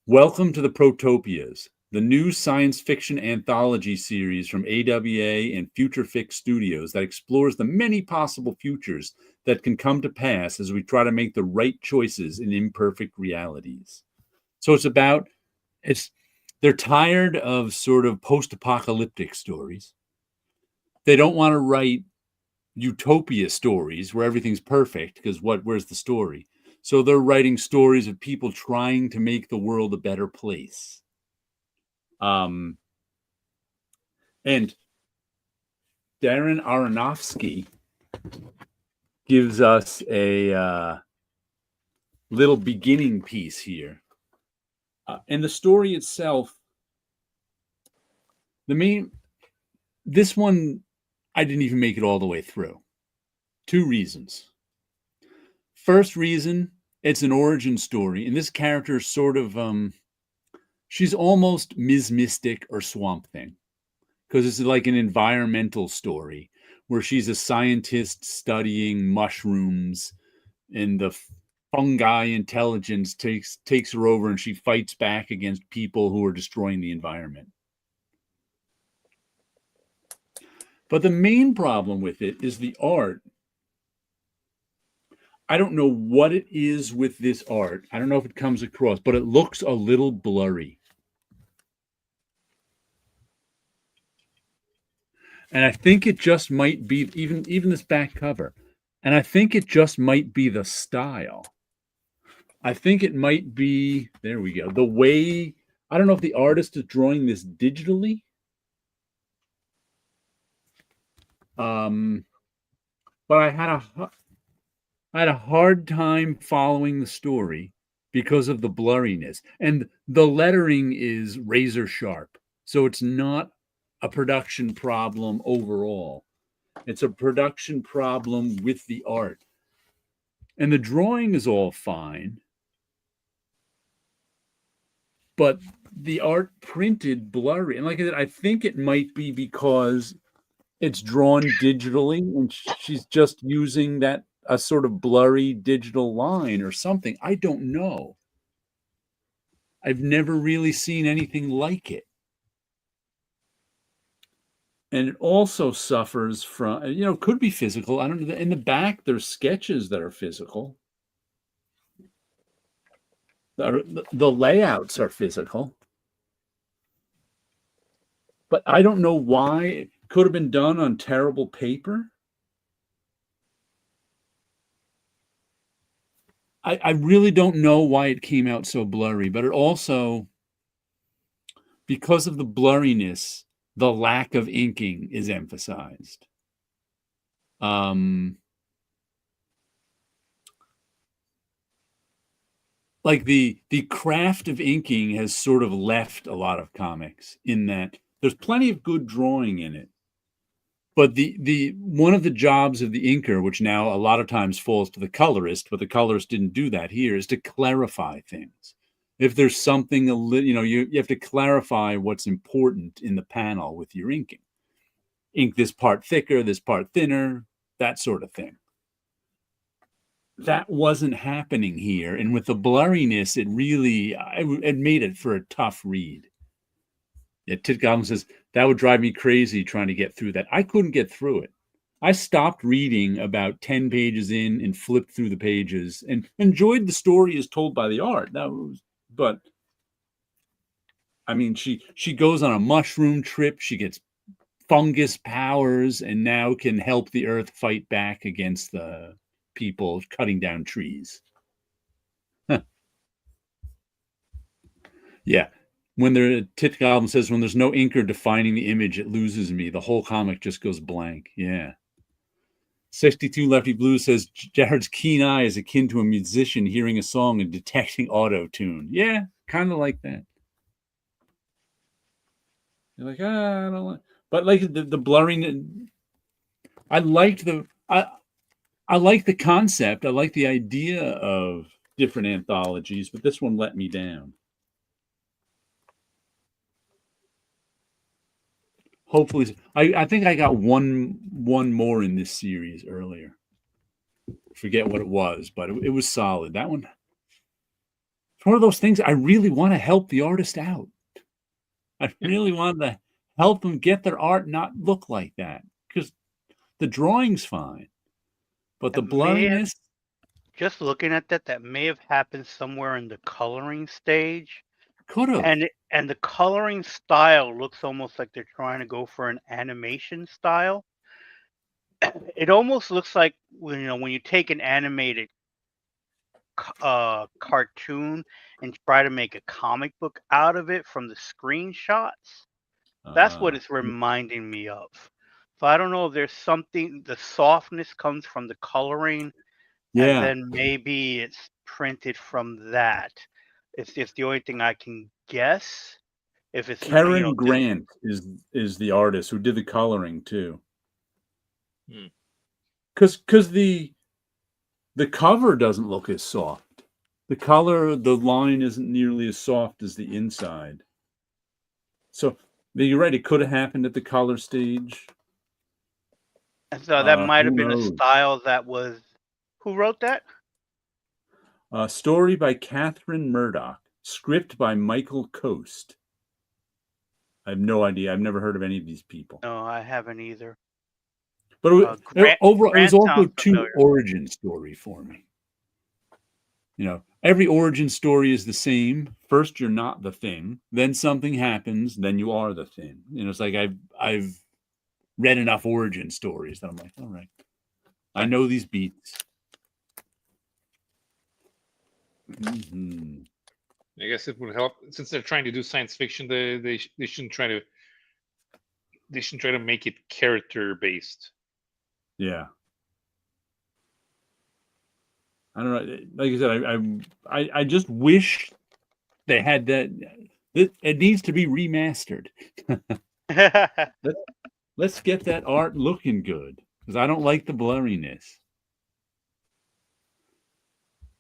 S1: Welcome to the Protopias, the new science fiction anthology series from AWA and Future Fix Studios that explores the many possible futures that can come to pass as we try to make the right choices in imperfect realities. So they're tired of sort of post-apocalyptic stories. They don't want to write utopia stories where everything's perfect because where's the story? So they're writing stories of people trying to make the world a better place. And Darren Aronofsky gives us a little beginning piece here. And the story itself, this one, I didn't even make it all the way through. 2 reasons. First reason, it's an origin story, and this character is sort of, she's almost Ms. Mystic or Swamp Thing, because it's like an environmental story where she's a scientist studying mushrooms, and the fungi intelligence takes her over, and she fights back against people who are destroying the environment. But the main problem with it is the art. I don't know what it is with this art. I don't know if it comes across, but it looks a little blurry. And I think it just might be even this back cover. And I think it just might be the style. I think it might be, there we go, the way, I don't know if the artist is drawing this digitally. But I had a hard time following the story because of the blurriness. And the lettering is razor sharp. So it's not a production problem overall. It's a production problem with the art. And the drawing is all fine. But the art printed blurry. And like I said, I think it might be because it's drawn digitally and she's just using a sort of blurry digital line or something. I don't know. I've never really seen anything like it. And it also suffers from, could be physical. I don't know. In the back, there's sketches that are physical. The layouts are physical. But I don't know why. It could have been done on terrible paper. I really don't know why it came out so blurry, but it also, because of the blurriness, the lack of inking is emphasized. Like the craft of inking has sort of left a lot of comics in that there's plenty of good drawing in it. But the one of the jobs of the inker, which now a lot of times falls to the colorist, but the colorist didn't do that here, is to clarify things. If there's something you have to clarify what's important in the panel with your inking. Ink this part thicker, this part thinner, that sort of thing. That wasn't happening here, and with the blurriness, it made it for a tough read. Yeah, Tit Goblin says, that would drive me crazy trying to get through that. I couldn't get through it. I stopped reading about 10 pages in and flipped through the pages and enjoyed the story as told by the art. But I mean, she goes on a mushroom trip. She gets fungus powers and now can help the earth fight back against the people cutting down trees. Huh. Yeah. Tit Goblin says, when there's no inker defining the image, it loses me. The whole comic just goes blank. Yeah. 62 Lefty Blue says, Jared's keen eye is akin to a musician hearing a song and detecting auto-tune. Yeah, kind of like that. You're like, I don't like, but like the blurring. I like the concept. I like the idea of different anthologies, but this one let me down. Hopefully, I think I got one more in this series earlier. Forget what it was, but it was solid. That one. It's one of those things I really want to help the artist out. I really want to help them get their art not look like that, because the drawing's fine, but the blurriness.
S3: Just looking at that may have happened somewhere in the coloring stage.
S1: Could have.
S3: And the coloring style looks almost like they're trying to go for an animation style. It almost looks like when you take an animated cartoon and try to make a comic book out of it from the screenshots. That's what it's reminding me of. So I don't know if there's something. The softness comes from the coloring, and then maybe it's printed from that. It's the only thing I can guess. If it's
S1: Karen Grant is the artist who did the coloring too. Because the cover doesn't look as soft. The line isn't nearly as soft as the inside. So you're right, it could have happened at the color stage.
S3: And so that might have been a style that was. Who wrote that?
S1: Story by Catherine Murdoch. Script by Michael Coast. I have no idea. I've never heard of any of these people.
S3: No, I haven't either.
S1: But overall, it was also too origin story for me. You know, every origin story is the same. First, you're not the thing. Then something happens. Then you are the thing. You know, it's like I've read enough origin stories that I'm like, all right, I know these beats.
S2: I guess it would help since they're trying to do science fiction. They shouldn't try to make it character based.
S1: Yeah. I don't know. Like I said, I just wish they had that. It needs to be remastered. Let's get that art looking good because I don't like the blurriness.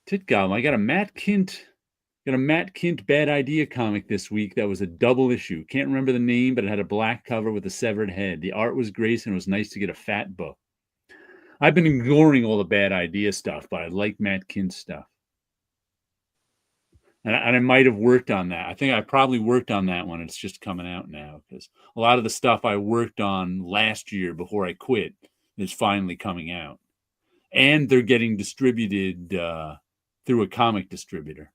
S1: Titgom, I got a Matt Kint Bad Idea comic this week that was a double issue. Can't remember the name, but it had a black cover with a severed head. The art was great and it was nice to get a fat book. I've been ignoring all the Bad Idea stuff, but I like Matt Kint's stuff. And I might have worked on that. I think I probably worked on that one. It's just coming out now because a lot of the stuff I worked on last year before I quit is finally coming out. And they're getting distributed through a comic distributor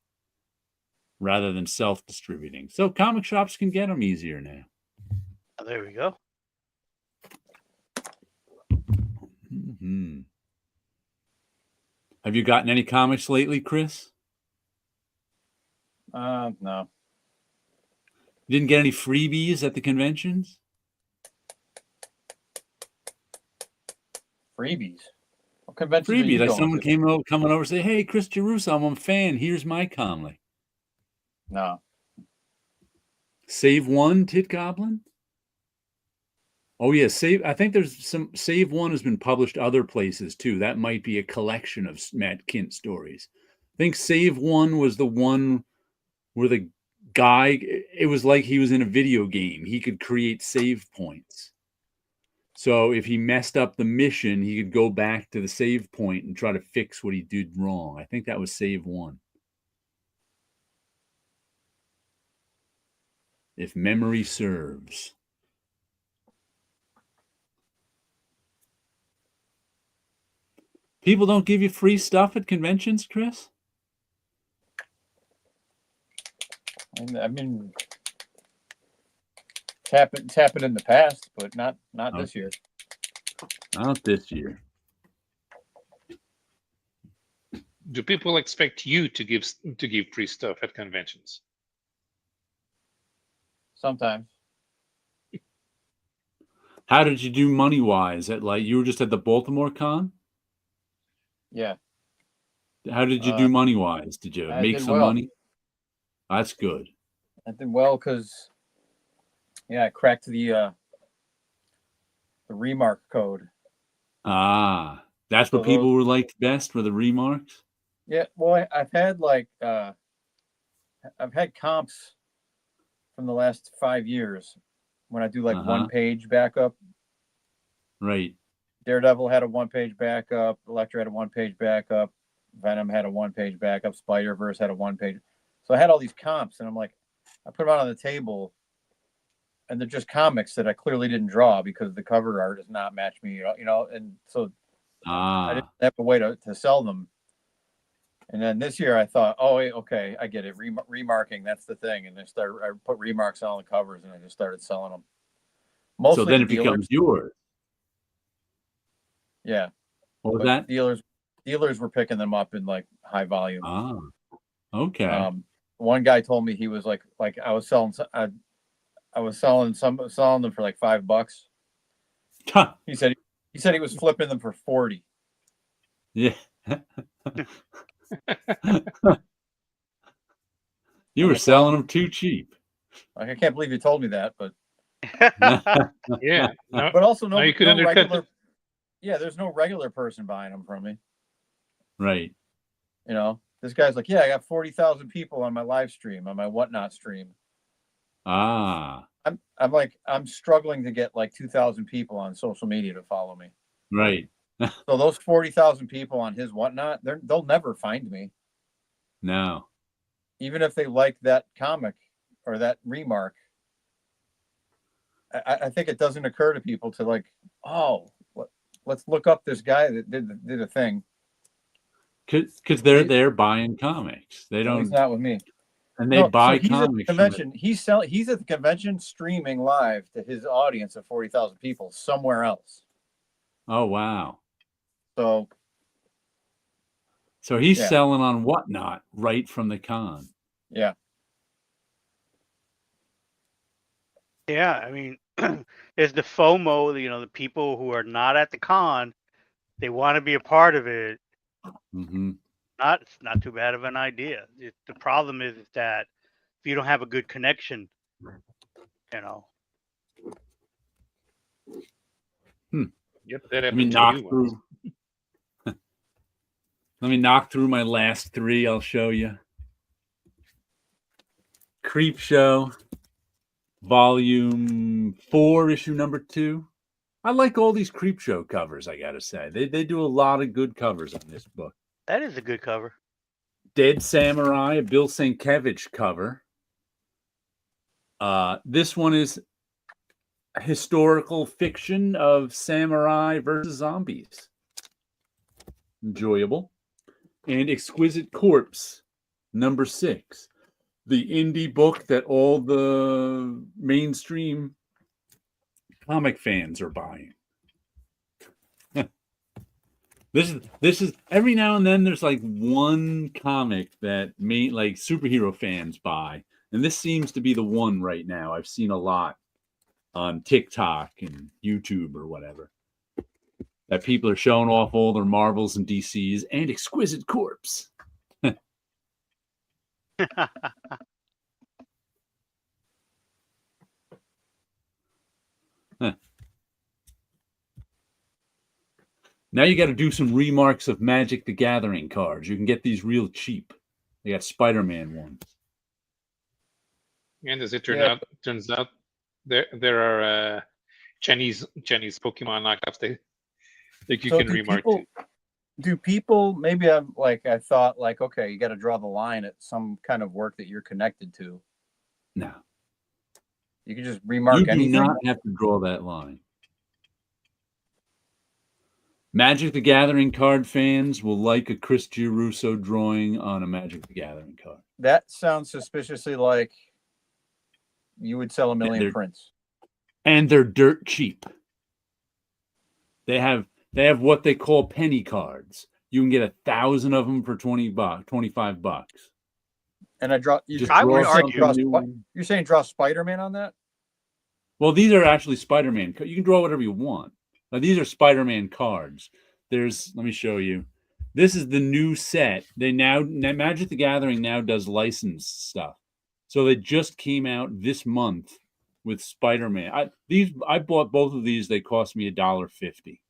S1: rather than self-distributing. So comic shops can get them easier now.
S3: Oh, there we go.
S1: Mm-hmm. Have you gotten any comics lately, Chris?
S4: No.
S1: You didn't get any freebies at the conventions?
S4: Freebies? What conventions
S1: Freebies? Like
S4: going
S1: someone
S4: to?
S1: coming over and say, "Hey, Chris Jerusalem, I'm a fan. Here's my comic."
S4: No.
S1: Save One, Tit Goblin? Oh yeah, I think there's some Save One has been published other places too. That might be a collection of Matt Kint stories. I think Save One was the one where the guy, it was like he was in a video game. He could create save points. So if he messed up the mission, he could go back to the save point and try to fix what he did wrong. I think that was Save One. If memory serves. People don't give you free stuff at conventions, Chris?
S4: I mean, it's happened in the past, but not this year.
S1: Not this year.
S2: Do people expect you to give free stuff at conventions?
S4: Sometimes.
S1: How did you do money-wise? You were just at the Baltimore Con?
S4: Yeah.
S1: How did you do money-wise? Did you make some money? That's good.
S4: I did well because, I cracked the remark code.
S1: Ah, that's what people were liked best, were the remarks?
S4: Yeah, well, I've had comps from the last 5 years when I do one-page backup.
S1: Right.
S4: Daredevil had a one-page backup. Elektra had a one-page backup. Venom had a one-page backup. Spider-Verse had a one-page. So I had all these comps, and I'm like, I put them out on the table, and they're just comics that I clearly didn't draw because the cover art does not match me, and so I didn't have a way to sell them. And then this year I thought, oh, okay, I get it. Remarking, that's the thing. And I put remarks on the covers, and I just started selling them. Mostly
S1: so then it becomes yours.
S4: Yeah.
S1: What was that?
S4: Dealers Dealers were picking them up in like high volume.
S1: Ah, okay.
S4: One guy told me he was like I was selling them for like $5.
S1: Huh.
S4: He said he was flipping them for 40.
S1: Yeah. You were selling them too cheap.
S4: Like, I can't believe you told me that, but
S2: Yeah. No,
S4: but also
S2: no, you could undercut
S4: regular.
S2: it.
S4: Yeah, there's no regular person buying them from me.
S1: Right.
S4: You know, this guy's like, yeah, I got 40,000 people on my live stream, on my whatnot stream.
S1: Ah,
S4: I'm like, I'm struggling to get like 2,000 people on social media to follow me.
S1: right.
S4: So those 40,000 people on his whatnot, they'll never find me.
S1: No.
S4: Even if they like that comic or that remark. I think it doesn't occur to people to like, oh, let's look up this guy that did a thing.
S1: Because they're there buying comics. They
S4: No,
S1: don't.
S4: he's not with me.
S1: And they buy
S4: so he's
S1: comics.
S4: at the convention. He's at the convention streaming live to his audience of 40,000 people somewhere else.
S1: Oh, wow.
S4: So
S1: he's selling on whatnot right from the con.
S4: Yeah.
S3: Yeah, I mean, there's the FOMO, the people who are not at the con, they want to be a part of it.
S1: Mm-hmm.
S3: It's not too bad of an idea. The problem is that if you don't have a good connection,
S2: Yep, that
S1: Let me
S2: happened to
S1: knock
S2: you once.
S1: through. Let me knock through my last three. I'll show you. Creep Show, Volume 4, Issue number 2. I like all these Creep Show covers, I gotta say. They do a lot of good covers on this book.
S3: that is a good cover.
S1: Dead Samurai, a Bill Sienkiewicz cover. This one is historical fiction of samurai versus zombies. Enjoyable. And Exquisite Corpse, number 6. The indie book that all the mainstream comic fans are buying. This is every now and then there's like one comic that like superhero fans buy, and this seems to be the one right now. I've seen a lot on TikTok and YouTube or whatever that people are showing off all their Marvels and DCs and Exquisite Corpse. Now you got to do some remarks of Magic the Gathering cards. You can get these real cheap. They got Spider-Man ones.
S2: And as it turns out, there are Chinese Pokemon knockoffs that you can remark to.
S4: Do people, maybe I thought like, okay, you got to draw the line at some kind of work that you're connected to.
S1: No.
S4: You can just remark anything.
S1: You do not have to draw that line. Magic the Gathering card fans will like a Chris Giarrusso drawing on a Magic the Gathering card.
S4: That sounds suspiciously like you would sell a million prints. And
S1: they're dirt cheap. They have what they call penny cards. You can get 1,000 of them for $25.
S4: And
S3: I would argue.
S4: You're saying draw Spider-Man on that?
S1: Well, these are actually Spider-Man. You can draw whatever you want. Now, these are Spider-Man cards. Let me show you. This is the new set. Magic the Gathering now does licensed stuff. So they just came out this month with Spider-Man. I bought both of these. They cost me $1.50.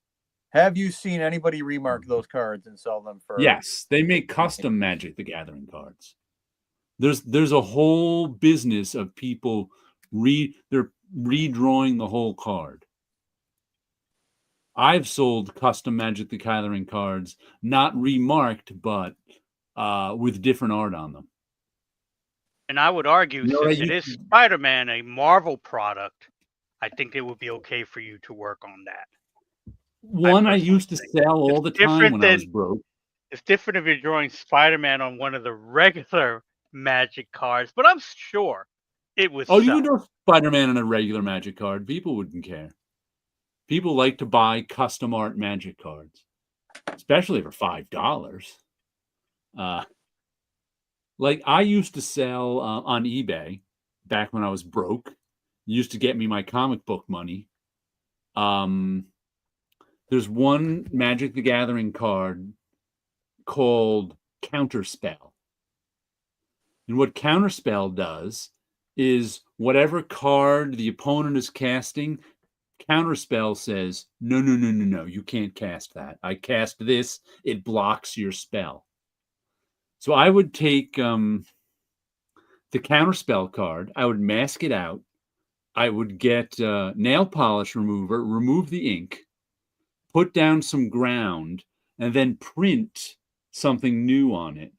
S4: Have you seen anybody remark those cards and sell them for?
S1: Yes, they make custom Magic the Gathering cards. There's a whole business of people they're redrawing the whole card. I've sold custom Magic the Gathering cards, not remarked, but with different art on them.
S3: And I would argue, since it is Spider-Man, a Marvel product, I think it would be okay for you to work on that.
S1: One I used to sell all the time when I was broke.
S3: It's different if you're drawing Spider-Man on one of the regular Magic cards, but I'm sure it was.
S1: Oh, you can draw Spider-Man on a regular Magic card. People wouldn't care. People like to buy custom art Magic cards. especially for $5. Like I used to sell on eBay back when I was broke. Used to get me my comic book money. There's one Magic the Gathering card called Counterspell. And what Counterspell does is whatever card the opponent is casting, Counterspell says, no, you can't cast that. I cast this, it blocks your spell. So I would take the Counterspell card, I would mask it out, I would get nail polish remover, remove the ink, put down some ground, and then print something new on it.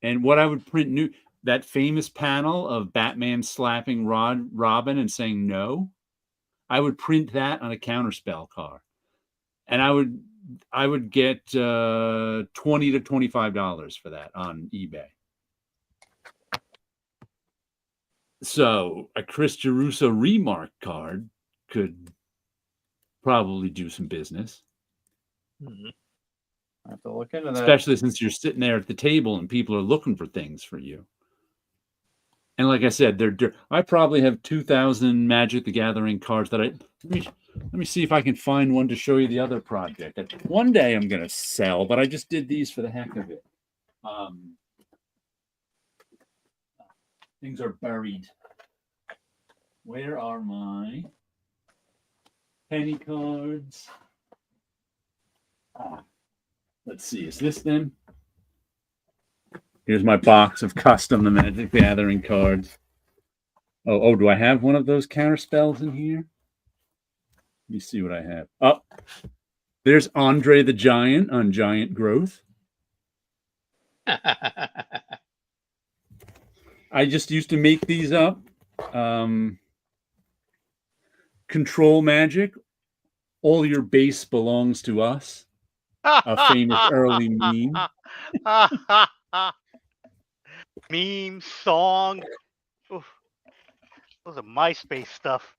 S1: And what I would print new, that famous panel of Batman slapping Robin and saying no, I would print that on a Counterspell card. And I would get $20 to $25 for that on eBay. So a Chris Jeruso remark card could probably do some business.
S4: I have to look into that.
S1: Especially since you're sitting there at the table and people are looking for things for you. And like I said, I probably have 2,000 Magic the Gathering cards that let me see if I can find one to show you the other project that one day I'm going to sell, but I just did these for the heck of it. Things are buried. Where are my penny cards? Let's see. Is this them? Here's my box of custom the Magic the Gathering cards. Oh, do I have one of those counterspells in here? Let me see what I have. Oh, there's Andre the Giant on Giant Growth. I just used to make these up. Control Magic. All your base belongs to us. A famous early meme.
S3: Meme, song. Oof. Those are MySpace stuff.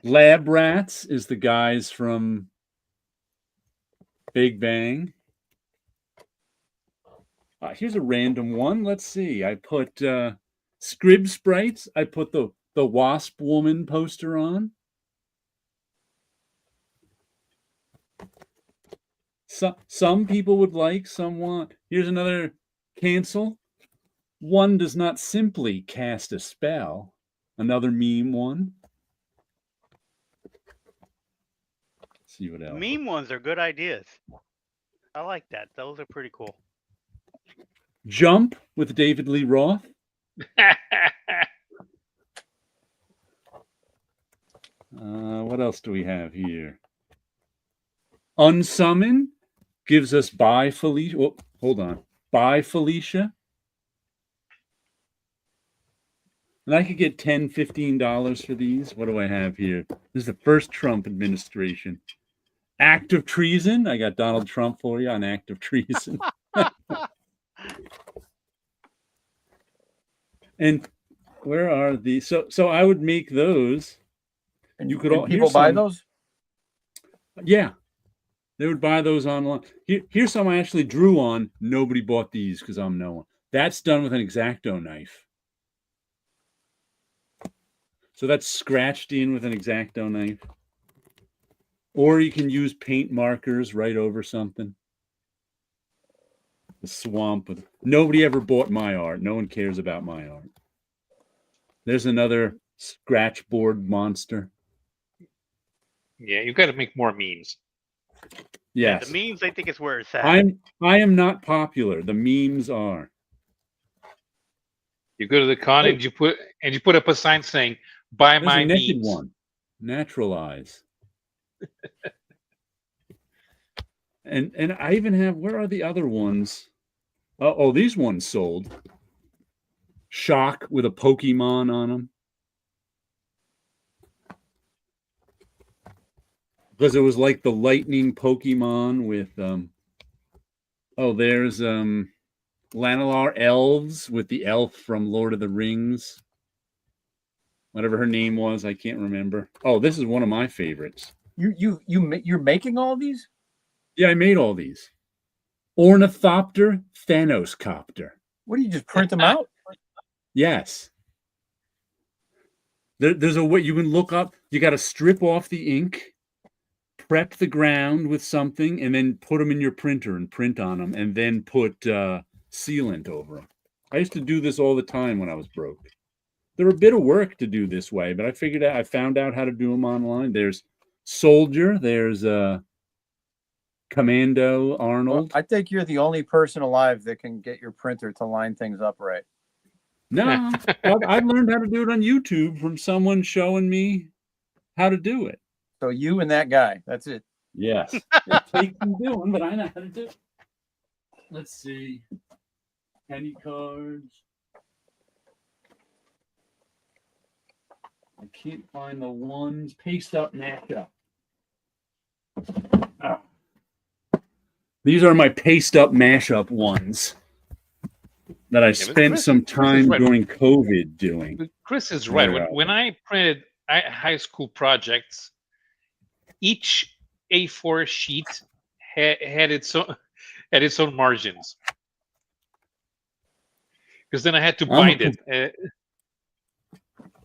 S1: Lab Rats is the guys from Big Bang. Here's a random one. Let's see. I put Scrib Sprites. I put the Wasp Woman poster on. Some people would like, some want. Here's another cancel. One does not simply cast a spell. Another meme one. Let's see what else.
S3: Meme ones are good ideas. I like that. Those are pretty cool.
S1: Jump with David Lee Roth. What else do we have here? Unsummon gives us Bye Felicia. Oh, hold on. Bye Felicia. And I could get $10, $15 for these. What do I have here? This is the first Trump administration. Act of treason. I got Donald Trump for you on act of treason. And where are these? So I would make those.
S4: And
S1: you could all
S4: people buy those?
S1: Yeah. They would buy those online. Here's some I actually drew on. Nobody bought these because I'm no one. That's done with an X-Acto knife. So that's scratched in with an X-Acto knife. Or you can use paint markers right over something. The swamp. Nobody ever bought my art. No one cares about my art. There's another scratch board monster.
S2: Yeah, you got to make more memes.
S1: Yes.
S3: Yeah, the memes, I think, is where it's at.
S1: I am not popular. The memes are.
S2: You go to the con and you put up a sign saying, "Buy
S1: There's
S2: my
S1: a naked
S2: memes."
S1: one. Naturalize. and I even have, where are the other ones? Oh, these ones sold. Shock with a Pokemon on them. Because it was like the lightning Pokemon with there's Lanalar Elves with the elf from Lord of the Rings. Whatever her name was, I can't remember. Oh, this is one of my favorites.
S4: You're making all these?
S1: Yeah, I made all these. Ornithopter, Thanos copter.
S4: What do you just print them out?
S1: Yes. There's a way you can look up. You got to strip off the ink, prep the ground with something, and then put them in your printer and print on them, and then put sealant over them. I used to do this all the time when I was broke. They're a bit of work to do this way, but I found out how to do them online. There's Soldier. There's Commando Arnold.
S4: Well, I think you're the only person alive that can get your printer to line things up right.
S1: No, I've learned how to do it on YouTube from someone showing me how to do it.
S4: So you and that guy, that's it.
S1: Yes. It takes some doing, but I know how to do it. Let's see. Penny cards. I can't find the ones. Paste up, match up. Oh. These are my paste up mashup ones that I spent some time during COVID doing.
S2: Chris is right. When I printed high school projects, each A4 sheet had its own margins, because then I had to bind it.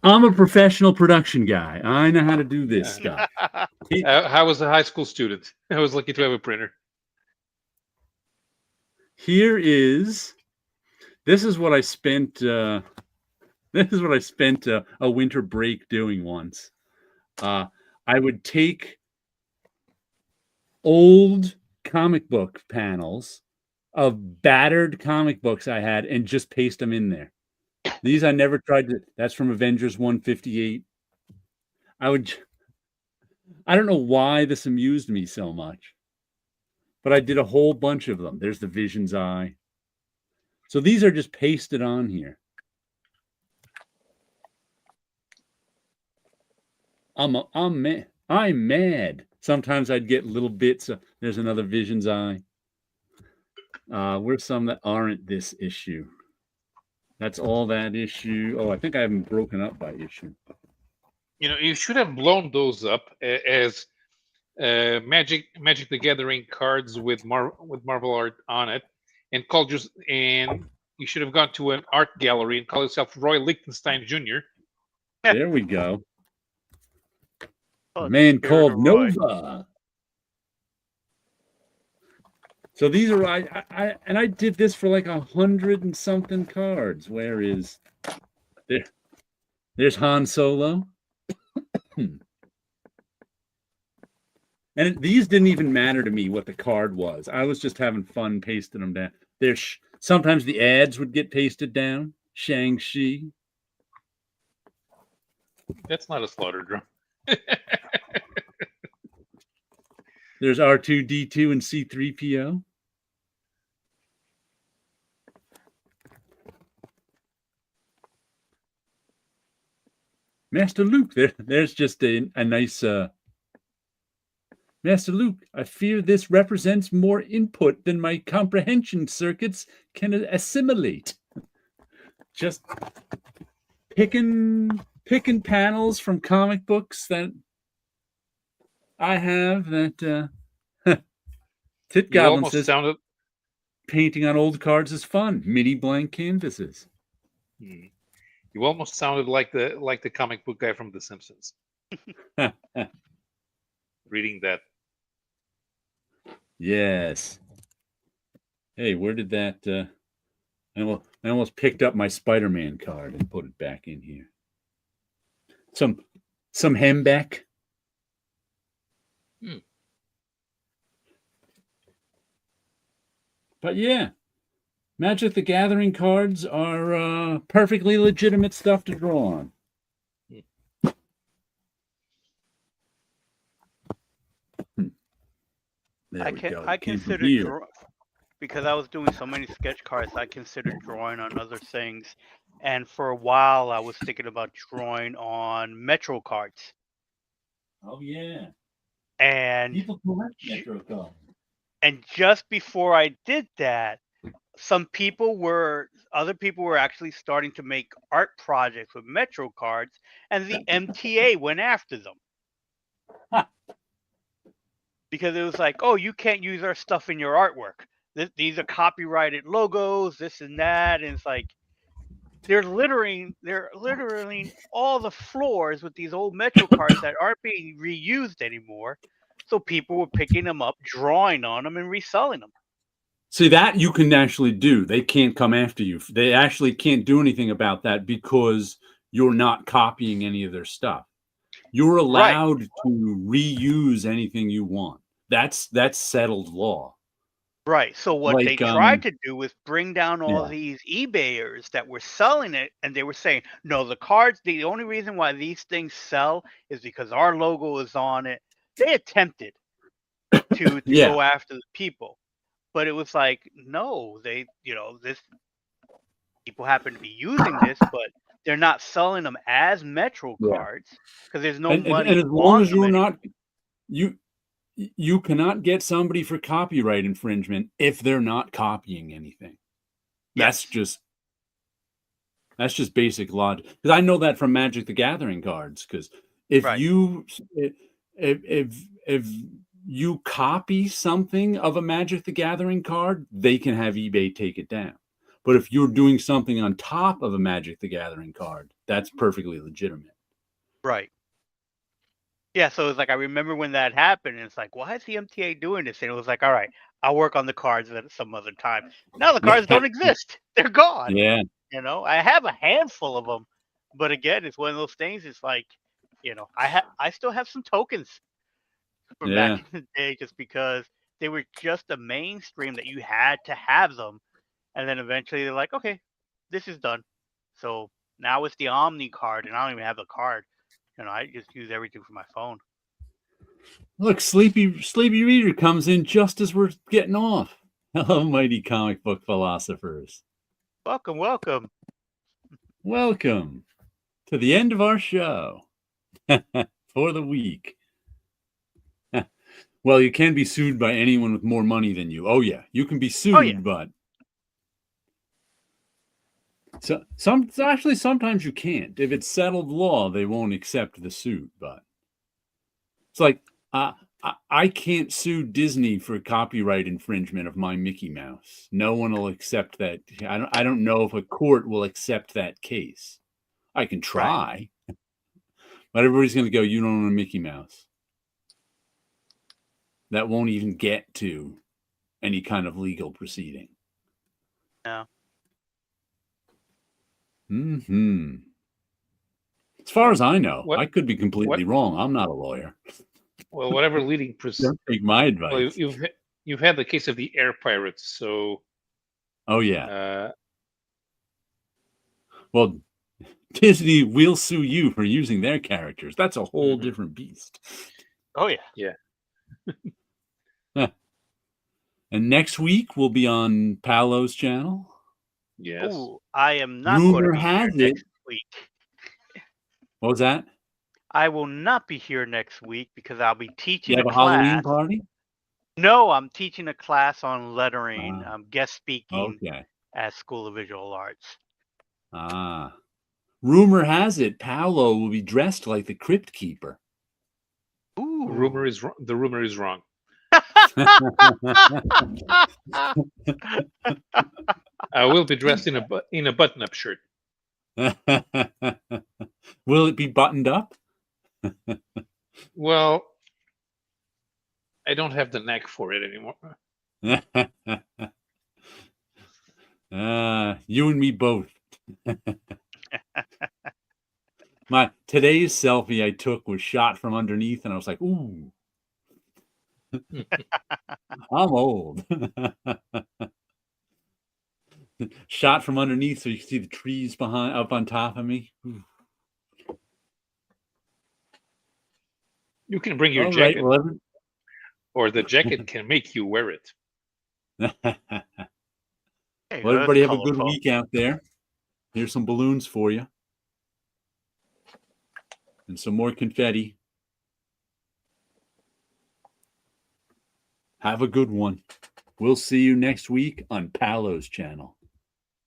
S1: I'm a professional production guy. I know how to do this stuff.
S2: I was a high school student. I was lucky to have a printer.
S1: This is what I spent. This is what I spent a winter break doing once. I would take old comic book panels of battered comic books I had and just paste them in there. These I never tried to. That's from Avengers 158. I don't know why this amused me so much, but I did a whole bunch of them. There's the Vision's Eye. So these are just pasted on here. I'm mad. Sometimes I'd get little bits. There's another Vision's Eye. Where's some that aren't this issue? That's all that issue. Oh, I think I haven't broken up by issue.
S2: You should have blown those up as Magic the Gathering cards with Marvel art on it, and you should have gone to an art gallery and call yourself Roy Lichtenstein Jr.
S1: There we go. A man called Nova. So these are I did this for like 100 and something cards. Where is there? There's Han Solo. And these didn't even matter to me what the card was. I was just having fun pasting them down. There's sometimes the ads would get pasted down. Shang-Chi.
S2: That's not a slaughter drum.
S1: There's R2-D2 and C-3PO. Master Luke, there's just a nice... Master Luke, I fear this represents more input than my comprehension circuits can assimilate. Just picking panels from comic books that I have that Tit Goblin says painting on old cards is fun. Mini blank canvases.
S2: You almost sounded like the comic book guy from The Simpsons. Reading that.
S1: Yes. Hey, where did that I almost picked up my Spider-Man card and put it back in here. Some Hembeck. But yeah, Magic the Gathering cards are perfectly legitimate stuff to draw on.
S3: I consider because I was doing so many sketch cards, I considered drawing on other things. And for a while, I was thinking about drawing on Metro cards.
S1: Oh, yeah.
S3: And
S1: people collect Metro cards.
S3: And just before I did that, other people were actually starting to make art projects with Metro cards, and the MTA went after them. because it was like, oh, you can't use our stuff in your artwork. These are copyrighted logos, this and that, and it's like they're littering all the floors with these old Metro cards that aren't being reused anymore. So people were picking them up, drawing on them, and reselling them.
S1: See, that you can actually do. They can't come after you. They actually can't do anything about that because you're not copying any of their stuff. You're allowed to reuse anything you want. That's settled law.
S3: Right. So what they
S1: Like,
S3: tried to do was bring down all
S1: yeah.
S3: these eBayers that were selling it, and they were saying, no, the cards, the only reason why these things sell is because our logo is on it. They attempted to
S1: Yeah.
S3: go after the people, but it was like, no, this people happen to be using this, but they're not selling them as Metro
S1: Yeah.
S3: cards because there's no
S1: And
S3: money
S1: as long
S3: on
S1: as
S3: them
S1: you're
S3: anymore.
S1: not, you cannot get somebody for copyright infringement if they're not copying anything.
S3: Yes.
S1: That's just basic logic. Because I know that from Magic the Gathering cards. Because if
S3: Right.
S1: if you copy something of a Magic the Gathering card, they can have eBay take it down. But if you're doing something on top of a Magic the Gathering card, that's perfectly legitimate.
S3: Right. Yeah, so it's like I remember when that happened, and it's like, why is the MTA doing this? And it was like, all right, I'll work on the cards at some other time. Now the cards don't exist; they're gone.
S1: Yeah.
S3: I have a handful of them, but again, it's one of those things. It's like, I still have some tokens from
S1: Yeah.
S3: back in the day, just because they were just a mainstream that you had to have them, and then eventually they're like, okay, this is done. So now it's the Omni card, and I don't even have the card. I just use everything from my phone.
S1: Look, Sleepy Reader comes in just as we're getting off. Hello, mighty comic book philosophers.
S3: Welcome, welcome.
S1: Welcome to the end of our show for the week. Well, you can be sued by anyone with more money than you. Oh, yeah. You can be sued, but sometimes you can't. If it's settled law, they won't accept the suit. But it's like I can't sue Disney for copyright infringement of my Mickey Mouse. No one will accept that. I don't know if a court will accept that case. I can try, but everybody's going to go, you don't own a Mickey Mouse. That won't even get to any kind of legal proceeding.
S3: No.
S1: Mm-hmm. As far as I know,
S2: What-
S1: I could be completely wrong. I'm not a lawyer.
S2: Well, whatever leading
S1: Don't take my advice.
S2: well, you've had the case of the air pirates, so
S1: Oh, yeah. Well, Disney will sue you for using their characters. That's a whole different beast.
S3: Oh, yeah.
S2: Yeah.
S1: And next week we'll be on Paulo's channel.
S2: Yes.
S3: Ooh, I am not going to
S1: Rumor
S3: be here
S1: has it.
S3: next week.
S1: What was that?
S3: I will not be here next week because I'll be teaching
S1: You have a
S3: class.
S1: Halloween party?
S3: No, I'm teaching a class on lettering.
S1: Ah.
S3: I'm guest speaking
S1: Okay.
S3: at School of Visual Arts.
S1: Rumor has it Paulo will be dressed like the Crypt Keeper.
S3: Ooh.
S2: The rumor is wrong. I will be dressed in a button-up shirt.
S1: Will it be buttoned up?
S2: Well, I don't have the knack for it anymore.
S1: You and me both. Today's selfie I took was shot from underneath, and I was like, "Ooh, I'm old." Shot from underneath, so you can see the trees up on top of me. Ooh.
S2: You can bring your
S1: All
S2: jacket,
S1: right, well,
S2: or the jacket can make you wear it.
S3: Hey,
S1: well, everybody have a good
S3: colorful.
S1: week out there. Here's some balloons for you. And some more confetti. Have a good one. We'll see you next week on Paulo's channel.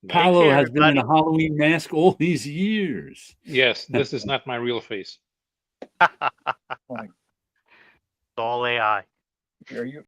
S1: Paulo
S3: care,
S1: has been in
S3: everybody.
S1: a Halloween mask all these years.
S2: Yes, this is not my real face.
S3: All AI.
S4: Are you